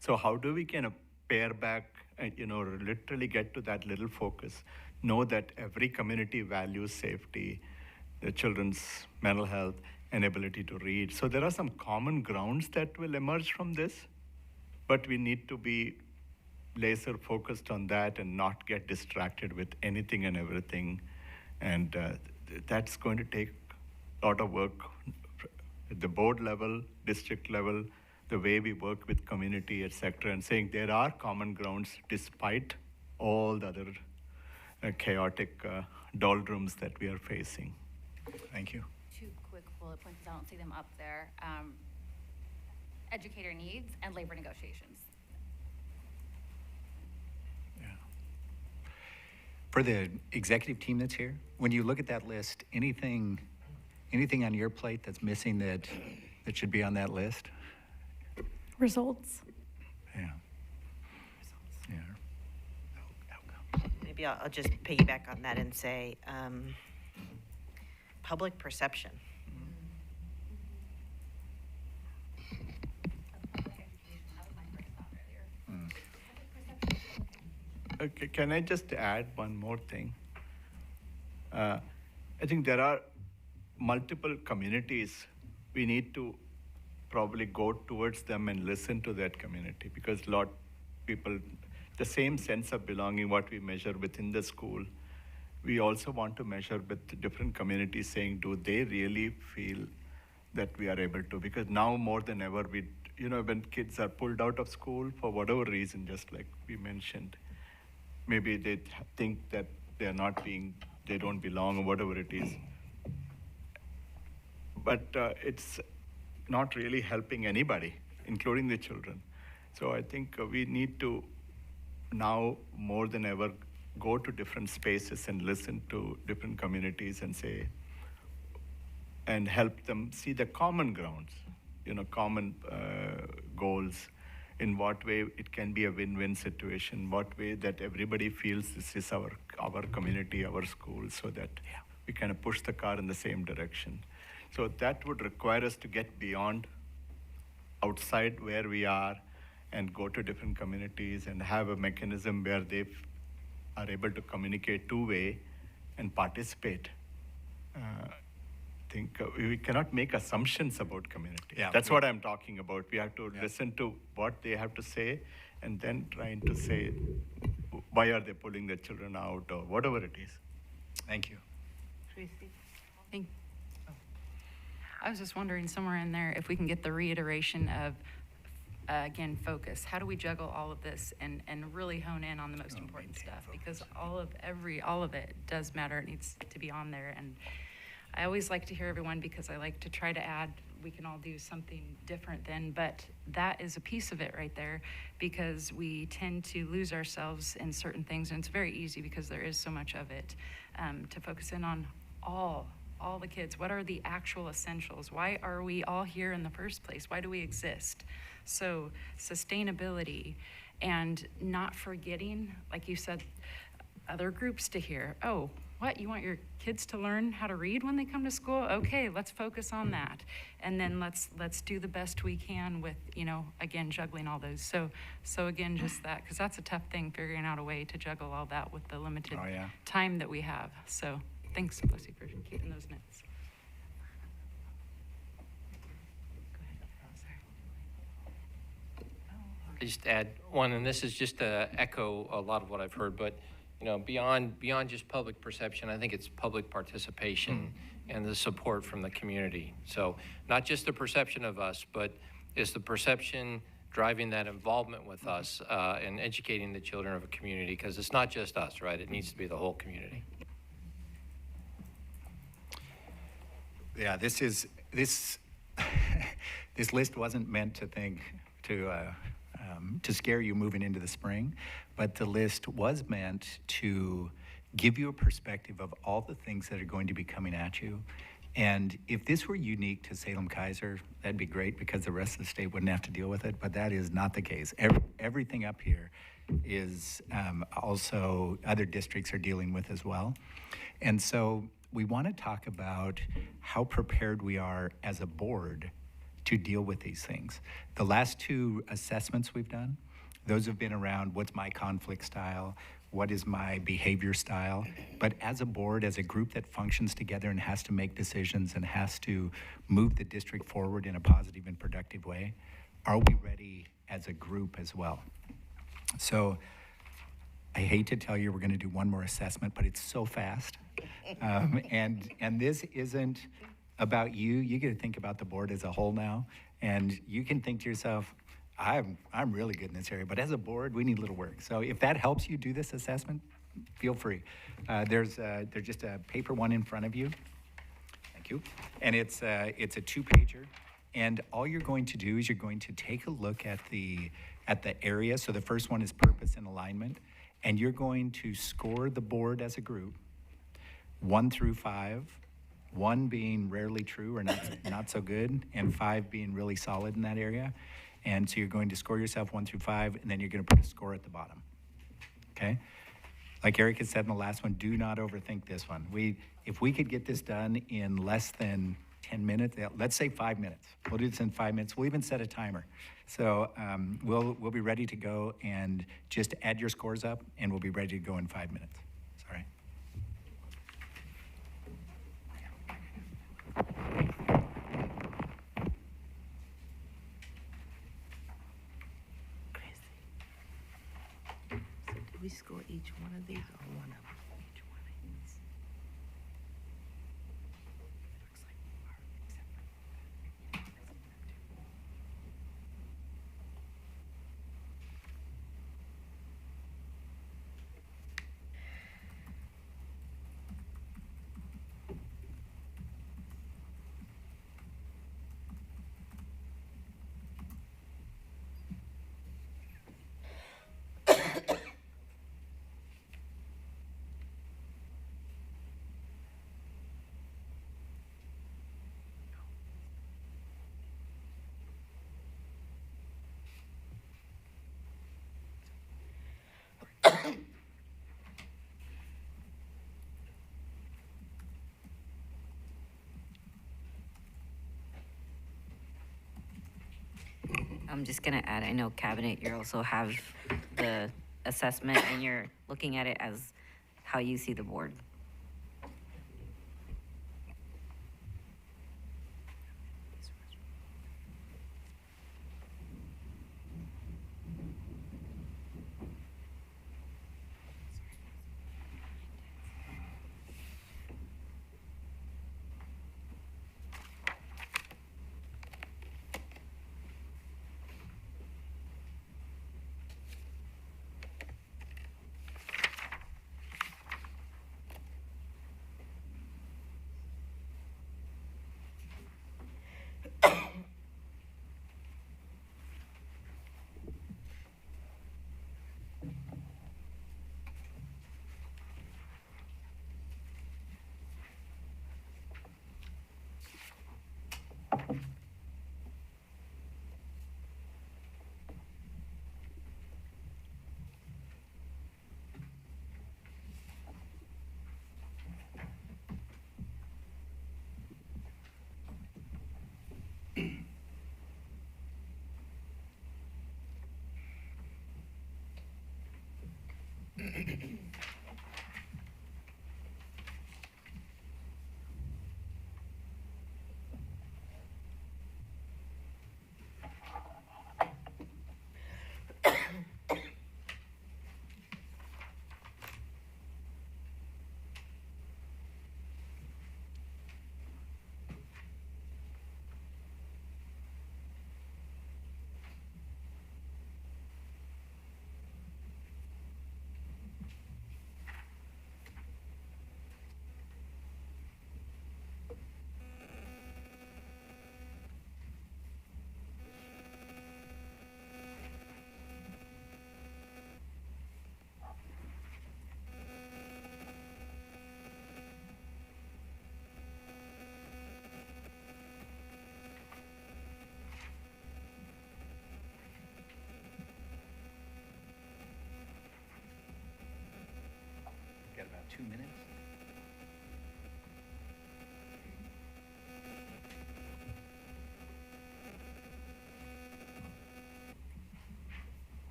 So how do we kind of pare back and literally get to that little focus, know that every community values safety, the children's mental health and ability to read. So there are some common grounds that will emerge from this, but we need to be laser focused on that and not get distracted with anything and everything. And that's going to take a lot of work at the board level, district level, the way we work with community, etc., and saying there are common grounds despite all the other chaotic doldrums that we are facing. Thank you. 2 quick bullet points, I don't see them up there. Educator needs and labor negotiations. For the executive team that's here, when you look at that list, anything on your plate that's missing that should be on that list? Results. Yeah. Maybe I'll just piggyback on that and say public perception. Okay, can I just add one more thing? I think there are multiple communities. We need to probably go towards them and listen to that community, because a lot of people, the same sense of belonging, what we measure within the school, we also want to measure with different communities, saying, do they really feel that we are able to? Because now more than ever, when kids are pulled out of school for whatever reason, just like we mentioned, maybe they think that they don't belong or whatever it is. But it's not really helping anybody, including the children. So I think we need to now more than ever go to different spaces and listen to different communities and say, and help them see the common grounds, common goals, in what way it can be a win-win situation, what way that everybody feels this is our community, our school, so that we kind of push the car in the same direction. So that would require us to get beyond outside where we are and go to different communities and have a mechanism where they are able to communicate two-way and participate. I think we cannot make assumptions about community. Yeah. That's what I'm talking about. We have to listen to what they have to say and then trying to say, why are they pulling the children out or whatever it is. Thank you. I was just wondering somewhere in there if we can get the reiteration of, again, focus. How do we juggle all of this and really hone in on the most important stuff? Focus. Because all of it does matter. It needs to be on there. And I always like to hear everyone, because I like to try to add, we can all do something different then, but that is a piece of it right there, because we tend to lose ourselves in certain things, and it's very easy because there is so much of it, to focus in on all the kids. What are the actual essentials? Why are we all here in the first place? Why do we exist? So sustainability, and not forgetting, like you said, other groups to hear, oh, what, you want your kids to learn how to read when they come to school? Okay, let's focus on that. And then let's do the best we can with, again, juggling all those. So again, just that, because that's a tough thing, figuring out a way to juggle all that with the limited time that we have. So thanks, Lucy, for keeping those notes. I just add one, and this is just to echo a lot of what I've heard, but beyond just public perception, I think it's public participation and the support from the community. So not just the perception of us, but it's the perception driving that involvement with us and educating the children of a community, because it's not just us, right? It needs to be the whole community. Yeah, this this list wasn't meant to scare you moving into the spring, but the list was meant to give you a perspective of all the things that are going to be coming at you. And if this were unique to Salem-Keizer, that'd be great because the rest of the state wouldn't have to deal with it, but that is not the case. Everything up here is also other districts are dealing with as well. And so we want to talk about how prepared we are as a board to deal with these things. The last two assessments we've done, those have been around what's my conflict style, what is my behavior style. But as a board, as a group that functions together and has to make decisions and has to move the district forward in a positive and productive way, are we ready as a group as well? So I hate to tell you we're going to do one more assessment, but it's so fast. And this isn't about you. You get to think about the board as a whole now, and you can think to yourself, I'm really good in this area, but as a board, we need a little work. So if that helps you do this assessment, feel free. There's just a paper one in front of you. Thank you. And it's a 2-pager. And all you're going to do is you're going to take a look at the area. So the first one is purpose and alignment. And you're going to score the board as a group, 1 through 5, 1 being rarely true or not so good, and 5 being really solid in that area. And so you're going to score yourself 1 through 5, and then you're going to put a score at the bottom. Okay? Like Eric had said in the last one, do not overthink this one. If we could get this done in less than 10 minutes, let's say 5 minutes. We'll do this in 5 minutes. We'll even set a timer. So we'll be ready to go, and just add your scores up, and we'll be ready to go in 5 minutes. Sorry. Do we score each one of these or one of them? Each one of these. Looks like we are, except I'm just gonna add, I know cabinet, you also have the assessment and you're looking at it as how you see the board.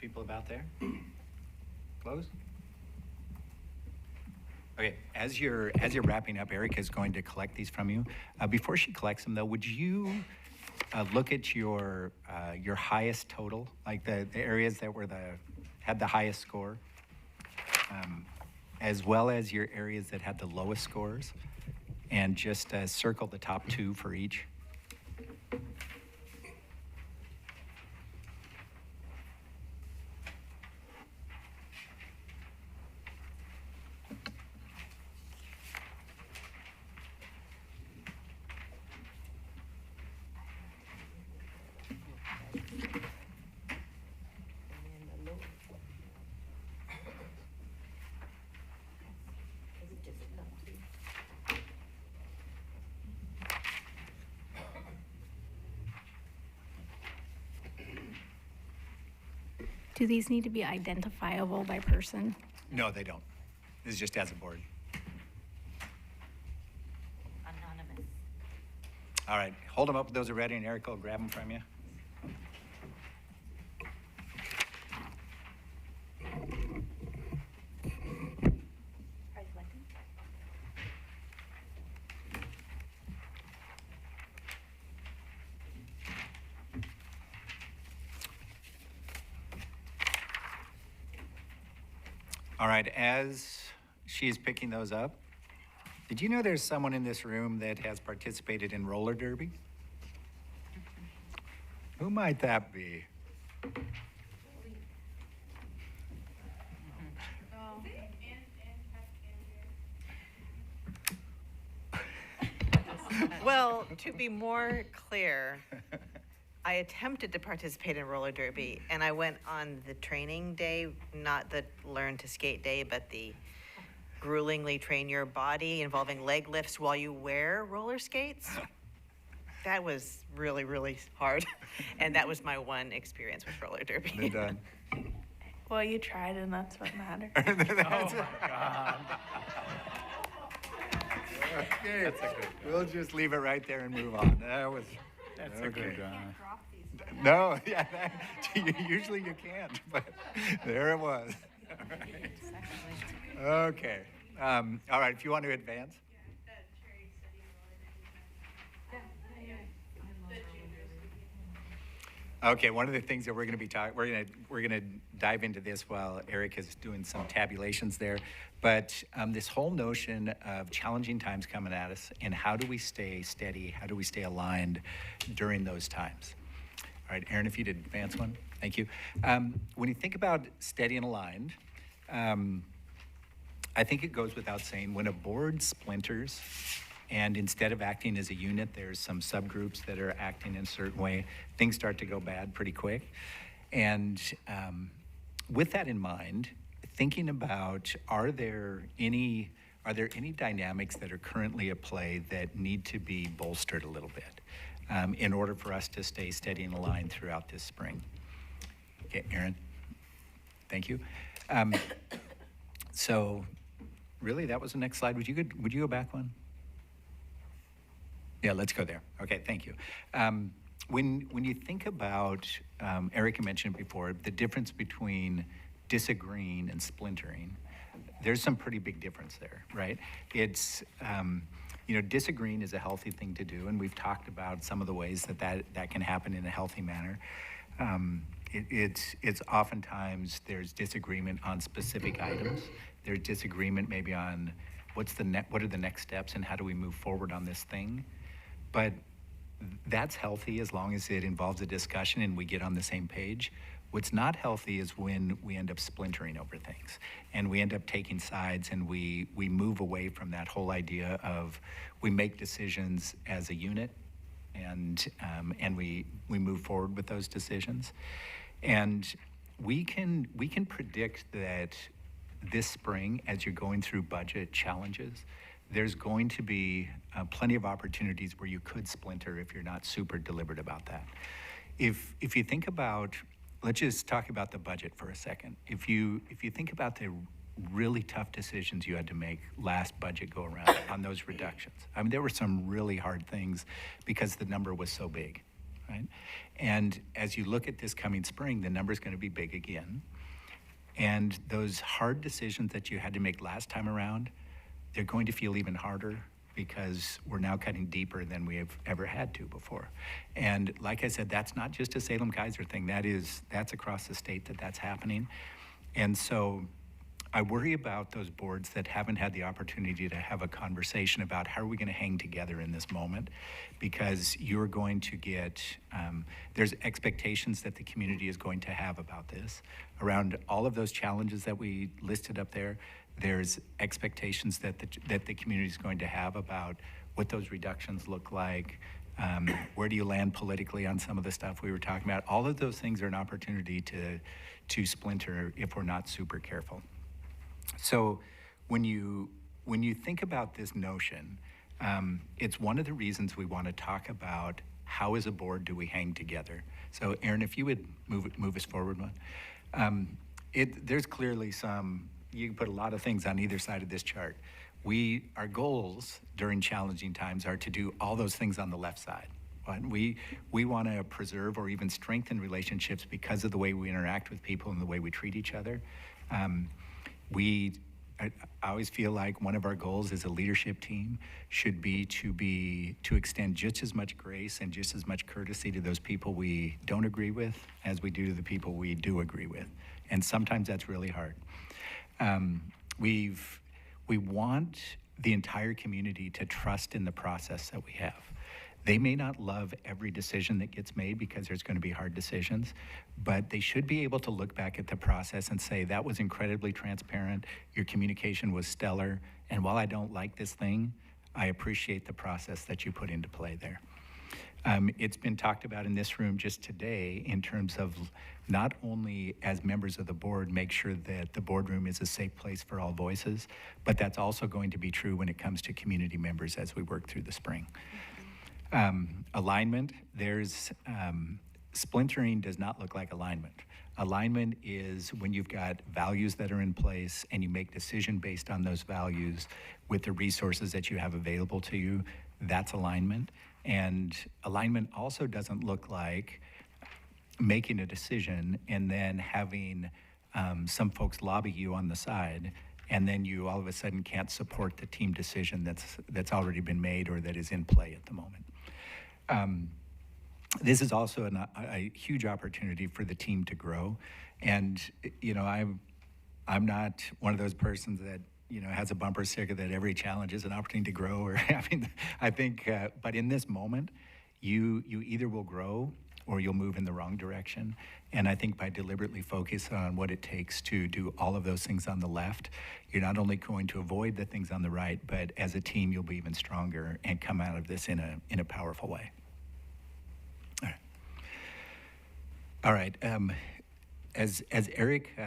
people about there? Close? Okay, as you're wrapping up, Erica's going to collect these from you. Before she collects them, though, would you look at your highest total, like the areas that had the highest score, as well as your areas that had the lowest scores, and just circle the top 2 for each? Do these need to be identifiable by person? No, they don't. This is just as a board. Anonymous. All right, hold them up. Those are ready, and Erica will grab them from you. All right, as she is picking those up, did you know there's someone in this room that has participated in roller derby? Who might that be? Well, to be more clear, I attempted to participate in roller derby, and I went on the training day, not the learn to skate day, but the gruelingly train your body involving leg lifts while you wear roller skates. That was really, really hard. And that was my one experience with roller derby. They're done. Well, you tried, and that's what mattered. Oh my God. Okay, we'll just leave it right there and move on. That's okay. No, yeah, usually you can't, but there it was. All right. Okay. All right, if you want to advance. Okay, one of the things that we're going to be talking, we're going to dive into this while Eric is doing some tabulations there. But this whole notion of challenging times coming at us, and how do we stay steady? How do we stay aligned during those times? All right, Aaron, if you'd advance one, thank you. When you think about steady and aligned, I think it goes without saying when a board splinters, and instead of acting as a unit, there's some subgroups that are acting in a certain way, things start to go bad pretty quick. And with that in mind, thinking about are there any dynamics that are currently at play that need to be bolstered a little bit in order for us to stay steady and aligned throughout this spring? Okay, Aaron, thank you. So really, that was the next slide. Would you go back one? Yeah, let's go there. Okay, thank you. When you think about, Erica mentioned before, the difference between disagreeing and splintering, there's some pretty big difference there, right? It's, disagreeing is a healthy thing to do, and we've talked about some of the ways that can happen in a healthy manner. It's oftentimes there's disagreement on specific items. There's disagreement maybe on what are the next steps and how do we move forward on this thing. But that's healthy as long as it involves a discussion and we get on the same page. What's not healthy is when we end up splintering over things and we end up taking sides and we move away from that whole idea of we make decisions as a unit and we move forward with those decisions. And we can predict that this spring, as you're going through budget challenges, there's going to be plenty of opportunities where you could splinter if you're not super deliberate about that. If you think about, let's just talk about the budget for a second. If you think about the really tough decisions you had to make last budget go around on those reductions, I mean, there were some really hard things because the number was so big. right? And as you look at this coming spring, the number's going to be big again. And those hard decisions that you had to make last time around, they're going to feel even harder because we're now cutting deeper than we have ever had to before. And like I said, that's not just a Salem-Keizer thing. That's across the state that's happening. And so I worry about those boards that haven't had the opportunity to have a conversation about how are we going to hang together in this moment, because you're going to get, there's expectations that the community is going to have about this. Around all of those challenges that we listed up there, there's expectations that the community is going to have about what those reductions look like, where do you land politically on some of the stuff we were talking about. All of those things are an opportunity to splinter if we're not super careful. So when you think about this notion, it's one of the reasons we want to talk about how as a board do we hang together. So Aaron, if you would move us forward one. There's clearly you can put a lot of things on either side of this chart. Our goals during challenging times are to do all those things on the left side. Right? We want to preserve or even strengthen relationships because of the way we interact with people and the way we treat each other. I always feel like one of our goals as a leadership team should be to extend just as much grace and just as much courtesy to those people we don't agree with as we do to the people we do agree with. And sometimes that's really hard. We want the entire community to trust in the process that we have. They may not love every decision that gets made because there's going to be hard decisions, but they should be able to look back at the process and say, that was incredibly transparent, your communication was stellar, and while I don't like this thing, I appreciate the process that you put into play there. It's been talked about in this room just today in terms of not only as members of the board, make sure that the boardroom is a safe place for all voices, but that's also going to be true when it comes to community members as we work through the spring. Alignment, splintering does not look like alignment. Alignment is when you've got values that are in place and you make decision based on those values with the resources that you have available to you. That's alignment. And alignment also doesn't look like making a decision and then having some folks lobby you on the side, and then you all of a sudden can't support the team decision that's already been made or that is in play at the moment. This is also a huge opportunity for the team to grow. And, I'm not one of those persons that, has a bumper sticker that every challenge is an opportunity to grow. Or I think, but in this moment, you either will grow or you'll move in the wrong direction. And I think by deliberately focusing on what it takes to do all of those things on the left, you're not only going to avoid the things on the right, but as a team, you'll be even stronger and come out of this in a powerful way. All right. As Eric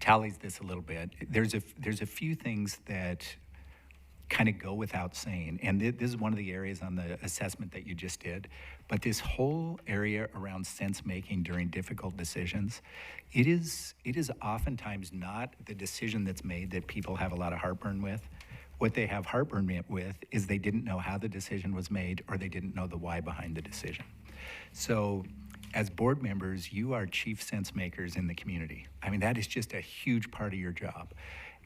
tallies this a little bit, there's a few things that kind of go without saying, and this is one of the areas on the assessment that you just did. But this whole area around sense making during difficult decisions, it is oftentimes not the decision that's made that people have a lot of heartburn with. What they have heartburn with is they didn't know how the decision was made or they didn't know the why behind the decision. So as board members, you are chief sense makers in the community. I mean, that is just a huge part of your job.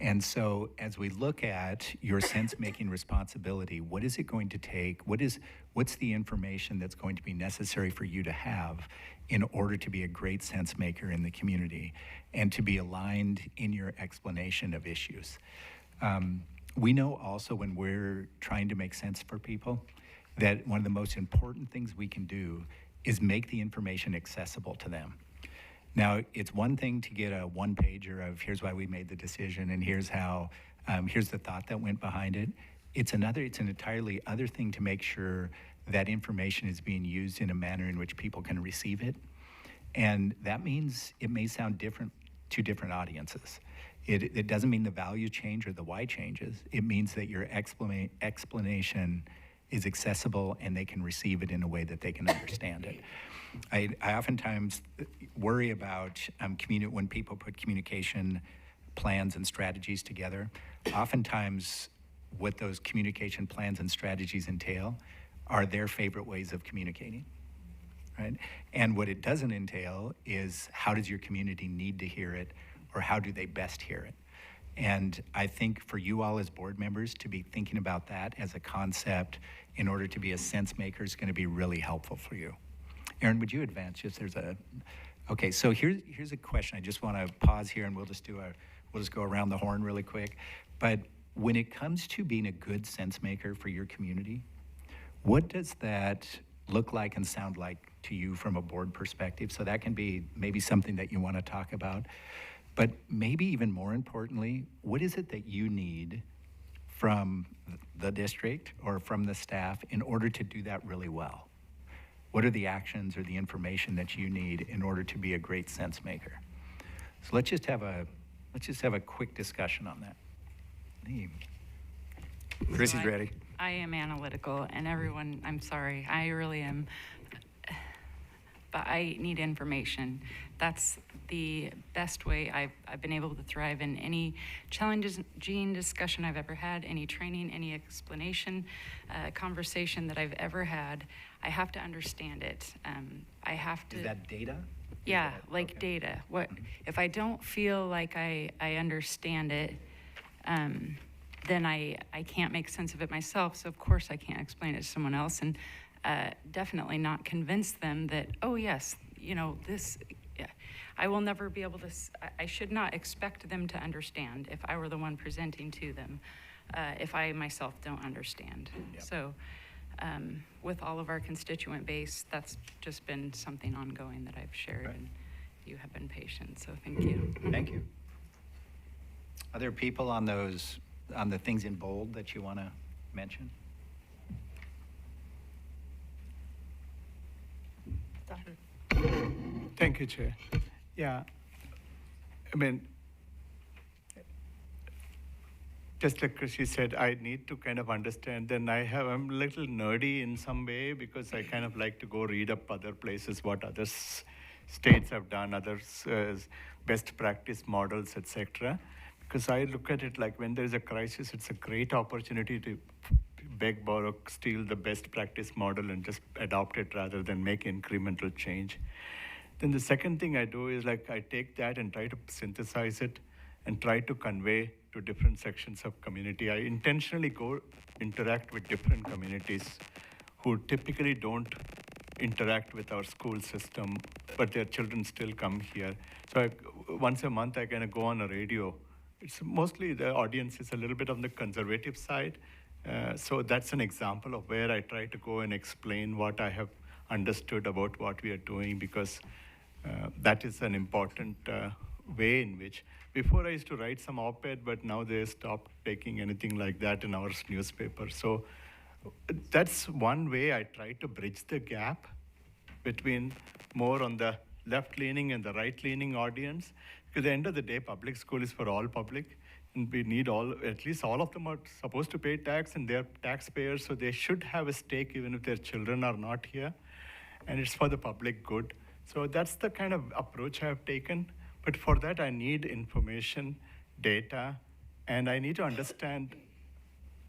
And so as we look at your sense-making responsibility, what is it going to take? What's the information that's going to be necessary for you to have in order to be a great sense maker in the community and to be aligned in your explanation of issues? We know also when we're trying to make sense for people that one of the most important things we can do is make the information accessible to them. Now, it's one thing to get a one-pager of here's why we made the decision and here's how, here's the thought that went behind it. It's an entirely other thing to make sure that information is being used in a manner in which people can receive it. And that means it may sound different to different audiences. It doesn't mean the value change or the why changes. It means that your explanation is accessible and they can receive it in a way that they can understand it. I oftentimes worry about when people put communication plans and strategies together. Oftentimes what those communication plans and strategies entail are their favorite ways of communicating. right? And what it doesn't entail is how does your community need to hear it, or how do they best hear it? And I think for you all as board members to be thinking about that as a concept in order to be a sense maker is going to be really helpful for you. Aaron, would you advance? Okay, so here's a question. I just want to pause here and we'll just go around the horn really quick. But when it comes to being a good sense maker for your community, what does that look like and sound like to you from a board perspective? So that can be maybe something that you want to talk about. But maybe even more importantly, what is it that you need from the district or from the staff in order to do that really well? What are the actions or the information that you need in order to be a great sense maker? So let's just have a quick discussion on that. Chrissy's ready. I am analytical, and everyone, I'm sorry, I really am. But I need information. That's the best way I've been able to thrive in any challenging discussion I've ever had, any training, any explanation, conversation that I've ever had. I have to understand it. I have to. Is that data? Yeah, like data. What if I don't feel like I understand it? Then I can't make sense of it myself. So of course I can't explain it to someone else, and definitely not convince them that, oh yes, this, I will never be able to, I should not expect them to understand if I were the one presenting to them, if I myself don't understand. Yep. So with all of our constituent base, that's just been something ongoing that I've shared, right. And you have been patient, so thank you. Thank you. Are there people on the things in bold that you want to mention? Thank you, Chair. Yeah, I mean, just like Chrissy said, I need to kind of understand. Then I'm a little nerdy in some way because I kind of like to go read up other places, what other states have done, others best practice models, etc. Because I look at it like when there is a crisis, it's a great opportunity to beg, borrow, steal the best practice model and just adopt it rather than make incremental change. Then the second thing I do is like I take that and try to synthesize it and try to convey to different sections of community. I intentionally go interact with different communities who typically don't interact with our school system, but their children still come here. So once a month I kind of go on a radio. It's mostly the audience is a little bit on the conservative side. So that's an example of where I try to go and explain what I have understood about what we are doing, because that is an important way in which, before I used to write some op-ed, but now they stopped taking anything like that in our newspaper. So that's one way I try to bridge the gap between more on the left-leaning and the right-leaning audience. Because at the end of the day, public school is for all public, and we need at least all of them are supposed to pay tax, and they're taxpayers, so they should have a stake even if their children are not here, and it's for the public good. So that's the kind of approach I have taken. But for that, I need information, data, and I need to understand,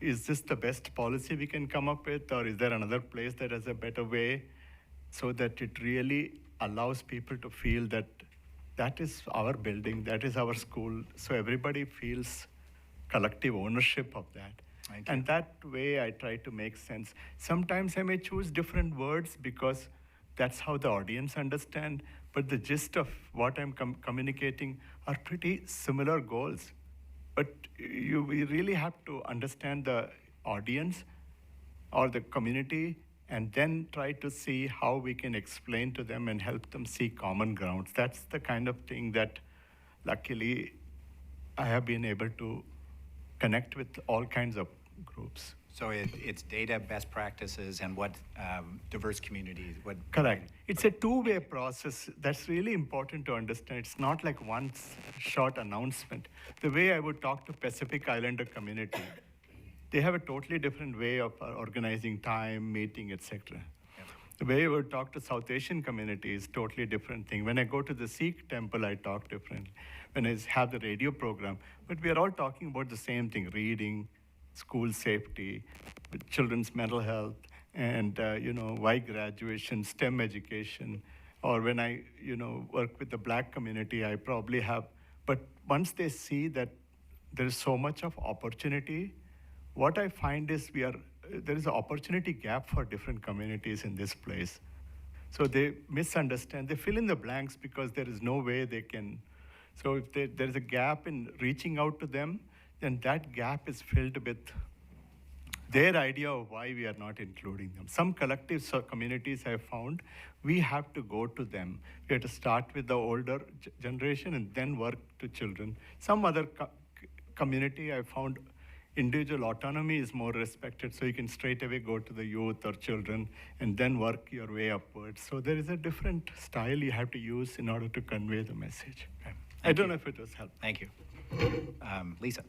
is this the best policy we can come up with, or is there another place that has a better way, so that it really allows people to feel that that is our building, that is our school, so everybody feels collective ownership of that. And that way I try to make sense. Sometimes I may choose different words because that's how the audience understand, but the gist of what I'm communicating are pretty similar goals. But we really have to understand the audience or the community and then try to see how we can explain to them and help them see common grounds. That's the kind of thing that, luckily, I have been able to connect with all kinds of groups. So it's data, best practices, and what diverse communities. Correct. It's a two-way process. That's really important to understand. It's not like one short announcement. The way I would talk to Pacific Islander community, they have a totally different way of organizing time, meeting, etc. Yeah. The way I would talk to South Asian community is totally different thing. When I go to the Sikh temple, I talk differently. When I have the radio program, but we are all talking about the same thing: reading, school safety, children's mental health, and why graduation, STEM education, or when I work with the Black community, I probably have. But once they see that there is so much of opportunity, what I find is there is an opportunity gap for different communities in this place. So they misunderstand. They fill in the blanks because there is no way they can. So if there is a gap in reaching out to them, then that gap is filled with their idea of why we are not including them. Some collectives or communities I have found, we have to go to them. We have to start with the older generation and then work to children. Some other community I found individual autonomy is more respected, so you can straight away go to the youth or children and then work your way upwards. So there is a different style you have to use in order to convey the message. Okay. I don't know if it was helpful. Thank you. Lisa.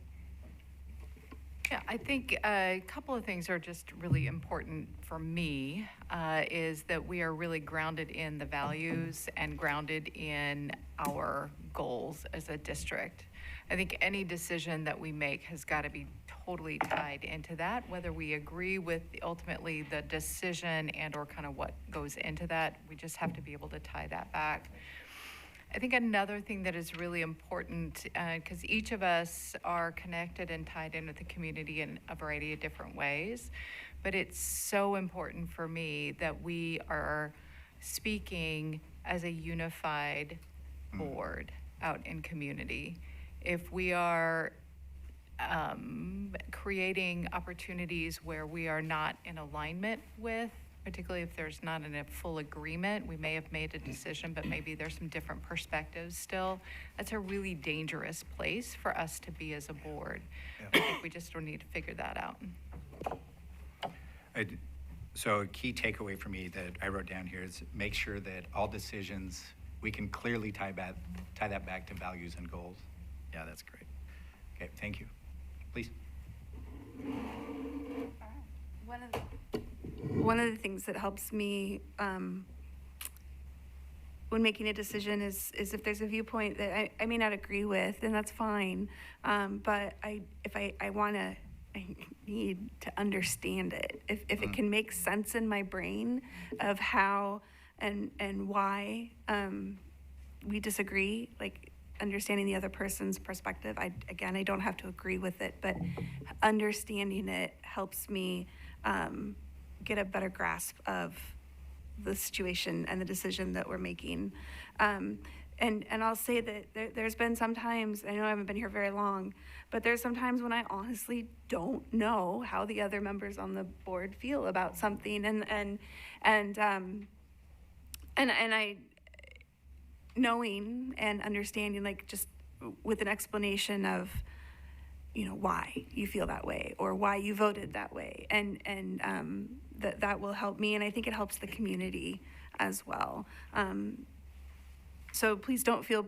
Yeah, I think a couple of things are just really important for me, is that we are really grounded in the values and grounded in our goals as a district. I think any decision that we make has got to be totally tied into that, whether we agree with ultimately the decision and or kind of what goes into that. We just have to be able to tie that back. I think another thing that is really important, because each of us are connected and tied in with the community in a variety of different ways, but it's so important for me that we are speaking as a unified board out in community. If we are creating opportunities where we are not in alignment with, particularly if there's not a full agreement, we may have made a decision, but maybe there's some different perspectives still. That's a really dangerous place for us to be as a board. I think we just don't need to figure that out. So a key takeaway for me that I wrote down here is make sure that all decisions, we can clearly tie that back to values and goals. Yeah, that's great. Okay, thank you. Please. One of the things that helps me when making a decision is if there's a viewpoint that I may not agree with, then that's fine. But I need to understand it. If it can make sense in my brain of how and why we disagree, like understanding the other person's perspective. I don't have to agree with it, but understanding it helps me get a better grasp of the situation and the decision that we're making. And I'll say that there's been some times, I know I haven't been here very long, but there's some times when I honestly don't know how the other members on the board feel about something, and I, knowing and understanding, like just with an explanation of, why you feel that way or why you voted that way, and that will help me, and I think it helps the community as well. So please don't feel,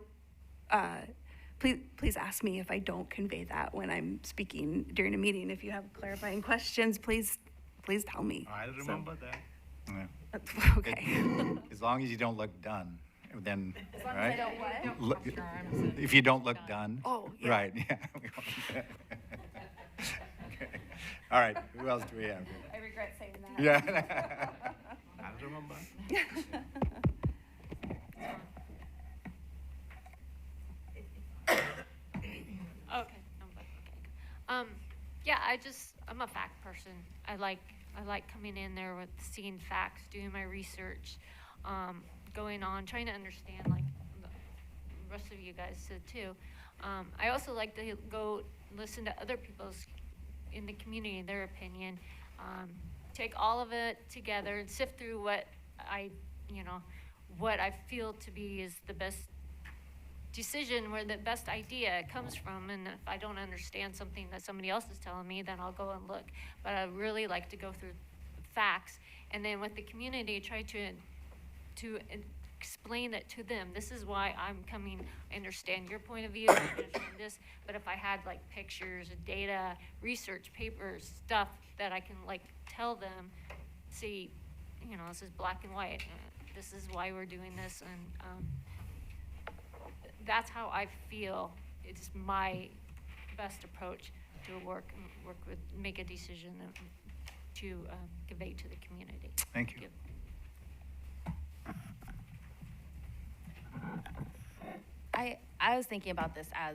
please ask me if I don't convey that when I'm speaking during a meeting. If you have clarifying questions, please tell me. I'll remember that. Yeah. Okay. As long as you don't look done, then, As long right? as I don't what? If you don't look done. Oh, yeah. Right, yeah. Okay. All right, who else do we have? I regret saying that. Yeah. I'll remember. Okay. Yeah, I'm a fact person. I like coming in there with seeing facts, doing my research, going on, trying to understand, like the rest of you guys said too. I also like to go listen to other people's in the community, their opinion, take all of it together and sift through what I feel to be is the best decision, where the best idea comes from. And if I don't understand something that somebody else is telling me, then I'll go and look. But I really like to go through facts, and then with the community, try to explain it to them. This is why I'm coming. I understand your point of view, I understand this, but if I had like pictures, data, research papers, stuff that I can like tell them, see, this is black and white. This is why we're doing this, and that's how I feel. It's my best approach to make a decision to convey to the community. Thank you. I was thinking about this as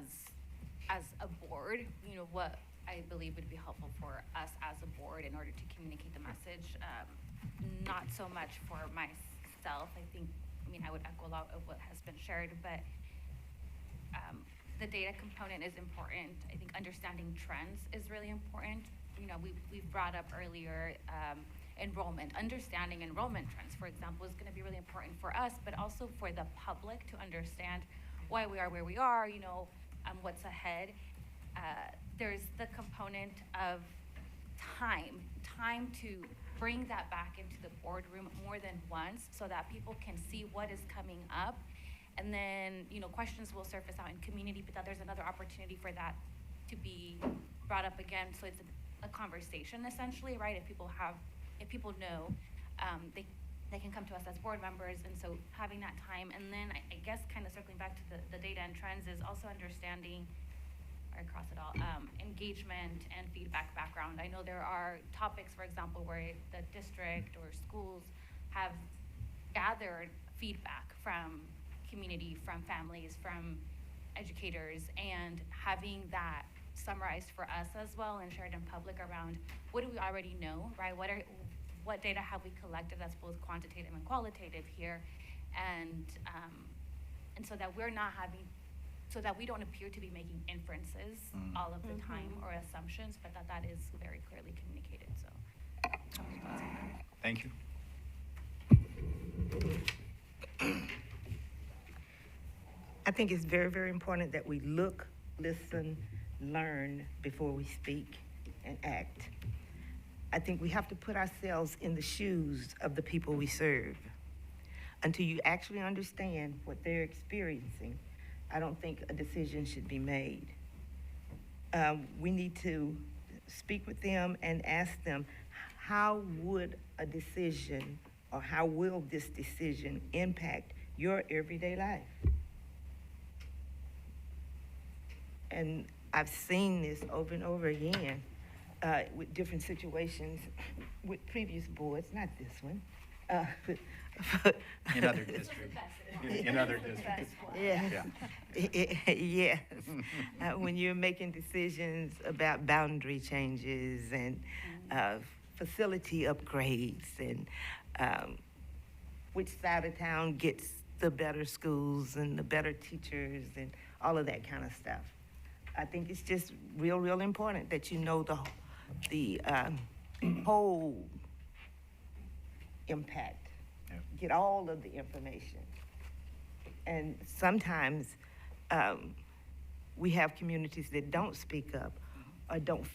a board, you know, what I believe would be helpful for us as a board in order to communicate the message. Not so much for myself. I would echo a lot of what has been shared, but the data component is important. I think understanding trends is really important. You know, we've brought up earlier enrollment. Understanding enrollment trends, for example, is going to be really important for us, but also for the public to understand why we are where we are, you know, what's ahead. There's the component of time to bring that back into the boardroom more than once so that people can see what is coming up. And then, you know, questions will surface out in community, but that there's another opportunity for that to be brought up again. So it's a conversation essentially, right? If people know, they can come to us as board members. And so having that time, and then I guess kind of circling back to the data and trends is also understanding across it all, engagement and feedback background. I know there are topics, for example, where the district or schools have gathered feedback from community, from families, from educators, and having that summarized for us as well and shared in public around what do we already know, right? What data have we collected that's both quantitative and qualitative here, and so that so that we don't appear to be making inferences all of the time or assumptions, but that is very clearly communicated. So, thank you. I think it's very, very important that we look, listen, learn before we speak and act. I think we have to put ourselves in the shoes of the people we serve. Until you actually understand what they're experiencing, I don't think a decision should be made. We need to speak with them and ask them, how would a decision or how will this decision impact your everyday life? And I've seen this over and over again with different situations with previous boards, not this one. In other districts. In other districts. Yeah. Yes. When you're making decisions about boundary changes and facility upgrades and which side of town gets the better schools and the better teachers and all of that kind of stuff. I think it's just real important that you know the whole impact. Yep. Get all of the information. And sometimes we have communities that don't speak up or don't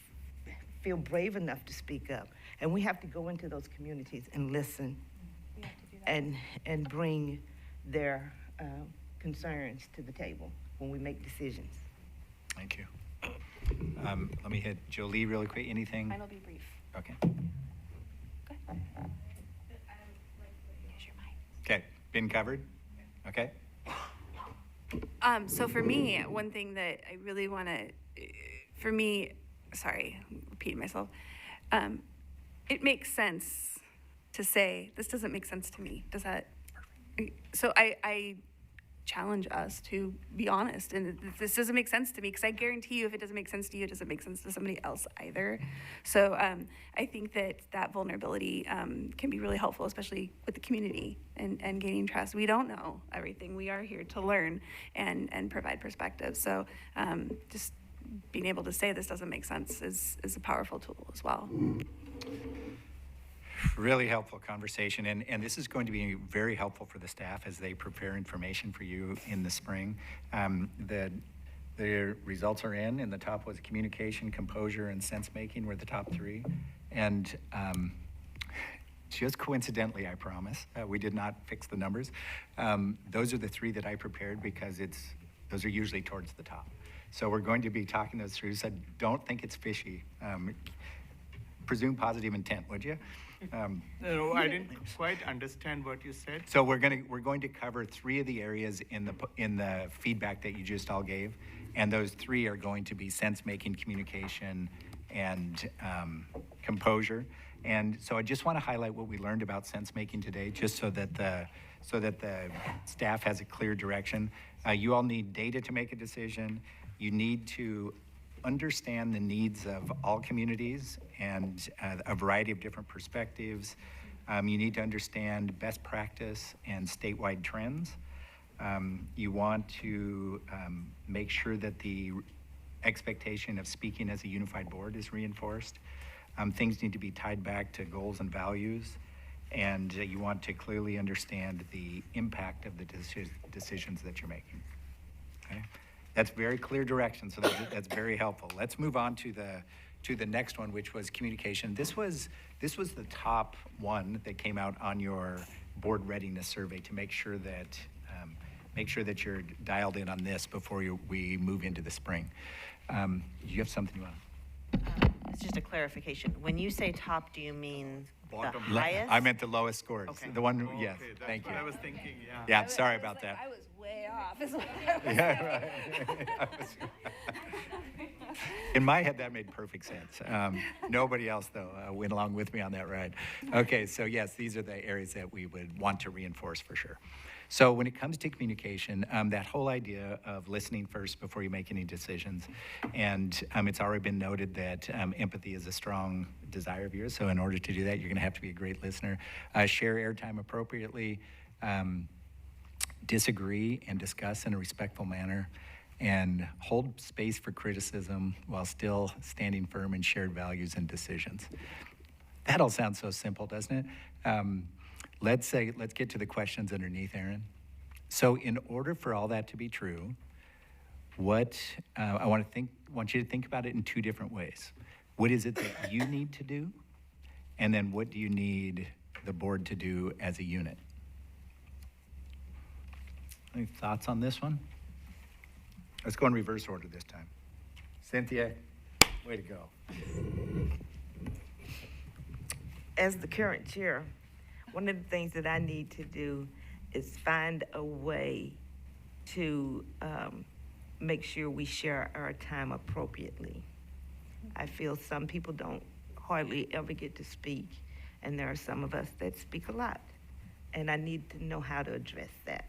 feel brave enough to speak up. And we have to go into those communities and listen and bring their concerns to the table when we make decisions. Thank you. Let me hit Jolie really quick. Anything? Mine will be brief. Okay. Okay, been covered? Okay. So for me, one thing that I really want to, sorry, I'm repeating myself, it makes sense to say, this doesn't make sense to me. Does that, so I challenge us to be honest, and this doesn't make sense to me, because I guarantee you if it doesn't make sense to you, it doesn't make sense to somebody else either. So I think that vulnerability can be really helpful, especially with the community and gaining trust. We don't know everything. We are here to learn and provide perspective. So just being able to say this doesn't make sense is a powerful tool as well. Really helpful conversation, and this is going to be very helpful for the staff as they prepare information for you in the spring. The results are in, and the top was communication, composure, and sense-making were the top three. And just coincidentally, I promise, we did not fix the numbers. Those are the three that I prepared because those are usually towards the top. So we're going to be talking those through, so don't think it's fishy. Presume positive intent, would you? No, I didn't quite understand what you said. So we're going to cover three of the areas in the feedback that you just all gave, and those three are going to be sense-making, communication, and composure. And so I just want to highlight what we learned about sense making today, just so that the staff has a clear direction. You all need data to make a decision. You need to understand the needs of all communities and a variety of different perspectives. You need to understand best practice and statewide trends. You want to make sure that the expectation of speaking as a unified board is reinforced. Things need to be tied back to goals and values, and you want to clearly understand the impact of the decisions that you're making. Okay? That's very clear direction, so that's very helpful. Let's move on to the next one, which was communication. This was the top one that came out on your board readiness survey to make sure that you're dialed in on this before we move into the spring. Do you have something you want to? It's just a clarification. When you say top, do you mean Bottom. the highest? I meant the lowest scores. Okay. The one, Oh, yes, okay, that's thank you. what I was thinking, yeah. Yeah, sorry about that. I was way off. Is what I was Yeah, right. In my head, that made perfect sense. Nobody else, though, went along with me on that ride. Okay, so yes, these are the areas that we would want to reinforce for sure. So when it comes to communication, that whole idea of listening first before you make any decisions, and it's already been noted that empathy is a strong desire of yours, so in order to do that, you're going to have to be a great listener. Share airtime appropriately, disagree and discuss in a respectful manner, and hold space for criticism while still standing firm in shared values and decisions. That all sounds so simple, doesn't it? Let's get to the questions underneath, Aaron. So in order for all that to be true, what I want you to think about it in two different ways. What is it that you need to do? And then what do you need the board to do as a unit? Any thoughts on this one? Let's go in reverse order this time. Cynthia, way to go. As the current chair, one of the things that I need to do is find a way to make sure we share our time appropriately. I feel some people don't hardly ever get to speak, and there are some of us that speak a lot, and I need to know how to address that.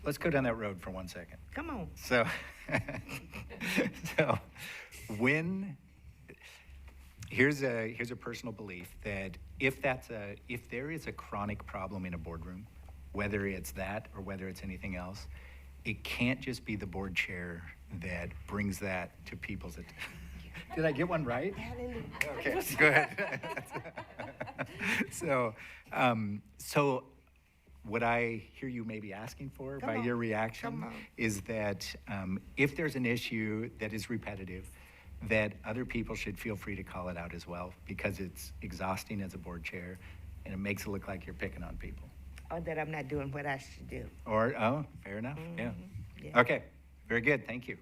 Let's go down that road for 1 second. Come on. So, here's a personal belief that if there is a chronic problem in a boardroom, whether it's that or whether it's anything else, it can't just be the board chair that brings that to people's attention. Did I get one right? Okay, go ahead. So what I hear you maybe asking for by your reaction is that if there's an issue that is repetitive, that other people should feel free to call it out as well, because it's exhausting as a board chair and it makes it look like you're picking on people. Or that I'm not doing what I should do. Or, fair enough, yeah. Yeah. Okay, very good, thank you.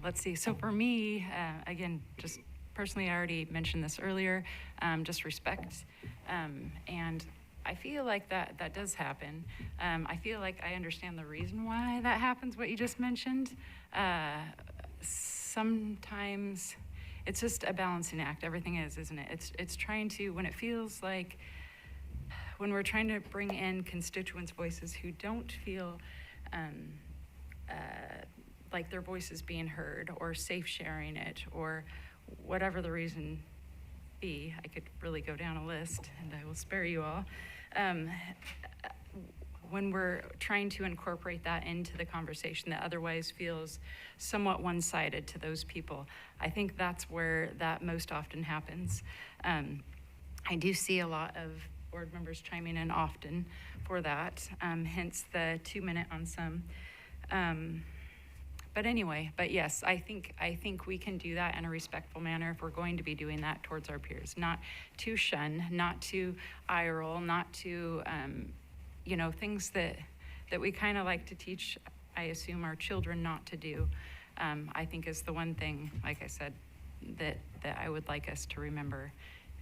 Let's see, so for me, again, just personally, I already mentioned this earlier, just respect. And I feel like that does happen. I feel like I understand the reason why that happens, what you just mentioned. Sometimes it's just a balancing act, everything is, isn't it? It's trying to, when it feels like, when we're trying to bring in constituents' voices who don't feel like their voice is being heard or safe sharing it or whatever the reason be. I could really go down a list and I will spare you all. When we're trying to incorporate that into the conversation that otherwise feels somewhat one-sided to those people, I think that's where that most often happens. I do see a lot of board members chiming in often for that, hence the 2-minute on some. But anyway, but yes, I think we can do that in a respectful manner if we're going to be doing that towards our peers, not to shun, not to eye roll, not to, things that we kind of like to teach, I assume, our children not to do. I think is the one thing, like I said, that I would like us to remember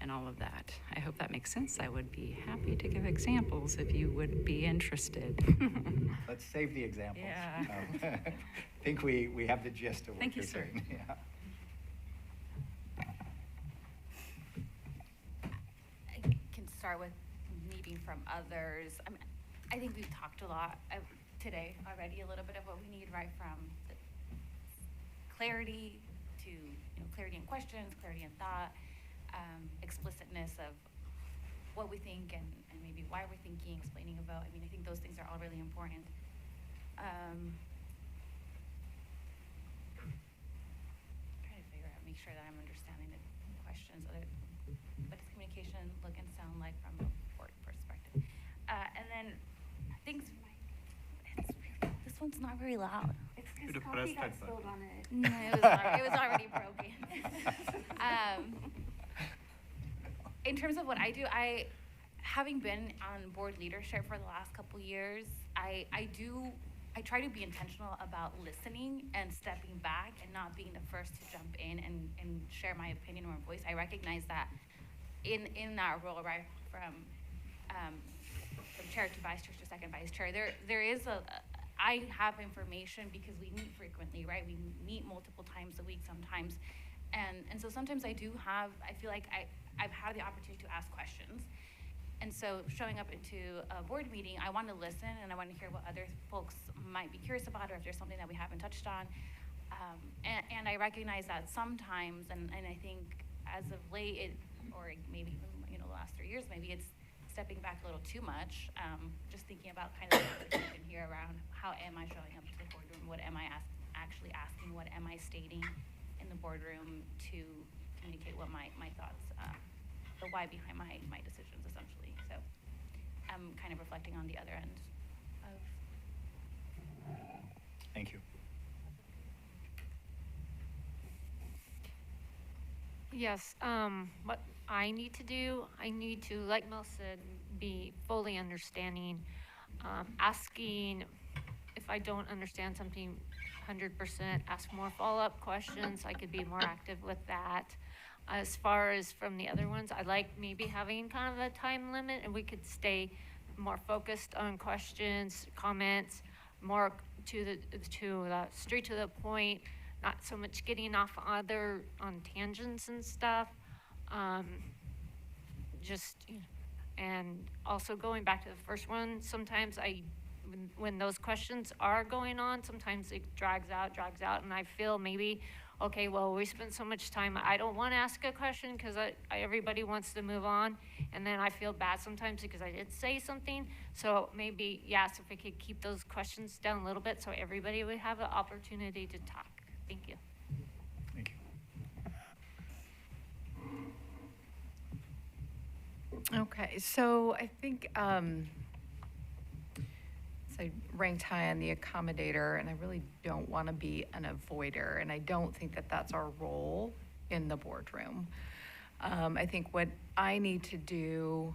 and all of that. I hope that makes sense. I would be happy to give examples if you would be interested. Let's save the examples. Yeah. I think we have the gist of what Thank you, you're sir. saying. Yeah. I can start with needing from others. I think we've talked a lot today already, a little bit of what we need, right, from the clarity to clarity in questions, clarity in thought, explicitness of what we think and maybe why we're thinking, explaining about. I think those things are all really important. Trying to figure out, make sure that I'm understanding the questions. What does communication look and sound like from a board perspective? And then things. This one's not very loud. It's because coffee got spilled on it. No, it was already broken. In terms of what I do, having been on board leadership for the last couple years, I try to be intentional about listening and stepping back and not being the first to jump in and share my opinion or voice. I recognize that in that role, right, from chair to vice chair to second vice chair, there is I have information because we meet frequently, right? We meet multiple times a week sometimes. And so sometimes I feel like I've had the opportunity to ask questions. And so showing up into a board meeting, I want to listen and I want to hear what other folks might be curious about or if there's something that we haven't touched on. And I recognize that sometimes, and I think as of late, or maybe even the last 3 years, maybe it's stepping back a little too much, just thinking about kind of what you can hear around how am I showing up to the boardroom, what am I actually asking, what am I stating in the boardroom to communicate what my thoughts, the why behind my decisions essentially. So I'm kind of reflecting on the other end of. Thank you. Yes, what I need to do, I need to, like Mel said, be fully understanding, asking if I don't understand something 100%, ask more follow-up questions. I could be more active with that. As far as from the other ones, I like maybe having kind of a time limit and we could stay more focused on questions, comments, more to the straight to the point, not so much getting off on tangents and stuff. And also going back to the first one, sometimes when those questions are going on, sometimes it drags out, and I feel maybe, okay, well, we spent so much time, I don't want to ask a question because everybody wants to move on, and then I feel bad sometimes because I did say something. So maybe, yes, if we could keep those questions down a little bit so everybody would have an opportunity to talk. Thank you. Thank you. Okay, so I think so I ranked high on the accommodator, and I really don't want to be an avoider, and I don't think that that's our role in the boardroom. I think what I need to do,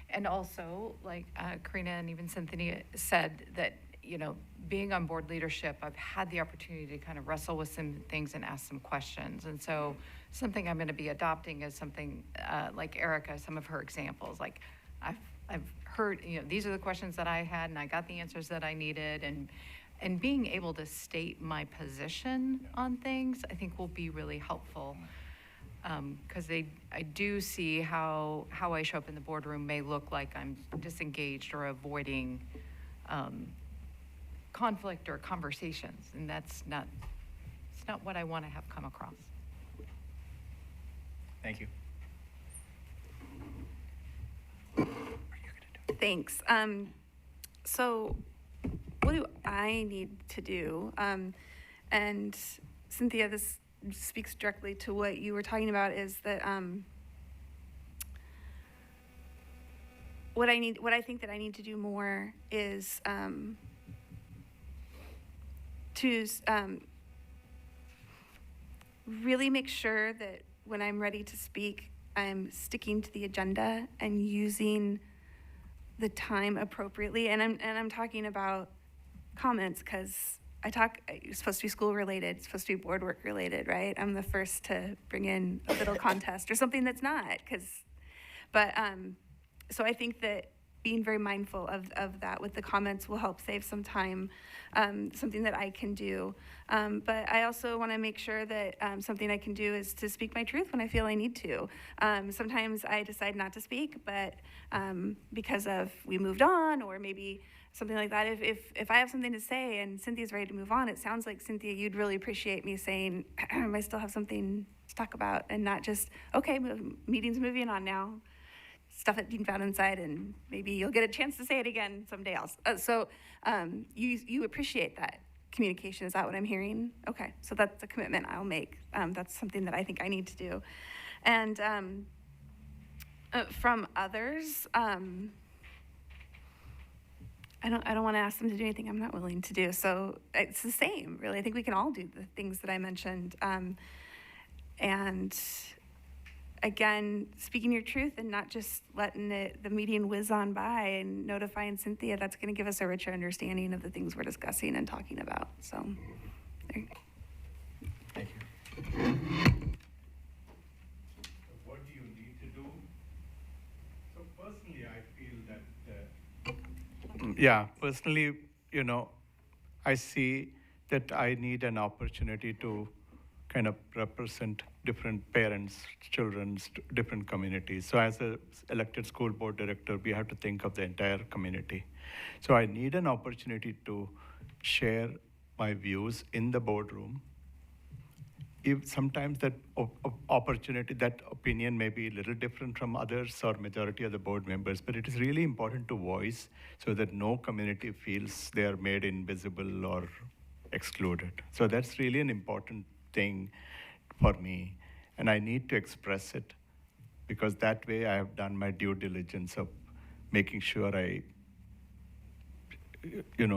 and also like Karina and even Cynthia said, that being on board leadership, I've had the opportunity to kind of wrestle with some things and ask some questions. And so something I'm going to be adopting is something like Erica, some of her examples. Like I've heard, these are the questions that I had and I got the answers that I needed. And being able to state my position on things, I think will be really helpful. Because I do see how I show up in the boardroom may look like I'm disengaged or avoiding conflict or conversations, and it's not what I want to have come across. Thank you. Thanks. So what do I need to do? And Cynthia, this speaks directly to what you were talking about, is that what I think that I need to do more is to really make sure that when I'm ready to speak, I'm sticking to the agenda and using the time appropriately. And I'm talking about comments, because it's supposed to be school related, it's supposed to be board work related, right? I'm the first to bring in a little contest or something that's not, so I think that being very mindful of that with the comments will help save some time, something that I can do. But I also want to make sure that something I can do is to speak my truth when I feel I need to. Sometimes I decide not to speak, but because of we moved on or maybe something like that. If I have something to say and Cynthia's ready to move on, it sounds like, Cynthia, you'd really appreciate me saying, I still have something to talk about, and not just, okay, meeting's moving on now. Stuff that Dean found inside, and maybe you'll get a chance to say it again someday else. You appreciate that communication. Is that what I'm hearing? Okay, so that's a commitment I'll make. That's something that I think I need to do. And from others, I don't want to ask them to do anything I'm not willing to do. So it's the same, really. I think we can all do the things that I mentioned. And again, speaking your truth and not just letting the meeting whiz on by, and notifying Cynthia, that's going to give us a richer understanding of the things we're discussing and talking about. So there you go. Thank you. What do you need to do? So personally, I feel that personally, I see that I need an opportunity to kind of represent different parents, children, different communities. So as an elected school board director, we have to think of the entire community. So I need an opportunity to share my views in the boardroom. If sometimes that opportunity, that opinion may be a little different from others or majority of the board members, but it is really important to voice so that no community feels they are made invisible or excluded. So that's really an important thing for me, and I need to express it because that way I have done my due diligence of making sure I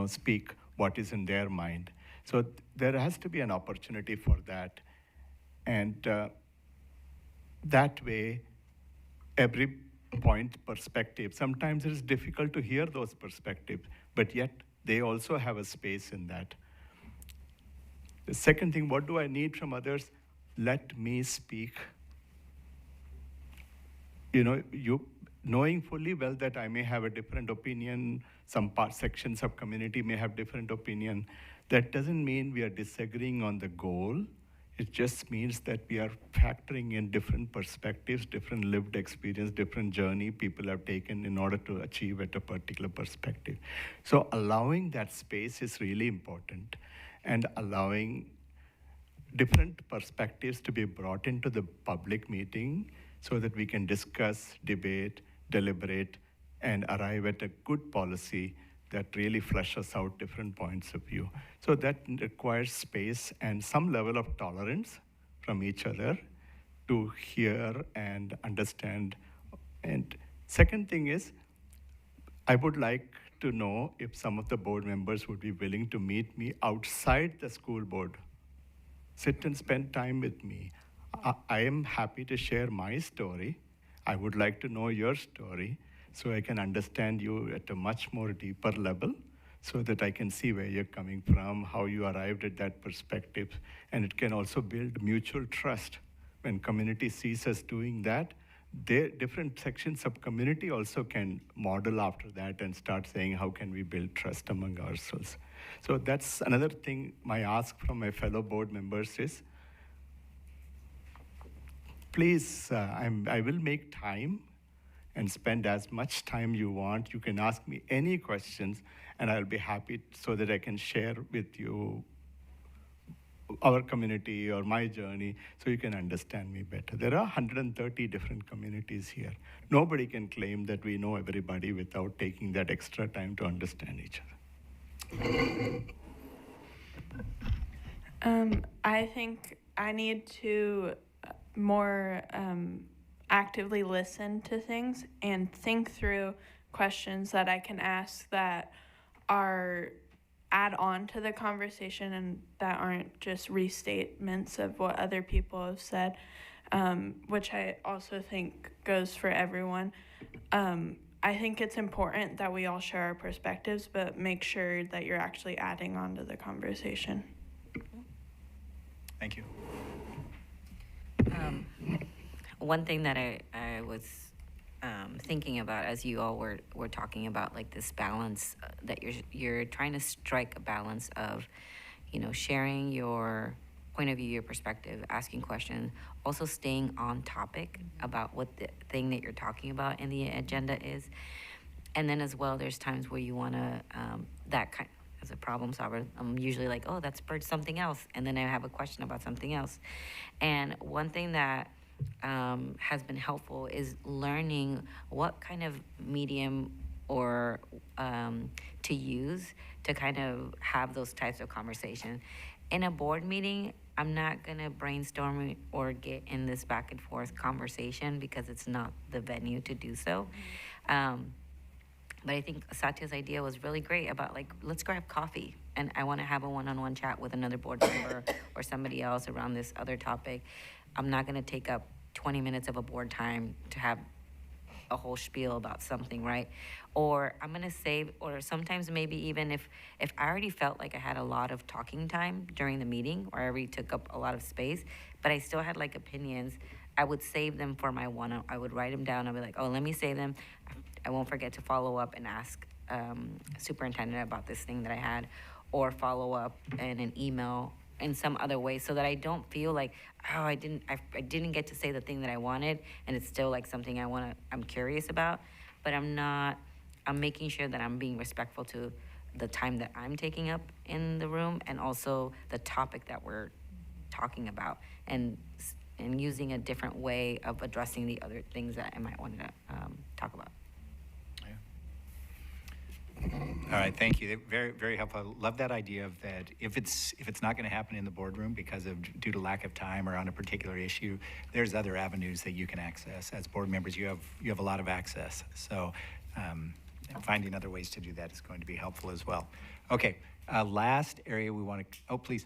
speak what is in their mind. So there has to be an opportunity for that. And that way, every point perspective, sometimes it is difficult to hear those perspectives, but yet they also have a space in that. The second thing, what do I need from others? Let me speak. Knowing fully well that I may have a different opinion, some sections of community may have different opinion, that doesn't mean we are disagreeing on the goal. It just means that we are factoring in different perspectives, different lived experience, different journey people have taken in order to achieve at a particular perspective. So allowing that space is really important, and allowing different perspectives to be brought into the public meeting so that we can discuss, debate, deliberate, and arrive at a good policy that really fleshes out different points of view. So that requires space and some level of tolerance from each other to hear and understand. And second thing is, I would like to know if some of the board members would be willing to meet me outside the school board. Sit and spend time with me. I am happy to share my story. I would like to know your story so I can understand you at a much more deeper level, so that I can see where you're coming from, how you arrived at that perspective. And it can also build mutual trust. When community sees us doing that, different sections of community also can model after that and start saying, how can we build trust among ourselves? So that's another thing my ask from my fellow board members is, please, I will make time and spend as much time you want. You can ask me any questions, and I'll be happy so that I can share with you our community or my journey so you can understand me better. There are 130 different communities here. Nobody can claim that we know everybody without taking that extra time to understand each other. I think I need to more actively listen to things and think through questions that I can ask that are add on to the conversation and that aren't just restatements of what other people have said, which I also think goes for everyone. I think it's important that we all share our perspectives, but make sure that you're actually adding on to the conversation. Thank you. One thing that I was thinking about as you all were talking about, like this balance that you're trying to strike a balance of, sharing your point of view, your perspective, asking questions, also staying on topic about what the thing that you're talking about in the agenda is. And then as well, there's times where you want to, as a problem solver, I'm usually like, oh, that spurred something else. And then I have a question about something else. And one thing that has been helpful is learning what kind of medium or to use to kind of have those types of conversations. In a board meeting, I'm not going to brainstorm or get in this back and forth conversation because it's not the venue to do so. But I think Satya's idea was really great about, like, let's grab coffee. And I want to have a one-on-one chat with another board member or somebody else around this other topic. I'm not going to take up 20 minutes of a board time to have a whole spiel about something, right? Or I'm going to save, or sometimes maybe even if I already felt like I had a lot of talking time during the meeting, or I already took up a lot of space, but I still had like opinions, I would save them for my I would write them down. I'd be like, oh, let me save them. I won't forget to follow up and ask superintendent about this thing that I had, or follow up in an email in some other way, so that I don't feel like, oh, I didn't get to say the thing that I wanted, and it's still like something I'm curious about, but I'm making sure that I'm being respectful to the time that I'm taking up in the room, and also the topic that we're talking about, and using a different way of addressing the other things that I might want to talk about. All right, thank you. Very, very helpful. I love that idea of that if it's not going to happen in the boardroom because of due to lack of time or on a particular issue, there's other avenues that you can access. As board members, you have a lot of access. So finding other ways to do that is going to be helpful as well. Okay, last area we want to, oh, please.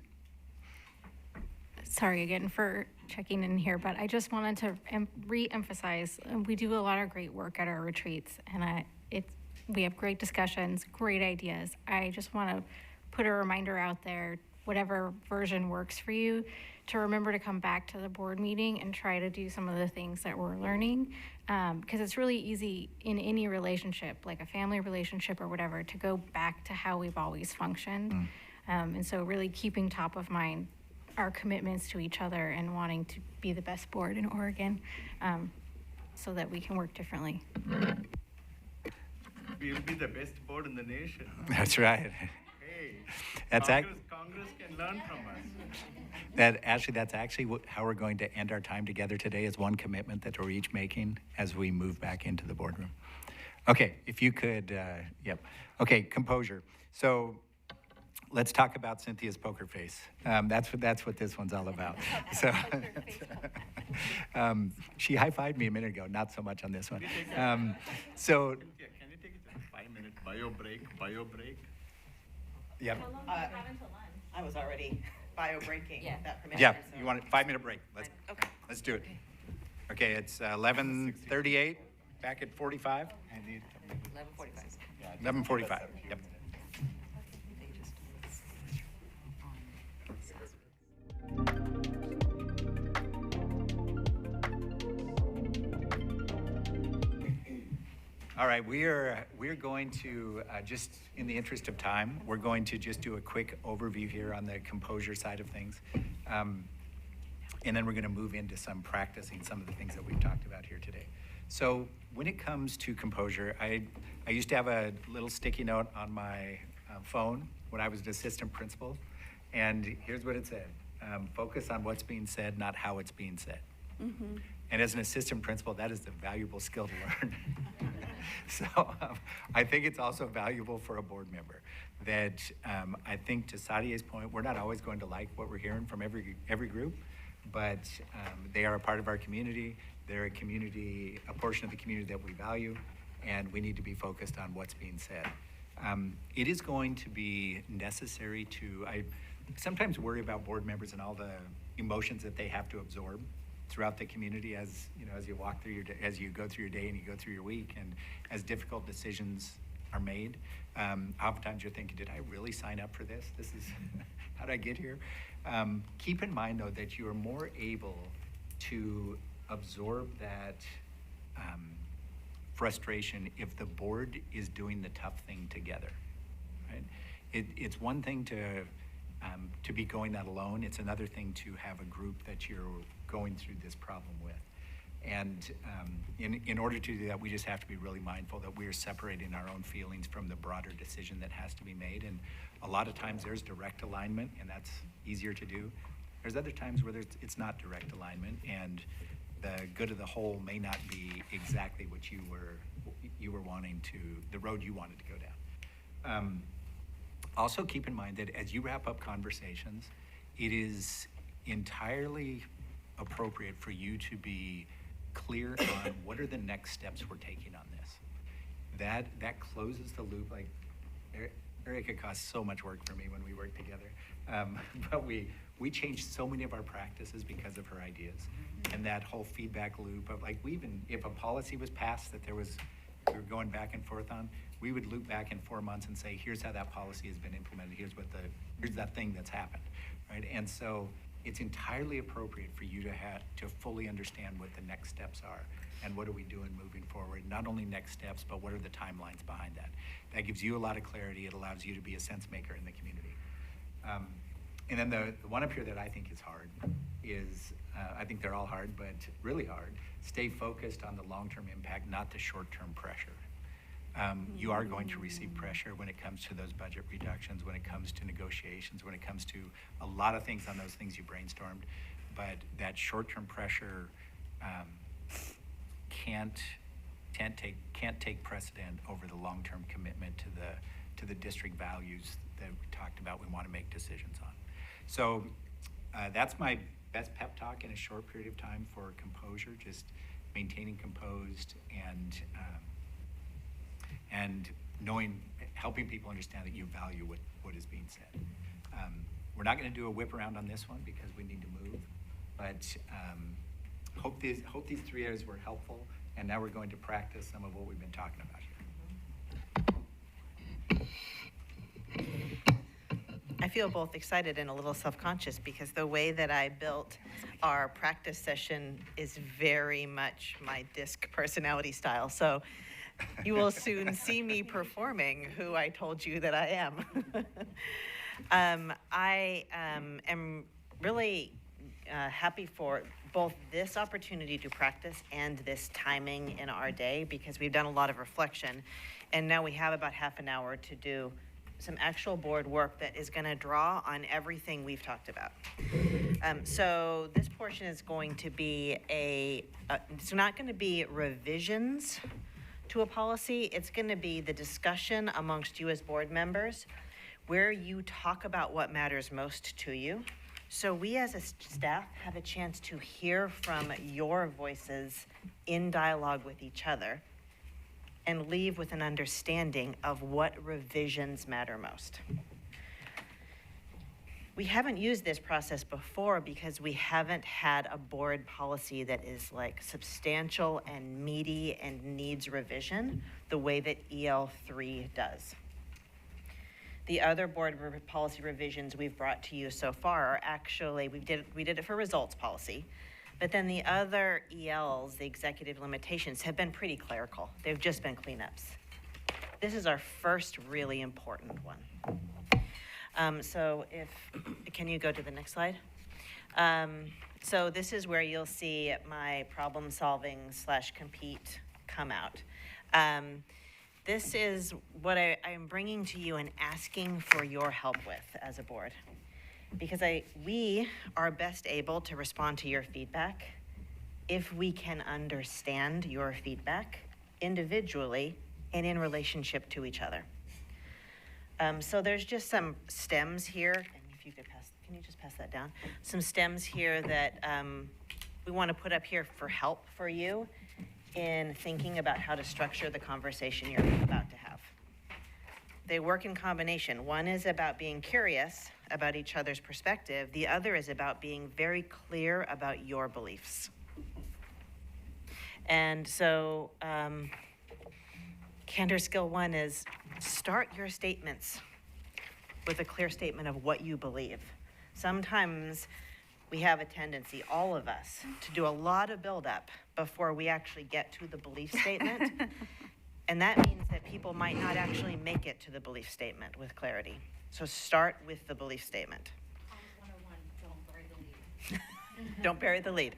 Sorry again for checking in here, but I just wanted to re-emphasize, we do a lot of great work at our retreats, and we have great discussions, great ideas. I just want to put a reminder out there, whatever version works for you, to remember to come back to the board meeting and try to do some of the things that we're learning. Because it's really easy in any relationship, like a family relationship or whatever, to go back to how we've always functioned. And so really keeping top of mind our commitments to each other and wanting to be the best board in Oregon, so that we can work differently. We'll be the best board in the nation. That's right. Hey, That's Congress can learn from us. That's actually how we're going to end our time together today, is one commitment that we're each making as we move back into the boardroom. Okay, if you could, yep. Okay, composure. So let's talk about Cynthia's poker face. That's what this one's all about. So she high-fived me a minute ago, not so much on this one. So. Can you take it a 5-minute bio break? Yep. How long do you have until lunch? I was already bio-breaking that permission. Yeah, so. you want a 5-minute break? Let's do it. Okay, it's 11:38, back at 45? 11:45. 11:45, yep. All right, we're going to, just in the interest of time, we're going to just do a quick overview here on the composure side of things. And then we're going to move into some practicing some of the things that we've talked about here today. So when it comes to composure, I used to have a little sticky note on my phone when I was an assistant principal. And here's what it said. Focus on what's being said, not how it's being said. Mm-hmm. And as an assistant principal, that is a valuable skill to learn. So I think it's also valuable for a board member that I think, to Sadia's point, we're not always going to like what we're hearing from every group, but they are a part of our community. They're a portion of the community that we value, and we need to be focused on what's being said. It is going to be necessary I sometimes worry about board members and all the emotions that they have to absorb throughout the community as you know, as you walk through as you go through your day and you go through your week, and as difficult decisions are made. Oftentimes you're thinking, did I really sign up for this? This is, how did I get here? Keep in mind though that you are more able to absorb that frustration if the board is doing the tough thing together, right? It's one thing to be going that alone. It's another thing to have a group that you're going through this problem with. And in order to do that, we just have to be really mindful that we are separating our own feelings from the broader decision that has to be made. And a lot of times there's direct alignment, and that's easier to do. There's other times where it's not direct alignment, and the good of the whole may not be exactly what you were wanting to, the road you wanted to go down. Also keep in mind that as you wrap up conversations, it is entirely appropriate for you to be clear on what are the next steps we're taking on this. That closes the loop. Like Erica cost so much work for me when we worked together, but we changed so many of our practices because of her ideas. And that whole feedback loop of like, we even, if a policy was passed that we were going back and forth on, we would loop back in 4 months and say, here's how that policy has been implemented, here's that thing that's happened, right? And so it's entirely appropriate for you to fully understand what the next steps are and what are we doing moving forward. Not only next steps, but what are the timelines behind that. That gives you a lot of clarity. It allows you to be a sense maker in the community. And then the one up here that I think is hard is, I think they're all hard, but really hard. Stay focused on the long-term impact, not the short-term pressure. You are going to receive pressure when it comes to those budget reductions, when it comes to negotiations, when it comes to a lot of things on those things you brainstormed. But that short-term pressure can't take precedent over the long-term commitment to the district values that we talked about we want to make decisions on. So that's my best pep talk in a short period of time for composure, just maintaining composed and knowing, helping people understand that you value what is being said. We're not going to do a whip around on this one because we need to move, but hope these 3 areas were helpful, and now we're going to practice some of what we've been talking about here. I feel both excited and a little self-conscious because the way that I built our practice session is very much my DISC personality style. So you will soon see me performing who I told you that I am. I am really happy for both this opportunity to practice and this timing in our day because we've done a lot of reflection, and now we have about half an hour to do some actual board work that is going to draw on everything we've talked about. So this portion is going to be it's not going to be revisions to a policy. It's going to be the discussion amongst you as board members where you talk about what matters most to you. So we as a staff have a chance to hear from your voices in dialogue with each other and leave with an understanding of what revisions matter most. We haven't used this process before because we haven't had a board policy that is like substantial and meaty and needs revision the way that EL3 does. The other board policy revisions we've brought to you so far are actually, we did it for results policy, but then the other ELs, the executive limitations, have been pretty clerical. They've just been cleanups. This is our first really important one. So can you go to the next slide? So this is where you'll see my problem solving / compete come out. This is what I'm bringing to you and asking for your help with as a board. Because we are best able to respond to your feedback if we can understand your feedback individually and in relationship to each other. So there's just some stems here, and if you could can you just pass that down? Some stems here that we want to put up here for help for you in thinking about how to structure the conversation you're about to have. They work in combination. One is about being curious about each other's perspective. The other is about being very clear about your beliefs. And so candor skill 1 is start your statements with a clear statement of what you believe. Sometimes we have a tendency, all of us, to do a lot of buildup before we actually get to the belief statement. And that means that people might not actually make it to the belief statement with clarity. So start with the belief statement. Don't bury the lead.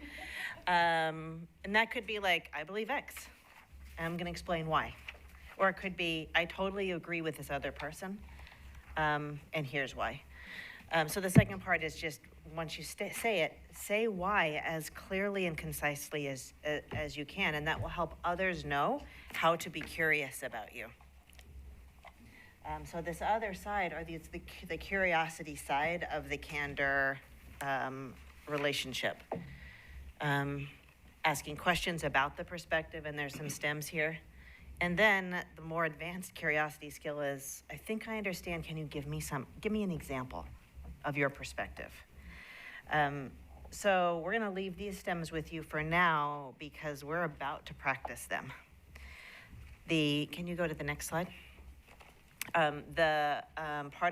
And that could be like, I believe X, and I'm going to explain why. Or it could be, I totally agree with this other person, and here's why. So the second part is just, once you say it, say why as clearly and concisely as you can, and that will help others know how to be curious about you. So this other side, or the curiosity side of the candor relationship. Asking questions about the perspective, and there's some stems here. And then the more advanced curiosity skill is, I think I understand, can you give me an example of your perspective? So we're gonna leave these stems with you for now because we're about to practice them. Can you go to the next slide? Part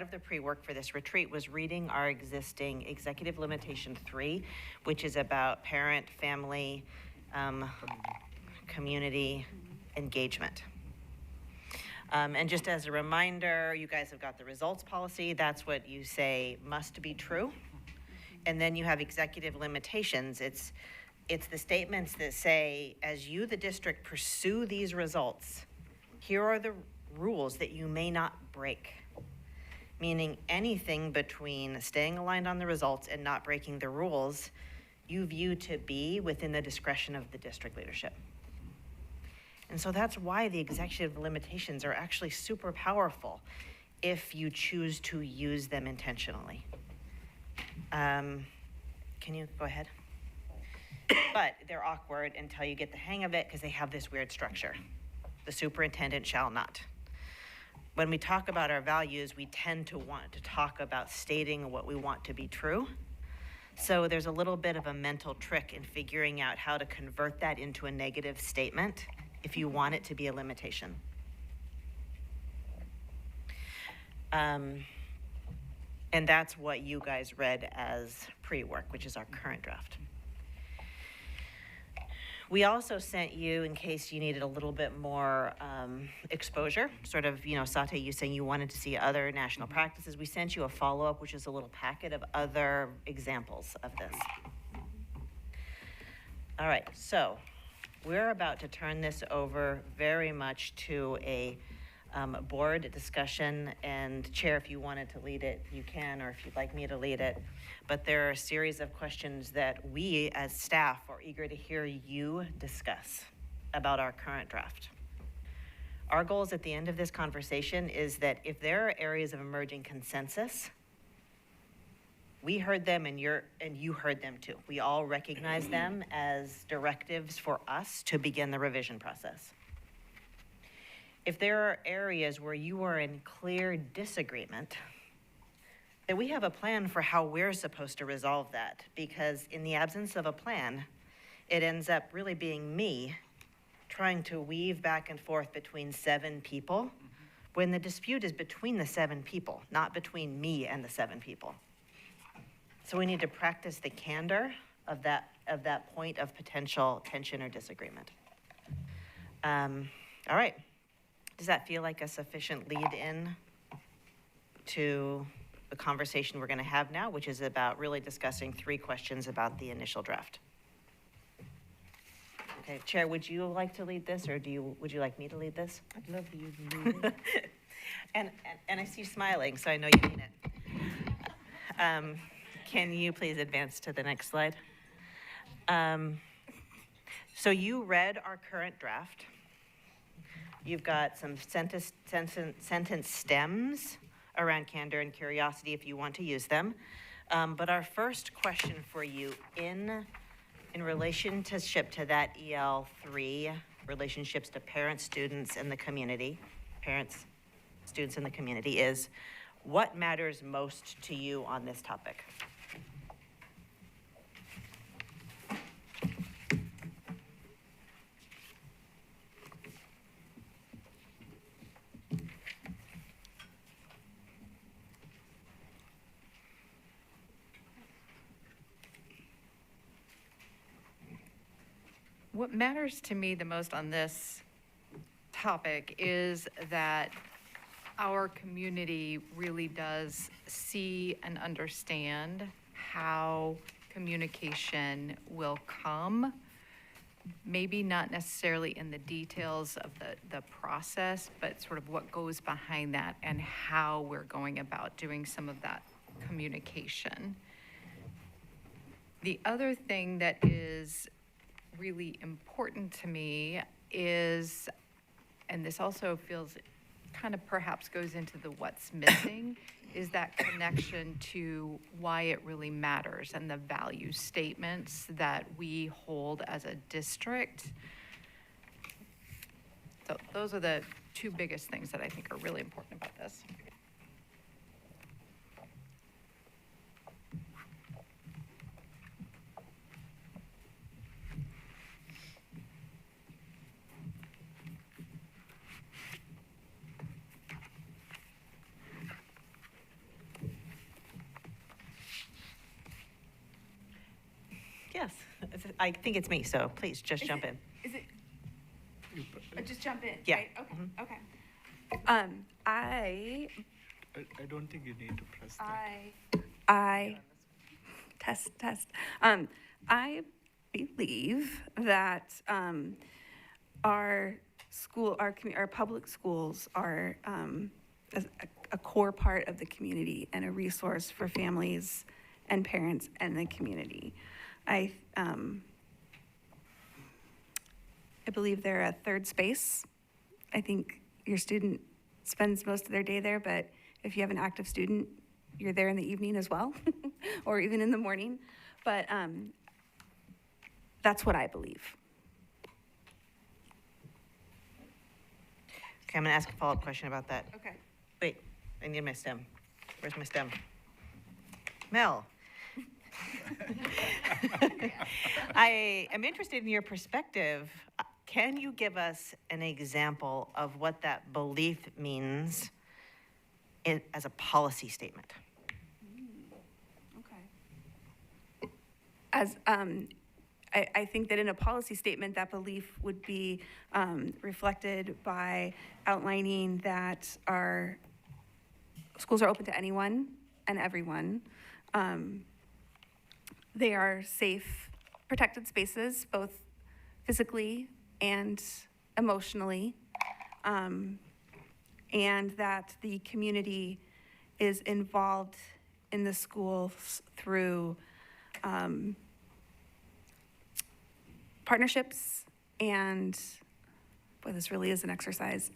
of the pre-work for this retreat was reading our existing Executive Limitation 3, which is about parent, family, community engagement. And just as a reminder, you guys have got the results policy. That's what you say must be true. And then you have executive limitations. It's the statements that say, as you, the district, pursue these results, here are the rules that you may not break. Meaning anything between staying aligned on the results and not breaking the rules, you view to be within the discretion of the district leadership. And so that's why the executive limitations are actually super powerful if you choose to use them intentionally. Can you go ahead? But they're awkward until you get the hang of it because they have this weird structure. The superintendent shall not. When we talk about our values, we tend to want to talk about stating what we want to be true. So there's a little bit of a mental trick in figuring out how to convert that into a negative statement if you want it to be a limitation. And that's what you guys read as pre-work, which is our current draft. We also sent you, in case you needed a little bit more exposure, sort of, Satya, you saying you wanted to see other national practices. We sent you a follow-up, which is a little packet of other examples of this. All right, so we're about to turn this over very much to a board discussion, and Chair, if you wanted to lead it, you can, or if you'd like me to lead it. But there are a series of questions that we as staff are eager to hear you discuss about our current draft. Our goals at the end of this conversation is that if there are areas of emerging consensus, we heard them and you heard them too. We all recognize them as directives for us to begin the revision process. If there are areas where you are in clear disagreement, then we have a plan for how we're supposed to resolve that, because in the absence of a plan, it ends up really being me trying to weave back and forth between 7 people when the dispute is between the 7 people, not between me and the 7 people. So we need to practice the candor of that point of potential tension or disagreement. All right. Does that feel like a sufficient lead in to the conversation we're going to have now, which is about really discussing 3 questions about the initial draft? Okay, Chair, would you like to lead this, or would you like me to lead this? I'd love for you to lead it. and I see you smiling, so I know you mean it. Can you please advance to the next slide? So you read our current draft. You've got some sentence stems around candor and curiosity if you want to use them. But our first question for you in relationship to that EL3, relationships to parents, students, and the community, parents, students, and the community, is what matters most to you on this topic? What matters to me the most on this topic is that our community really does see and understand how communication will come, maybe not necessarily in the details of the process, but sort of what goes behind that and how we're going about doing some of that communication. The other thing that is really important to me is, and this also feels kind of perhaps goes into the what's missing, is that connection to why it really matters and the value statements that we hold as a district. So those are the two biggest things that I think are really important about this. Yes, I think it's me, so please just jump in. Is it? Just jump in. Yeah. Right? Okay. Mhm. Okay. I don't think you need to press that. I test. I believe that our public schools are a core part of the community and a resource for families and parents and the community. I believe they're a third space. I think your student spends most of their day there, but if you have an active student, you're there in the evening as well, or even in the morning. But that's what I believe. Okay, I'm gonna ask a follow-up question about that. Okay. Wait, I need my stem. Where's my stem? Mel. I am interested in your perspective. Can you give us an example of what that belief means as a policy statement? Okay. As I think that in a policy statement, that belief would be reflected by outlining that our schools are open to anyone and everyone. They are safe, protected spaces, both physically and emotionally, and that the community is involved in the schools through partnerships and, boy, this really is an exercise,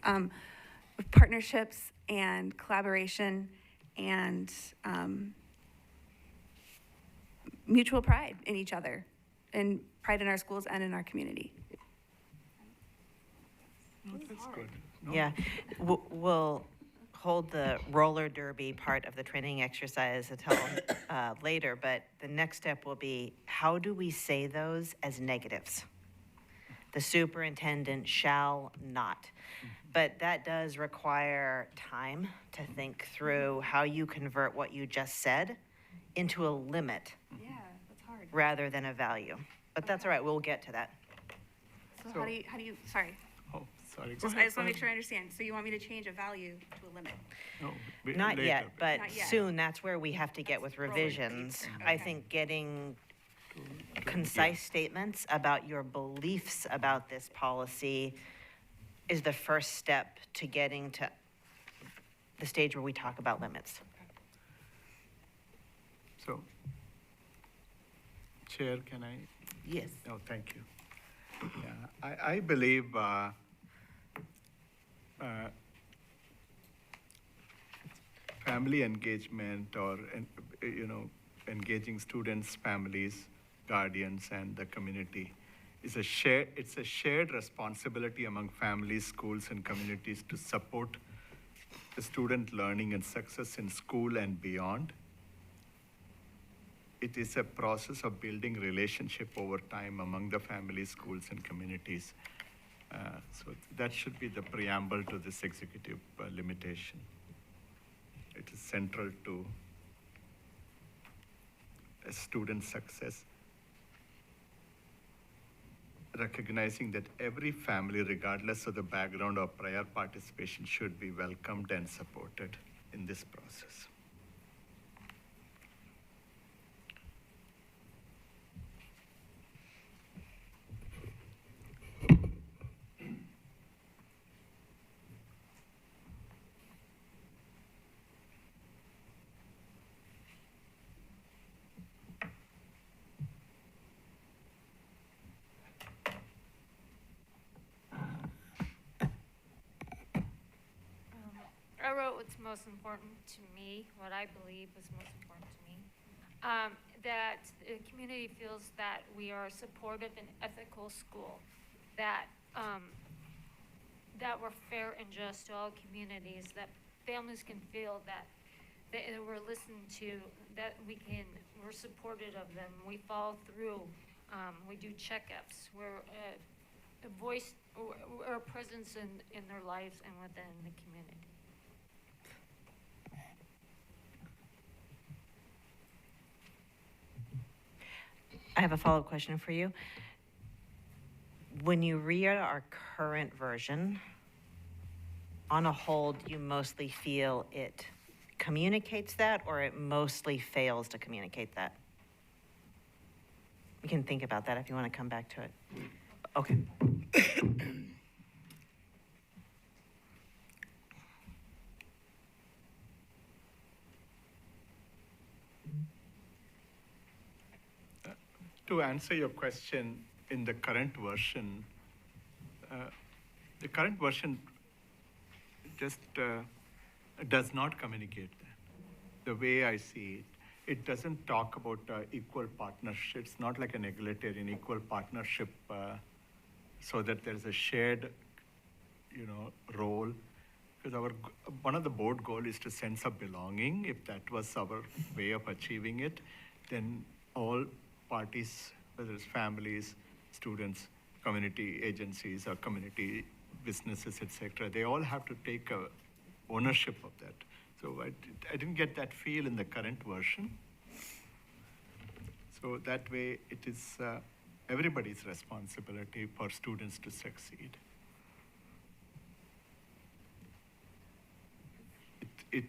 with partnerships and collaboration and mutual pride in each other, and pride in our schools and in our community. That's good. Yeah, we'll hold the roller derby part of the training exercise until later, but the next step will be, how do we say those as negatives? The superintendent shall not. But that does require time to think through how you convert what you just said into a limit. Yeah, that's hard. Rather than a value. But that's all right, we'll get to that. So how do you, sorry. Oh, sorry. I just want to make sure I understand. So you want me to change a value to a limit? No, Not later. yet, but Not yet. soon, that's where we have to get with revisions. I think getting concise statements about your beliefs about this policy is the first step to getting to the stage where we talk about limits. So, Chair, can I? Yes. Oh, thank you. Yeah, I believe family engagement or, engaging students, families, guardians, and the community is it's a shared responsibility among families, schools, and communities to support the student learning and success in school and beyond. It is a process of building relationship over time among the families, schools, and communities. So that should be the preamble to this executive limitation. It is central to a student success. recognizing that every family, regardless of the background or prior participation, should be welcomed and supported in this process. I wrote what's most important to me, what I believe is most important to me. That the community feels that we are a supportive and ethical school, that that we're fair and just to all communities, that families can feel that we're listened to, that we're supported of them, we follow through, we do checkups, we're a voice, we're a presence in their lives and within the community. I have a follow-up question for you. When you read our current version, on a whole, do you mostly feel it communicates that, or it mostly fails to communicate that? You can think about that if you want to come back to it. Okay. To answer your question, in the current version just does not communicate that. The way I see it, it doesn't talk about equal partnership. It's not like an egalitarian equal partnership so that there's a shared, role. Because one of the board goal is to sense of belonging. If that was our way of achieving it, then all parties, whether it's families, students, community agencies, or community businesses, etc., they all have to take ownership of that. So I didn't get that feel in the current version. So that way, it is everybody's responsibility for students to succeed. It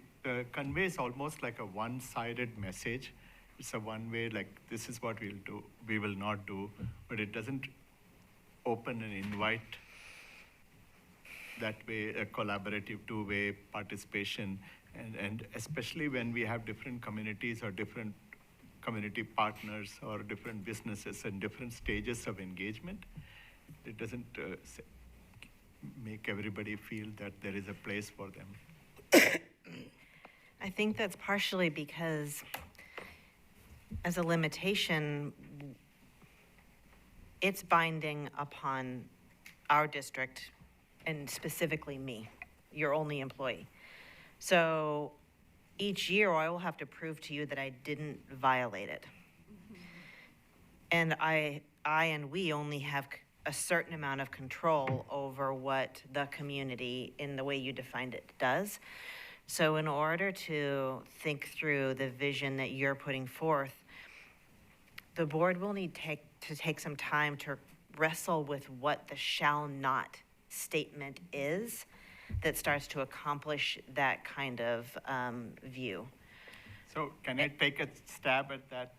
conveys almost like a one-sided message. It's a one-way, like, this is what we'll do, we will not do, but it doesn't open and invite that way a collaborative two-way participation. And especially when we have different communities or different community partners or different businesses and different stages of engagement, it doesn't make everybody feel that there is a place for them. I think that's partially because as a limitation, it's binding upon our district and specifically me, your only employee. So each year I will have to prove to you that I didn't violate it. And I and we only have a certain amount of control over what the community, in the way you defined it, does. So in order to think through the vision that you're putting forth, the board will need to take some time to wrestle with what the shall not statement is that starts to accomplish that kind of view. So can I take a stab at that?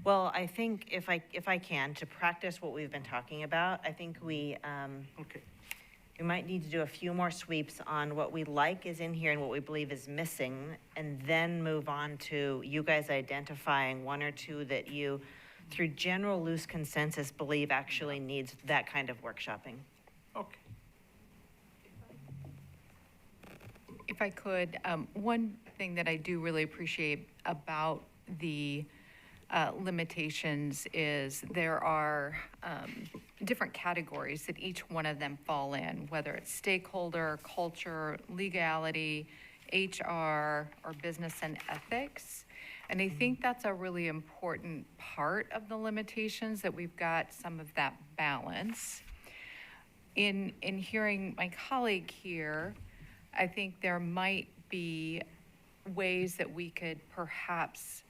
Well, I think if I can, to practice what we've been talking about, I think we might need to do a few more sweeps on what we like is in here and what we believe is missing, and then move on to you guys identifying one or two that you, through general loose consensus, believe actually needs that kind of workshopping. Okay. If I could, one thing that I do really appreciate about the limitations is there are different categories that each one of them fall in, whether it's stakeholder, culture, legality, HR, or business and ethics. And I think that's a really important part of the limitations, that we've got some of that balance. In hearing my colleague here, I think there might be ways that we could perhaps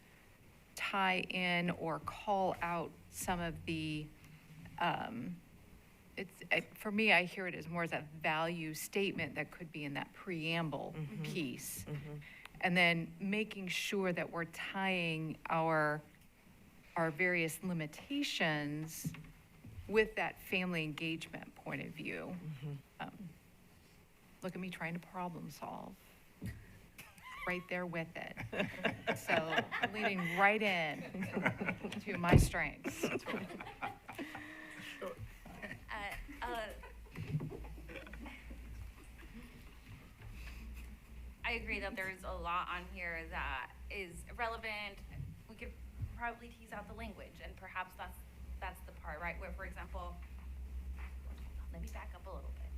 tie in or call out some of the for me, I hear it as more as a value statement that could be in that preamble piece. And then making sure that we're tying our various limitations with that family engagement point of view. Look at me trying to problem solve. Right there with it. So leaning right in to my strengths. I agree that there's a lot on here that is relevant. We could probably tease out the language, and perhaps that's the part, right? Where, for example, let me back up a little bit.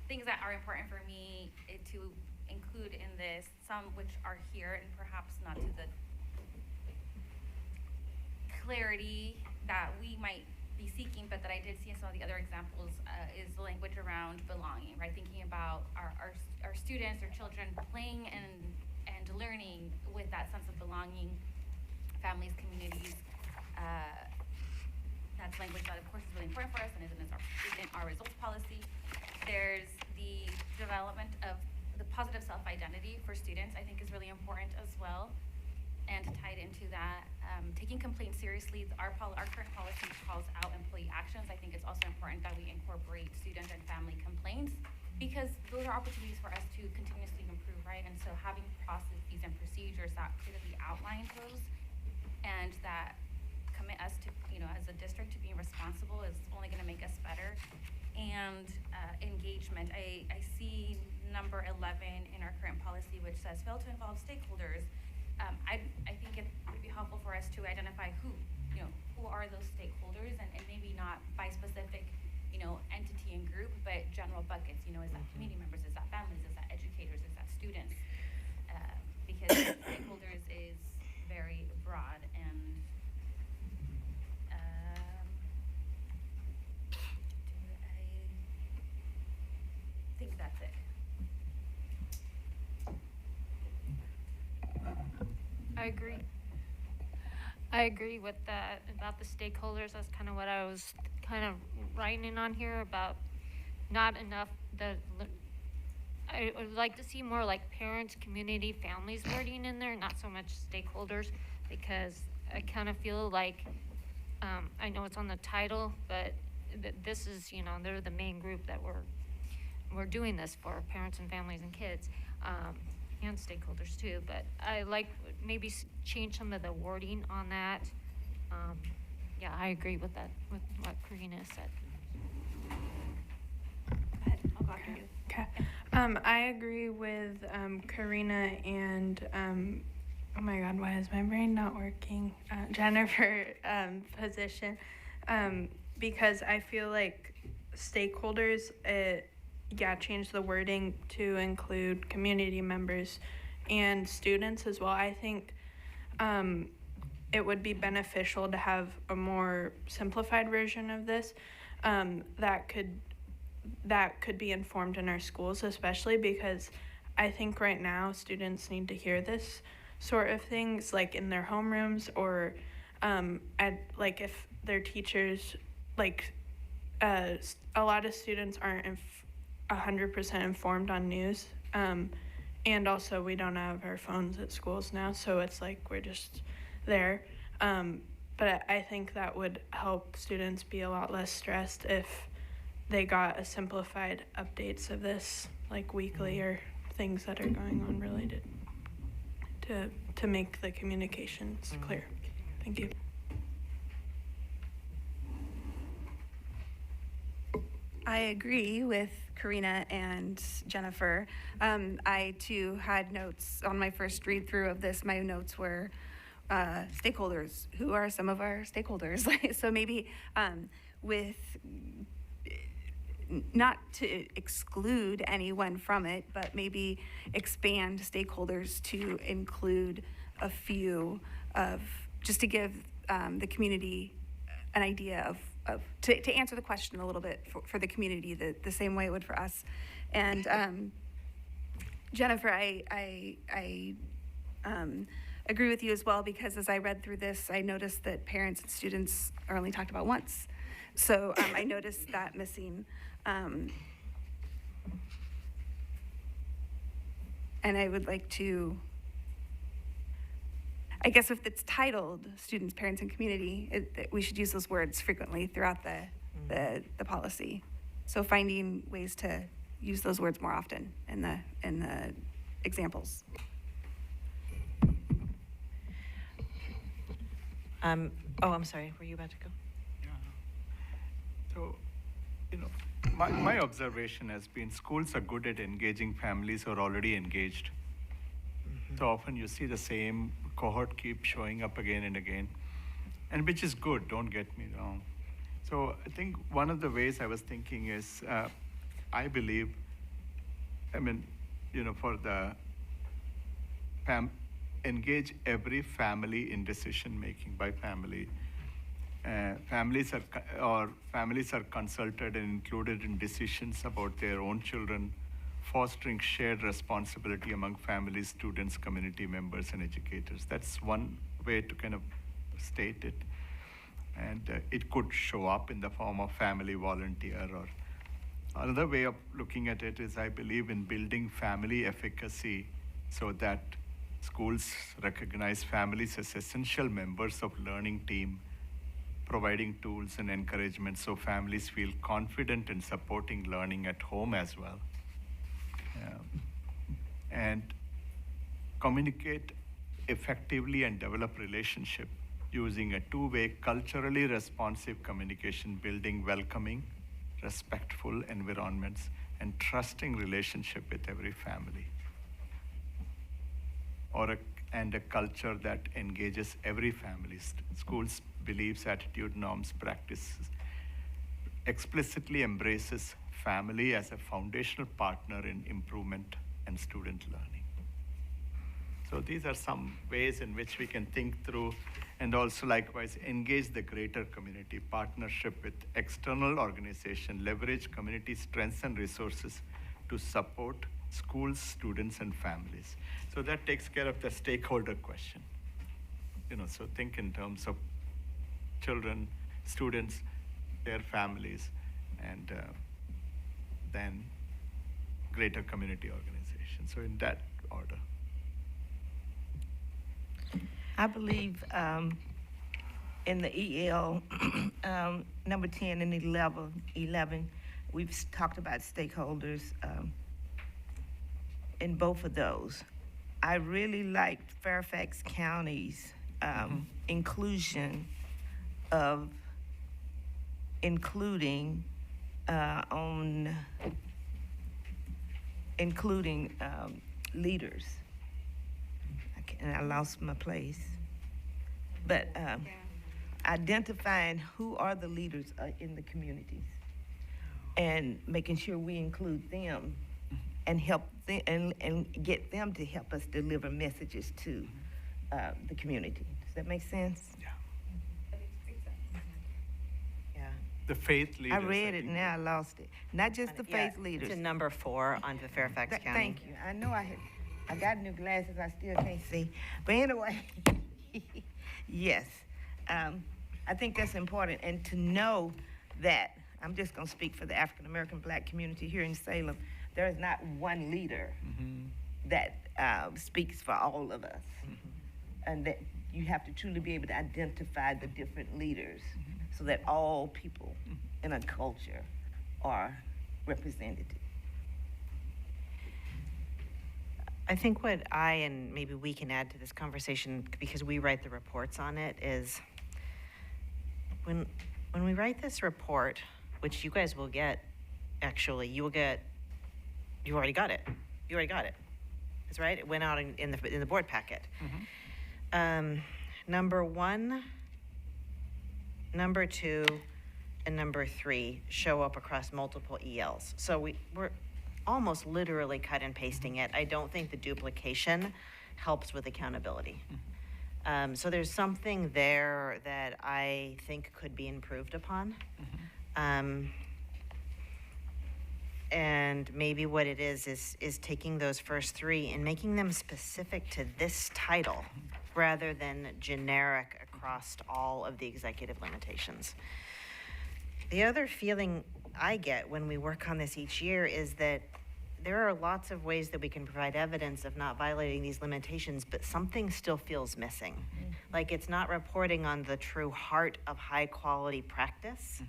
Things that are important for me to include in this, some which are here and perhaps not to the clarity that we might be seeking, but that I did see in some of the other examples, is the language around belonging, right? Thinking about our students or children playing and learning with that sense of belonging, families, communities. That's language that, of course, is really important for us and is in our results policy. There's the development of the positive self-identity for students, I think, is really important as well. And tied into that, taking complaints seriously, our current policy calls out employee actions. I think it's also important that we incorporate student and family complaints, because those are opportunities for us to continuously improve, right? And so having processes and procedures that clearly outline those and that commit us to, as a district, to being responsible is only going to make us better. And engagement, I see number 11 in our current policy, which says fail to involve stakeholders. I think it would be helpful for us to identify who are those stakeholders, and maybe not by specific, entity and group, but general buckets. Is that community members? Is that families? Is that educators? Is that students? Because stakeholders is very broad, and I think that's it. I agree with that about the stakeholders. That's kind of what I was kind of writing in on here about not enough. I would like to see more like parents, community, families wording in there, not so much stakeholders, because I kind of feel like I know it's on the title, but this is they're the main group that we're doing this for, parents and families and kids. And stakeholders too, but I like maybe change some of the wording on that. Yeah, I agree with that, with what Karina said. Go ahead, I'll go after you. Okay. I agree with Karina and oh my God, why is my brain not working? Jennifer position, because I feel like stakeholders, change the wording to include community members and students as well. I think it would be beneficial to have a more simplified version of this that could be informed in our schools, especially because I think right now students need to hear this sort of things like in their homerooms, or if their teachers, a lot of students aren't 100% informed on news, and also we don't have our phones at schools now, so it's like we're just there, but I think that would help students be a lot less stressed if they got a simplified updates of this like weekly, or things that are going on related to make the communications clear. Thank you. I agree with Karina and Jennifer. I too had notes on my first read through of this. My notes were stakeholders. Who are some of our stakeholders? So maybe with not to exclude anyone from it, but maybe expand stakeholders to include a few of, just to give the community an idea of to answer the question a little bit for the community, the same way it would for us. And Jennifer, I agree with you as well, because as I read through this, I noticed that parents and students are only talked about once. So I noticed that missing. And I would like to, I guess if it's titled Students, Parents, and Community, we should use those words frequently throughout the policy. So finding ways to use those words more often in the examples. I'm sorry, were you about to go? So, my observation has been schools are good at engaging families who are already engaged. So often you see the same cohort keep showing up again and again, and which is good, don't get me wrong. So I think one of the ways I was thinking is, I believe, for the engage every family in decision making by family. Families are consulted and included in decisions about their own children, fostering shared responsibility among families, students, community members, and educators. That's one way to kind of state it. And it could show up in the form of family volunteer, or another way of looking at it is I believe in building family efficacy so that schools recognize families as essential members of learning team, providing tools and encouragement so families feel confident in supporting learning at home as well. And communicate effectively and develop relationship using a two-way, culturally responsive communication, building welcoming, respectful environments, and trusting relationship with every family. And a culture that engages every family. Schools, beliefs, attitude, norms, practices, explicitly embraces family as a foundational partner in improvement and student learning. So these are some ways in which we can think through, and also likewise engage the greater community, partnership with external organization, leverage community strengths and resources to support schools, students, and families. So that takes care of the stakeholder question. So think in terms of children, students, their families, and then greater community organization. So in that order. I believe in the EL number 10 and 11, we've talked about stakeholders in both of those. I really liked Fairfax County's inclusion of including leaders. And I lost my place. But identifying who are the leaders in the communities and making sure we include them and help them and get them to help us deliver messages to the community. Does that make sense? Yeah. The faith leaders. I read it, now I lost it. Not just the faith leaders. It's in number 4 on the Fairfax County. Thank you. I know I got new glasses, I still can't see. But anyway, yes. I think that's important. And to know that, I'm just going to speak for the African American Black community here in Salem, there is not one leader that speaks for all of us. And that you have to truly be able to identify the different leaders so that all people in a culture are represented. I think what and maybe we can add to this conversation, because we write the reports on it, is when we write this report, which you guys will get, actually, you already got it. You already got it. That's right. It went out in the board packet. Number 1, number 2, and number 3 show up across multiple ELs. So we're almost literally cut and pasting it. I don't think the duplication helps with accountability. So there's something there that I think could be improved upon. And maybe what it is taking those first 3 and making them specific to this title rather than generic across all of the executive limitations. The other feeling I get when we work on this each year is that there are lots of ways that we can provide evidence of not violating these limitations, but something still feels missing. Like it's not reporting on the true heart of high quality practice.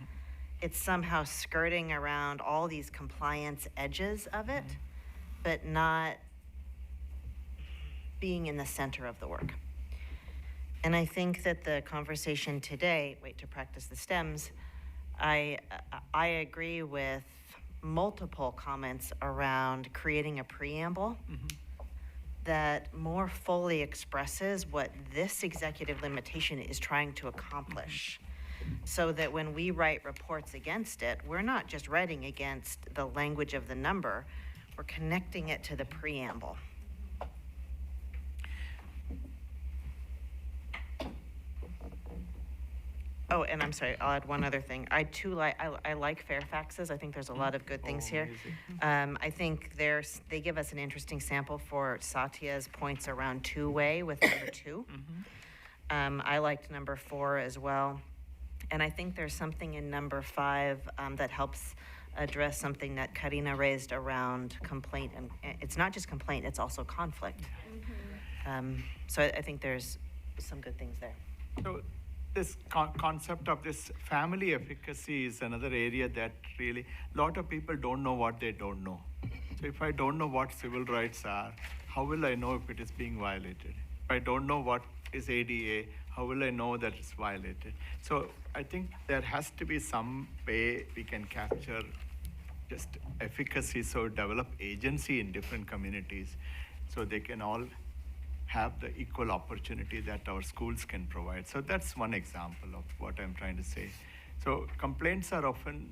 It's somehow skirting around all these compliance edges of it, but not being in the center of the work. And I think that the conversation today, to practice the stems, I agree with multiple comments around creating a preamble that more fully expresses what this executive limitation is trying to accomplish. So that when we write reports against it, we're not just writing against the language of the number, we're connecting it to the preamble. Oh, and I'm sorry, I'll add one other thing. I like Fairfax's. I think there's a lot of good things here. I think they give us an interesting sample for Satya's points around two-way with number 2. I liked number 4 as well. And I think there's something in number 5 that helps address something that Karina raised around complaint. And it's not just complaint, it's also conflict. So I think there's some good things there. So this concept of this family efficacy is another area that really, a lot of people don't know what they don't know. So if I don't know what civil rights are, how will I know if it is being violated? If I don't know what is ADA, how will I know that it's violated? So I think there has to be some way we can capture just efficacy, so develop agency in different communities so they can all have the equal opportunity that our schools can provide. So that's one example of what I'm trying to say. So complaints are often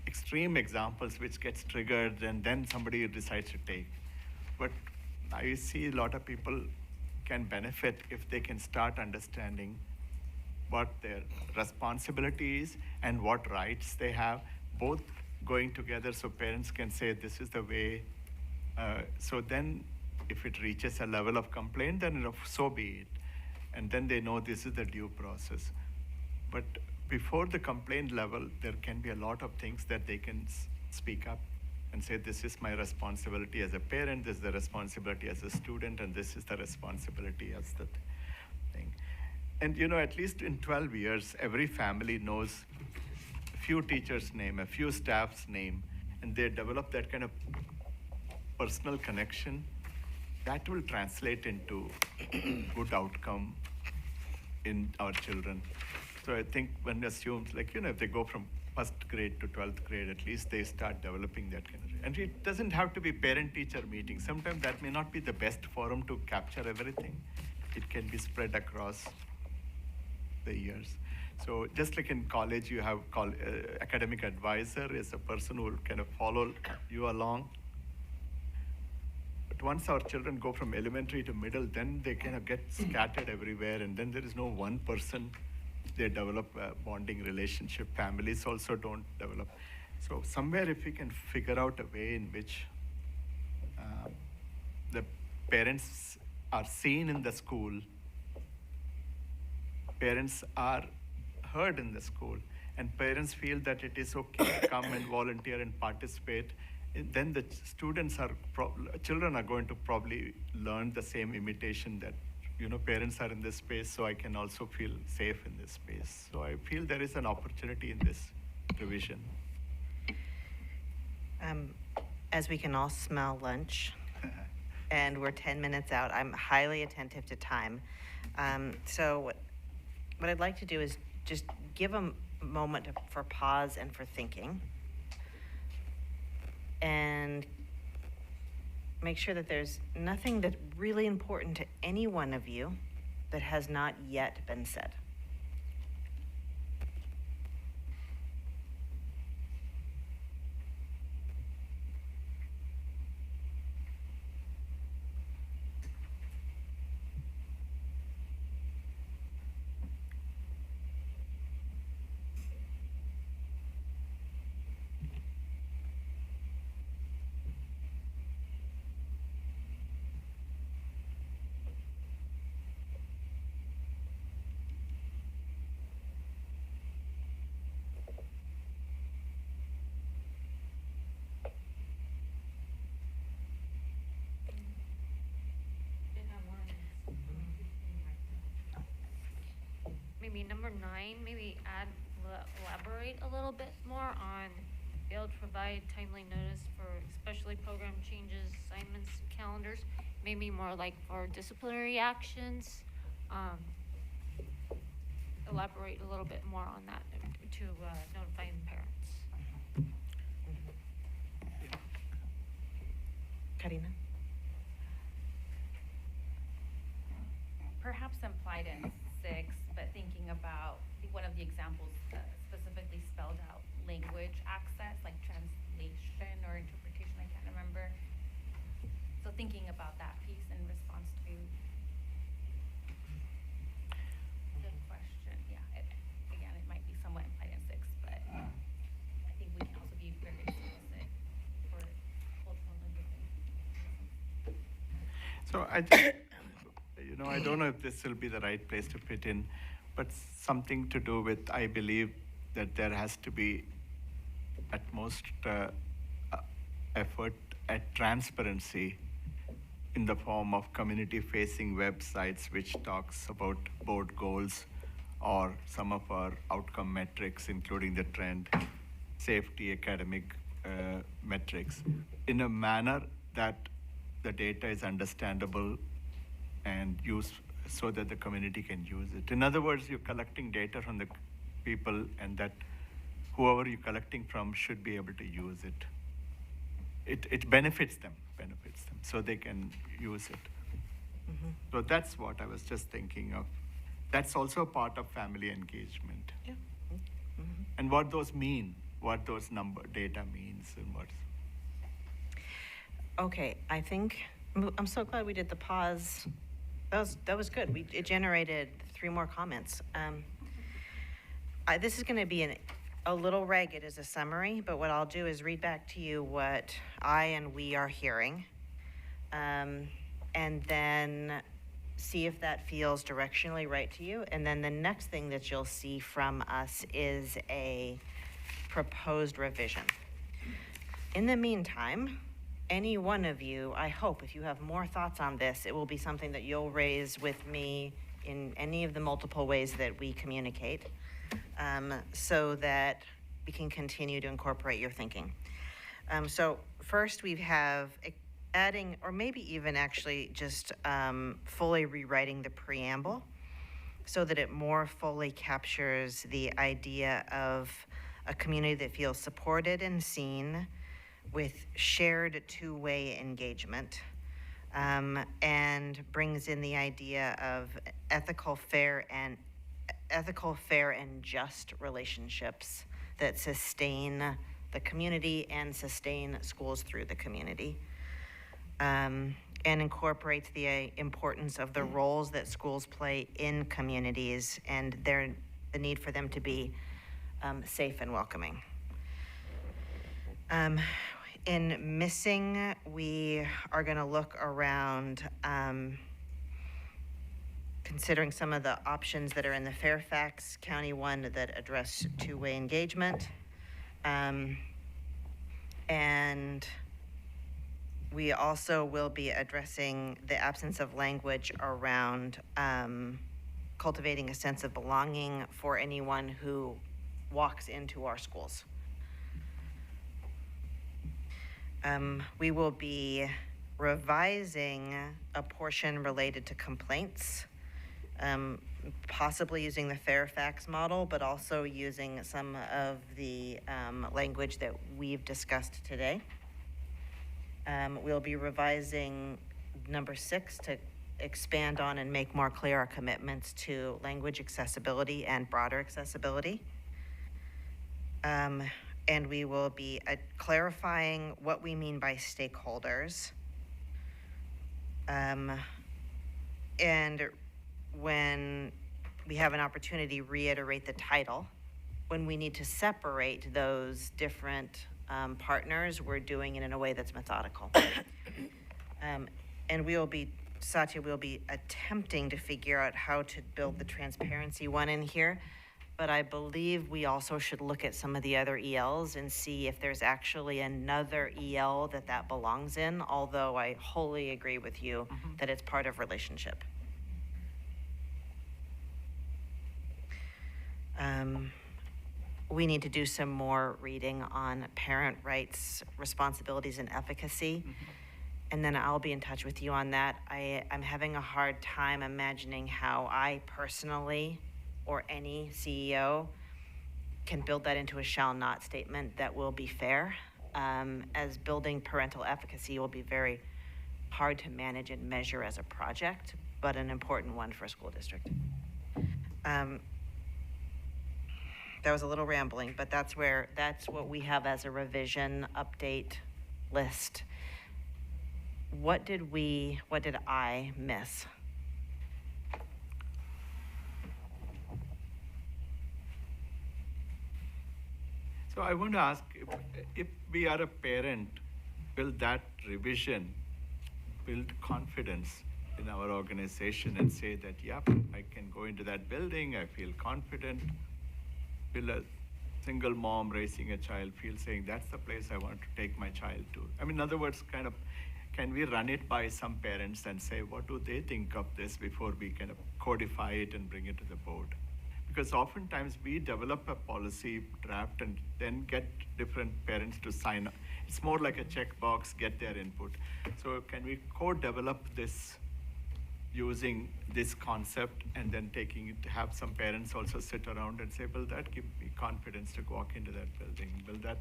extreme examples which gets triggered and then somebody decides to take. But I see a lot of people can benefit if they can start understanding what their responsibility is and what rights they have, both going together so parents can say this is the way. So then if it reaches a level of complaint, then so be it. And then they know this is the due process. But before the complaint level, there can be a lot of things that they can speak up and say, this is my responsibility as a parent, this is the responsibility as a student, and this is the responsibility as the thing. And at least in 12 years, every family knows a few teachers' name, a few staff's name, and they develop that kind of personal connection. That will translate into good outcome in our children. So I think one assumes, if they go from 1st grade to 12th grade, at least they start developing that kind of. And it doesn't have to be parent-teacher meetings. Sometimes that may not be the best forum to capture everything. It can be spread across the years. So just like in college, you have academic advisor is a person who will kind of follow you along. But once our children go from elementary to middle, then they kind of get scattered everywhere, and then there is no one person. They develop a bonding relationship. Families also don't develop. So somewhere if we can figure out a way in which the parents are seen in the school, parents are heard in the school, and parents feel that it is okay to come and volunteer and participate, then the children are going to probably learn the same imitation that parents are in this space, so I can also feel safe in this space. So I feel there is an opportunity in this revision. As we can all smell lunch, and we're 10 minutes out, I'm highly attentive to time. So what I'd like to do is just give a moment for pause and for thinking, and make sure that there's nothing that's really important to any one of you that has not yet been said. maybe number 9, maybe elaborate a little bit more on be able to provide timely notice for especially program changes, assignments, calendars, maybe more like for disciplinary actions. Elaborate a little bit more on that to notify the parents. Karina? Perhaps implied in 6, but thinking about one of the examples specifically spelled out language access, like translation or interpretation, I can't remember. So thinking about that piece in response to the question, yeah, again, it might be somewhat implied in 6, but I think we can also be very explicit for cultural linguistic. So I think, I don't know if this will be the right place to fit in, but something to do with, I believe that there has to be at most effort at transparency in the form of community-facing websites which talks about board goals or some of our outcome metrics, including the trend, safety, academic metrics, in a manner that the data is understandable and used so that the community can use it. In other words, you're collecting data from the people, and that whoever you're collecting from should be able to use it. It benefits them, so they can use it. Mm-hmm. So that's what I was just thinking of. That's also a part of family engagement. Yeah. Mm-hmm. And what those mean, what those data means, and what's. Okay, I think, I'm so glad we did the pause. That was good. It generated 3 more comments. This is going to be a little ragged as a summary, but what I'll do is read back to you what I and we are hearing, and then see if that feels directionally right to you. And then the next thing that you'll see from us is a proposed revision. In the meantime, any one of you, I hope, if you have more thoughts on this, it will be something that you'll raise with me in any of the multiple ways that we communicate, so that we can continue to incorporate your thinking. So first we have adding, or maybe even actually just fully rewriting the preamble so that it more fully captures the idea of a community that feels supported and seen, with shared 2-way engagement, and brings in the idea of ethical, fair, and just relationships that sustain the community and sustain schools through the community, and incorporates the importance of the roles that schools play in communities and the need for them to be safe and welcoming. In missing, we are going to look around, considering some of the options that are in the Fairfax County one that address 2-way engagement. And we also will be addressing the absence of language around cultivating a sense of belonging for anyone who walks into our schools. We will be revising a portion related to complaints, possibly using the Fairfax model, but also using some of the language that we've discussed today. We'll be revising number 6 to expand on and make more clear our commitments to language accessibility and broader accessibility. And we will be clarifying what we mean by stakeholders. And when we have an opportunity, reiterate the title. When we need to separate those different partners, we're doing it in a way that's methodical. And Satya will be attempting to figure out how to build the transparency one in here. But I believe we also should look at some of the other ELs and see if there's actually another EL that belongs in, although I wholly agree with you that it's part of relationship. We need to do some more reading on parent rights, responsibilities, and efficacy. And then I'll be in touch with you on that. I'm having a hard time imagining how I personally, or any CEO, can build that into a shall not statement that will be fair, as building parental efficacy will be very hard to manage and measure as a project, but an important one for a school district. That was a little rambling, but that's what we have as a revision update list. What did I miss? So I want to ask, if we are a parent, will that revision build confidence in our organization and say that, yep, I can go into that building, I feel confident? Will a single mom raising a child feel saying, that's the place I want to take my child to? I mean, in other words, kind of, can we run it by some parents and say, what do they think of this before we kind of codify it and bring it to the board? Because oftentimes we develop a policy draft and then get different parents to sign up. It's more like a checkbox, get their input. So can we co-develop this using this concept and then taking it to have some parents also sit around and say, will that give me confidence to walk into that building? Will that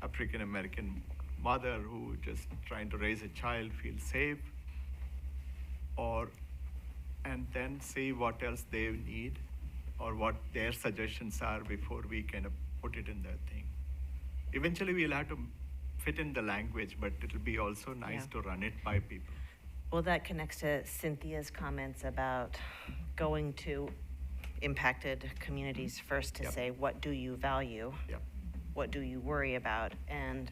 African-American mother who just trying to raise a child feel safe? And then see what else they need or what their suggestions are before we kind of put it in that thing. Eventually we'll have to fit in the language, but it'll be also nice to run it by people. Well, that connects to Cynthia's comments about going to impacted communities first to say, what do you value? What do you worry about? And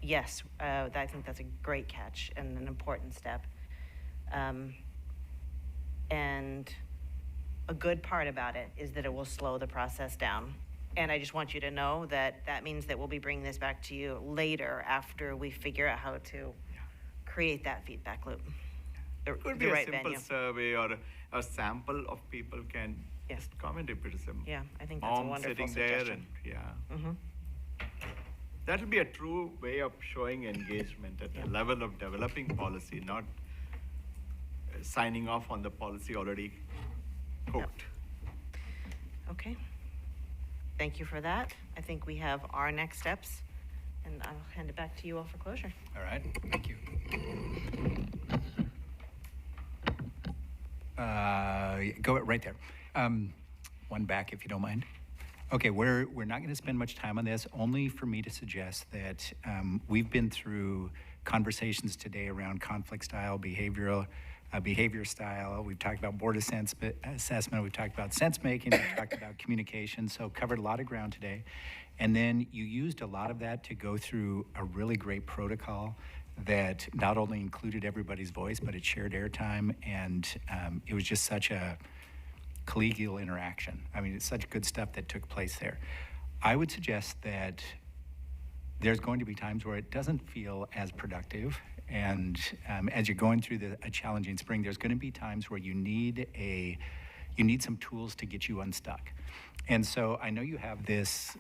yes, I think that's a great catch and an important step. And a good part about it is that it will slow the process down. And I just want you to know that that means that we'll be bringing this back to you later after we figure out how to create that feedback loop. It could be a simple survey or a sample of people can just comment if it is a I think that's a mom wonderful sitting there suggestion. and that'll be a true way of showing engagement at the level of developing policy, not signing off on the policy already cooked. Okay. Thank you for that. I think we have our next steps, and I'll hand it back to you all for closure. All right, thank you. Go right there. One back, if you don't mind. Okay, we're not going to spend much time on this, only for me to suggest that we've been through conversations today around conflict style, behavior style. We've talked about board assessment. We've talked about sense making. We've talked about communication. So covered a lot of ground today. And then you used a lot of that to go through a really great protocol that not only included everybody's voice, but it shared airtime. And it was just such a collegial interaction. I mean, it's such good stuff that took place there. I would suggest that there's going to be times where it doesn't feel as productive. And as you're going through a challenging spring, there's going to be times where you need some tools to get you unstuck. And so I know you have this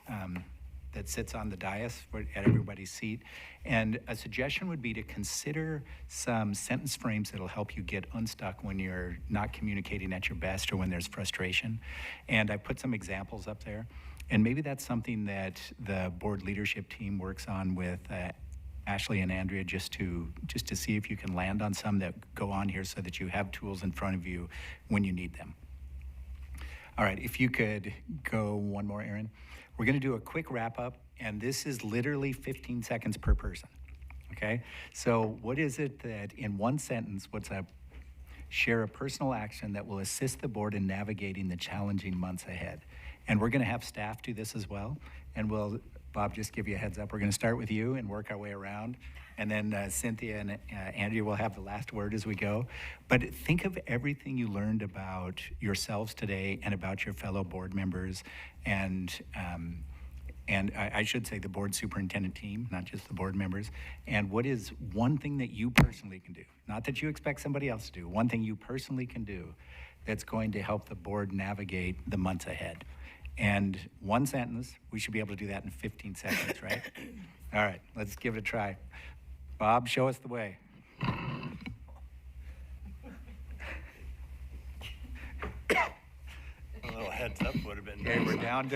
that sits on the dais at everybody's seat. And a suggestion would be to consider some sentence frames that'll help you get unstuck when you're not communicating at your best or when there's frustration. And I put some examples up there. And maybe that's something that the board leadership team works on with Ashley and Andrea, just to see if you can land on some that go on here so that you have tools in front of you when you need them. All right, if you could go one more, Erin. We're going to do a quick wrap up, and this is literally 15 seconds per person, okay? So what is it that, in one sentence, share a personal action that will assist the board in navigating the challenging months ahead? And we're going to have staff do this as well, and Bob, just give you a heads up. We're going to start with you and work our way around. And then Cynthia and Andrea will have the last word as we go. But think of everything you learned about yourselves today and about your fellow board members and I should say the board superintendent team, not just the board members. And what is one thing that you personally can do? Not that you expect somebody else to do. One thing you personally can do that's going to help the board navigate the months ahead. And one sentence, we should be able to do that in 15 seconds, right? All right, let's give it a try. Bob, show us the way. A little heads up would have been Okay, nice. we're down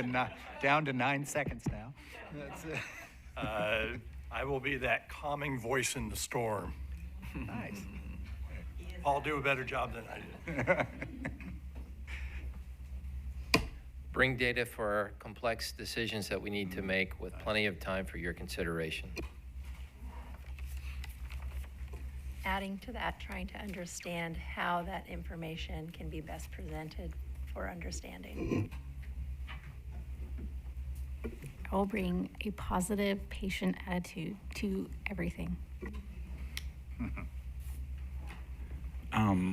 to 9 seconds now. That's it. I will be that calming voice in the storm. Nice. I'll do a better job than I did. Bring data for complex decisions that we need to make with plenty of time for your consideration. Adding to that, trying to understand how that information can be best presented for understanding. I will bring a positive patient attitude to everything.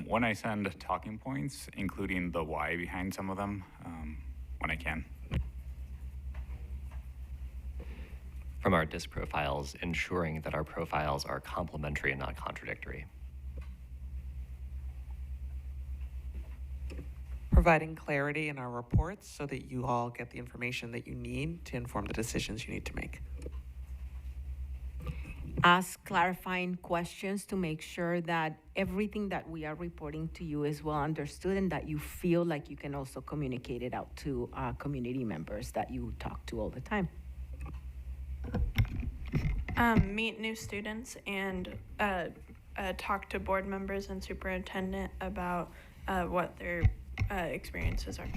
When I send talking points, including the why behind some of them, when I can. From our DISC profiles, ensuring that our profiles are complementary and not contradictory. Providing clarity in our reports so that you all get the information that you need to inform the decisions you need to make. Ask clarifying questions to make sure that everything that we are reporting to you is well understood and that you feel like you can also communicate it out to community members that you talk to all the time. Meet new students and talk to board members and superintendent about what their experiences are.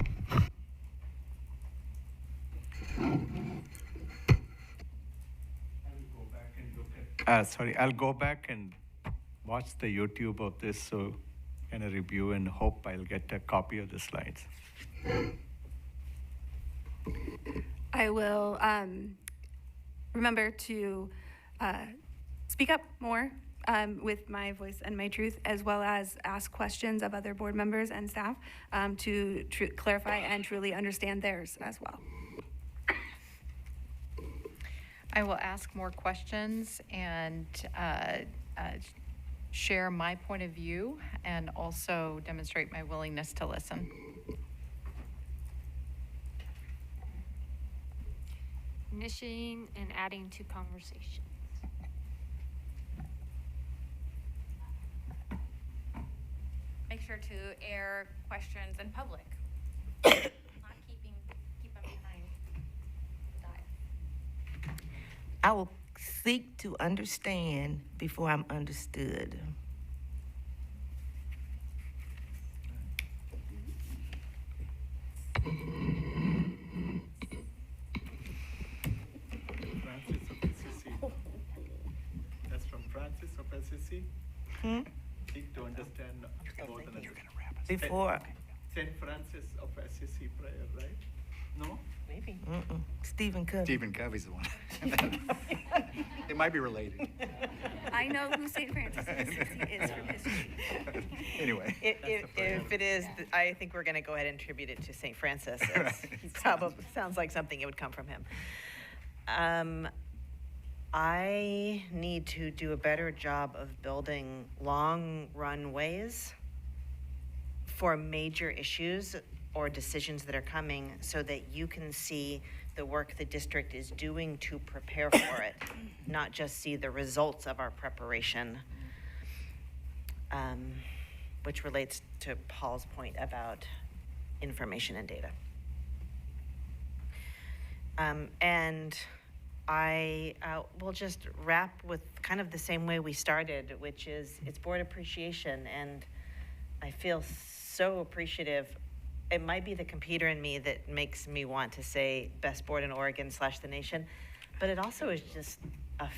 I'll go back and watch the YouTube of this, so kind of review and hope I'll get a copy of the slides. I will remember to speak up more with my voice and my truth, as well as ask questions of other board members and staff to clarify and truly understand theirs as well. I will ask more questions and share my point of view and also demonstrate my willingness to listen. Initiating and adding to conversations. Make sure to air questions in public. Not keep them behind the diet. I will seek to understand before I'm understood. Francis of Assisi. That's from Francis of Assisi. Seek to understand more than Before. Saint Francis of Assisi prayer, right? No? Maybe. Stephen Covey. Stephen Covey's the one. It might be related. I know who St. Francis of Assisi is from history. Anyway. If it is, I think we're going to go ahead and attribute it to St. Francis. It probably sounds like something it would come from him. I need to do a better job of building long runways for major issues or decisions that are coming so that you can see the work the district is doing to prepare for it, not just see the results of our preparation, which relates to Paul's point about information and data. And I will just wrap with kind of the same way we started, which is it's board appreciation, and I feel so appreciative. It might be the computer in me that makes me want to say best board in Oregon / the nation, but it also is just a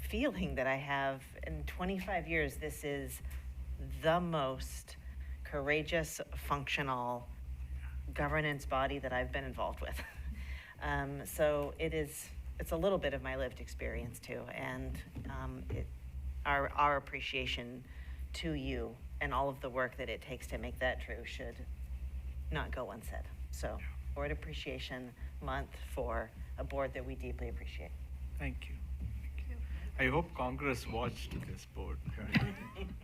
feeling that I have in 25 years. This is the most courageous, functional governance body that I've been involved with. So it's a little bit of my lived experience too, and our appreciation to you and all of the work that it takes to make that true should not go unsaid. So, Board Appreciation Month for a board that we deeply appreciate. Thank you. I hope Congress watched this board.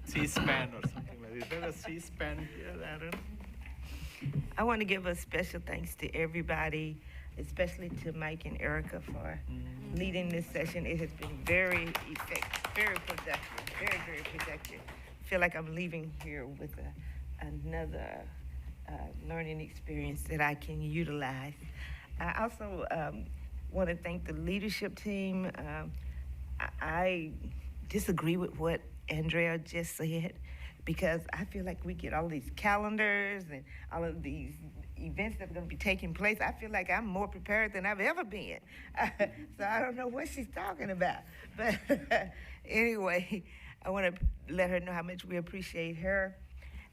C-SPAN or something like that. Is there a C-SPAN here, Aaron? I want to give a special thanks to everybody, especially to Mike and Erica for leading this session. It has been very effective, very productive, very, very productive. I feel like I'm leaving here with another learning experience that I can utilize. I also want to thank the leadership team. I disagree with what Andrea just said, because I feel like we get all these calendars and all of these events that are going to be taking place. I feel like I'm more prepared than I've ever been. So I don't know what she's talking about. But anyway, I want to let her know how much we appreciate her,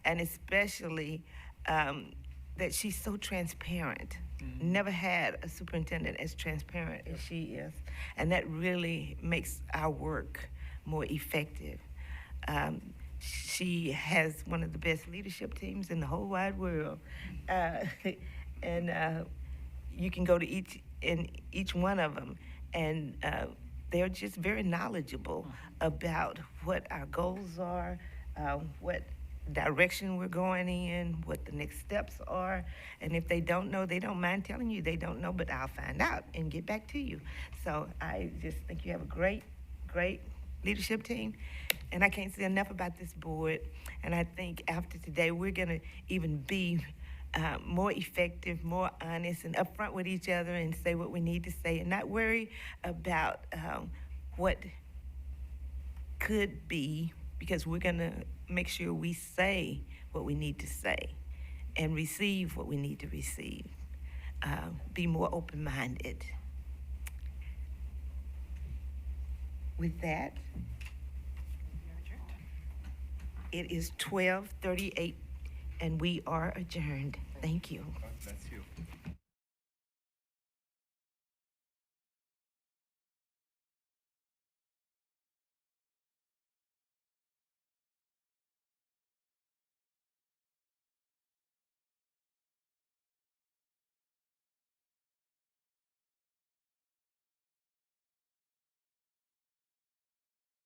and especially that she's so transparent. Never had a superintendent as transparent as she is, and that really makes our work more effective. She has one of the best leadership teams in the whole wide world, and you can go to each one of them, and they're just very knowledgeable about what our goals are, what direction we're going in, what the next steps are, and if they don't know, they don't mind telling you they don't know, but I'll find out and get back to you. So I just think you have a great, great leadership team, and I can't say enough about this board, and I think after today we're gonna even be more effective, more honest, and upfront with each other and say what we need to say and not worry about what could be, because we're gonna make sure we say what we need to say and receive what we need to receive. Be more open-minded. With that, it is 12:38 and we are adjourned. Thank you. That's you.